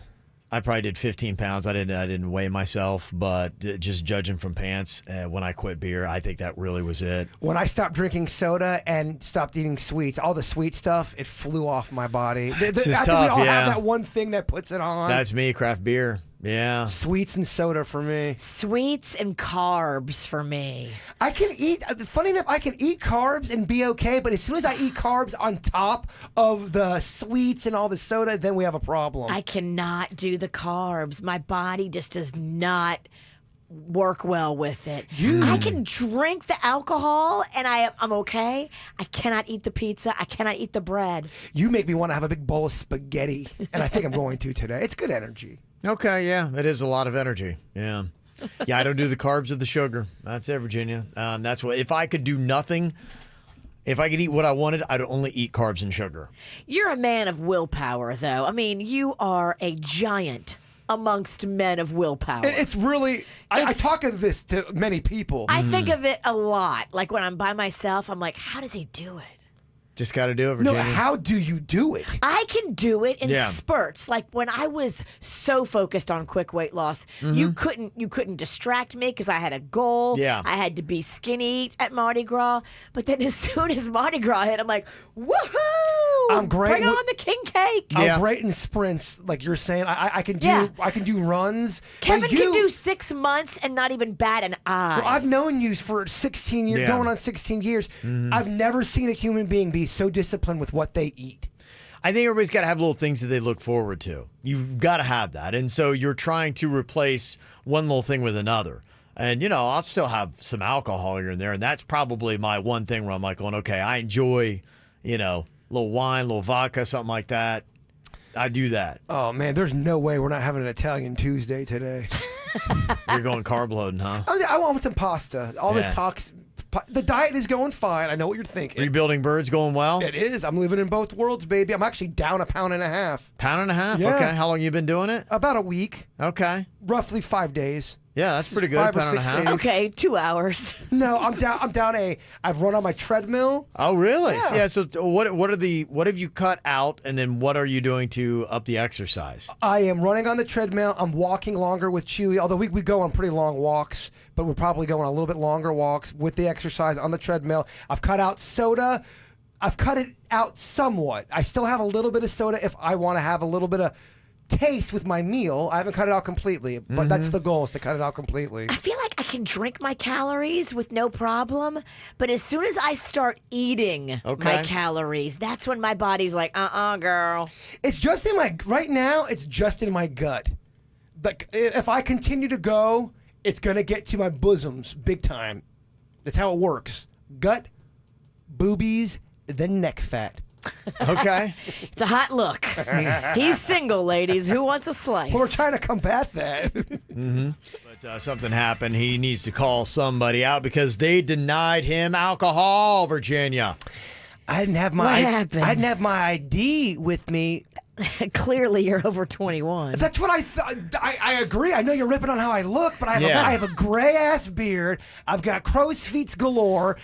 I probably did 15 pounds. I didn't weigh myself, but just judging from pants, when I quit beer, I think that really was it. When I stopped drinking soda and stopped eating sweets, all the sweet stuff, it flew off my body. I think we all have that one thing that puts it on. That's me, craft beer. Yeah. Sweets and soda for me. Sweets and carbs for me. I can eat, funny enough, I can eat carbs and be okay, but as soon as I eat carbs on top of the sweets and all the soda, then we have a problem. I cannot do the carbs. My body just does not work well with it. I can drink the alcohol and I'm okay. I cannot eat the pizza. I cannot eat the bread. You make me want to have a big bowl of spaghetti, and I think I'm going to today. It's good energy. Okay, yeah, it is a lot of energy. Yeah. Yeah, I don't do the carbs or the sugar. That's it, Virginia. That's what, if I could do nothing, if I could eat what I wanted, I'd only eat carbs and sugar. You're a man of willpower, though. I mean, you are a giant amongst men of willpower. It's really, I talk of this to many people. I think of it a lot. Like when I'm by myself, I'm like, how does he do it? Just got to do it, Virginia. No, how do you do it? I can do it in spurts. Like when I was so focused on quick weight loss, you couldn't distract me because I had a goal. Yeah. I had to be skinny at Mardi Gras. But then as soon as Mardi Gras hit, I'm like, woohoo! I'm great. Bring on the king cake. I'm great in sprints, like you're saying. I can do I can do runs. Kevin can do 6 months and not even bat an eye. Well, I've known you for 16 years, going on 16 years. I've never seen a human being be so disciplined with what they eat. I think everybody's got to have little things that they look forward to. You've got to have that. And so you're trying to replace one little thing with another. And, you know, I'll still have some alcohol here and there. And that's probably my one thing where I'm like going, okay, I enjoy, you know, a little wine, a little vodka, something like that. I do that. Oh, man, there's no way we're not having an Italian Tuesday today. You're going carb loading, huh? I want some pasta. All this talks. The diet is going fine. I know what you're thinking. Rebuilding birds going well? It is. I'm living in both worlds, baby. I'm actually down 1.5 pounds. Pound and a half? Yeah. Okay. How long you been doing it? About a week. Okay. Roughly 5 days. Yeah, that's pretty good. 5 or Pound and a 6 half. days. Okay, 2 hours. No, I'm down I've run on my treadmill. Oh, really? Yeah. So what have you cut out, and then what are you doing to up the exercise? I am running on the treadmill. I'm walking longer with Chewy, although we go on pretty long walks, but we're probably going on a little bit longer walks with the exercise on the treadmill. I've cut out soda. I've cut it out somewhat. I still have a little bit of soda if I want to have a little bit of taste with my meal. I haven't cut it out completely, but that's the goal, is to cut it out completely. I feel like I can drink my calories with no problem, but as soon as I start eating my calories, that's when my body's like, girl. It's just in my, right now, it's just in my gut. Like, if I continue to go it's going to get to my bosoms big time. That's how it works. Gut, boobies, then neck fat. Okay. It's a hot look. He's single, ladies. Who wants a slice? Well, we're trying to combat that. But something happened. He needs to call somebody out because they denied him alcohol, Virginia. I didn't have my I didn't have my ID with me. Clearly, you're over 21. That's what I thought. I agree. I know you're ripping on how I look, but I have a gray ass beard. I've got crow's feet galore.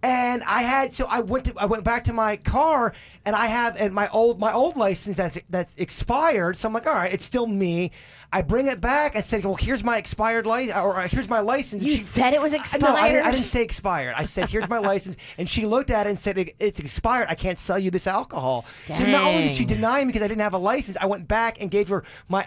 And I went back to my car, and I have my old license that's expired. So I'm like, all right, it's still me. I bring it back. I said, well, here's my expired license, or here's my license. You said it was expired? No, I didn't say expired. I said, here's my license. And she looked at it and said, it's expired. I can't sell you this alcohol. Dang. So not only did she deny me because I didn't have a license, I went back and gave her my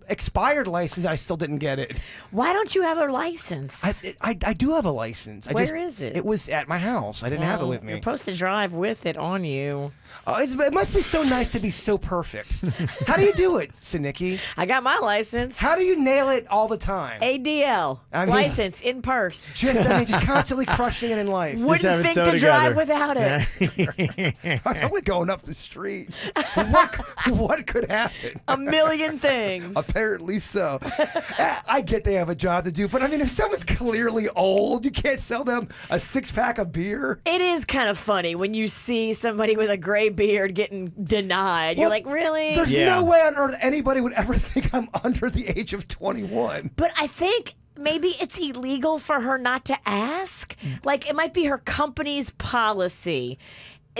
expired license, and I still didn't get it. Why don't you have a license? I do have a license. Where is it? It was at my house. I didn't have it with me. You're supposed to drive with it on you. It must be so nice to be so perfect. How do you do it, Sinicki? I got my license. How do you nail it all the time? ADL. license in purse. Just constantly crushing it in life. Wouldn't think to drive without it. I'm only going up the street. What could happen? A million things. Apparently so. I get they have a job to do, but I mean, if someone's clearly old, you can't sell them a 6-pack of beer. It is kind of funny when you see somebody with a gray beard getting denied. You're like, really? There's no way on earth anybody would ever think I'm under the age of 21. But I think maybe it's illegal for her not to ask. Like, it might be her company's policy.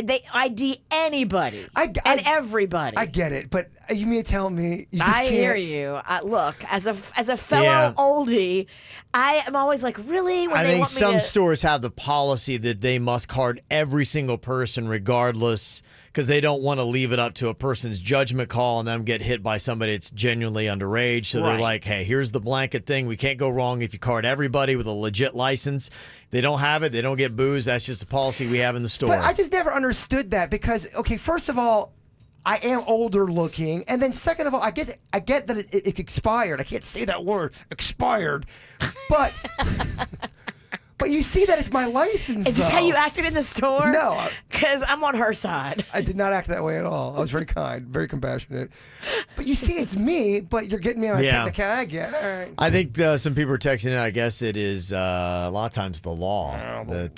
They ID anybody and everybody. I get it, but you mean to tell me you just I can't... hear you. Look, as a fellow oldie, I am always like, really? When I they think want me some to... stores have the policy that they must card every single person regardless, because they don't want to leave it up to a person's judgment call and them get hit by somebody that's genuinely underage. So they're like, hey, here's the blanket thing. We can't go wrong if you card everybody with a legit license. They don't have it. They don't get booze. That's just a policy we have in the store. But I just never understood that because, okay, first of all, I am older looking. And then second of all, I get that it expired. I can't say that word, expired. But... But you see that it's my license, Is this how you acted in the store? No. Because I'm on her side. I did not act that way at all. I was very kind, very compassionate. But you see it's me, but you're getting me on a technical. I get it. All right. I think some people are texting in. I guess it is a lot of times the law. The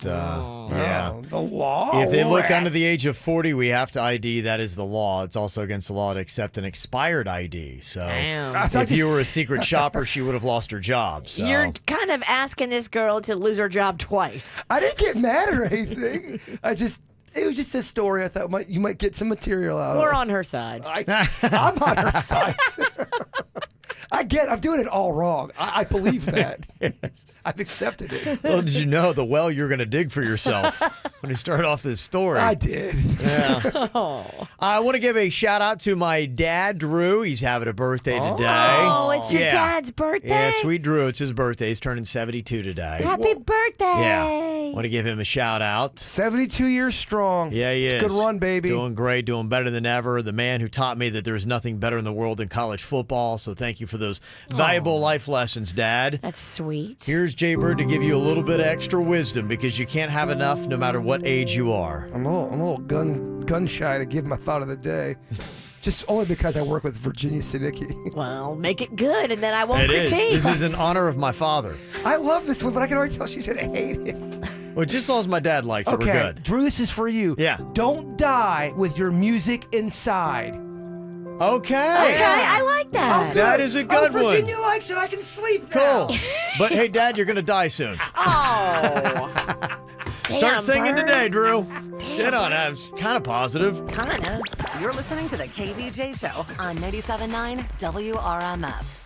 law? If they look under the age of 40, we have to ID. That is the law. It's also against the law to accept an expired ID. So if you were a secret shopper, she would have lost her job. So. You're kind of asking this girl to lose her job twice. I didn't get mad or anything. It was just a story I thought you might get some material out of. We're on her side. I'm on her side. I'm doing it all wrong. I believe that. Yes. I've accepted it. Well, did you know the well you're going to dig for yourself when you start off this story? I did. Yeah. I want to give a shout out to my dad, Drew. He's having a birthday today. Oh, it's your dad's birthday? Yeah, sweet Drew. It's his birthday. He's turning 72 today. Happy birthday. Yeah. Want to give him a shout out. 72 years strong. Yeah, he is. It's a good run, baby. Doing great, doing better than ever. The man who taught me that there's nothing better in the world than college football. So thank you for those valuable life lessons, Dad. That's sweet. Here's Jbird to give you a little bit of extra wisdom because you can't have enough no matter what age you are. I'm a little gun shy to give my thought of the day. Just only because I work with Virginia Sinicki. Well, make it good, and then I won't critique. This is in honor of my father. I love this one, but I can already tell she's going to hate it. Well, just as long as my dad likes it, we're good. Drew, this is for you. Yeah. Don't die with your music inside. Okay. I like that. Oh, that is a good one. Virginia likes it. I can sleep now. Cool. But hey, Dad, you're going to die soon. Oh. Start singing today, Drew. Damn, Get on that. It's kind of positive. Kind of. You're listening to the KVJ Show on 97.9 WRMF.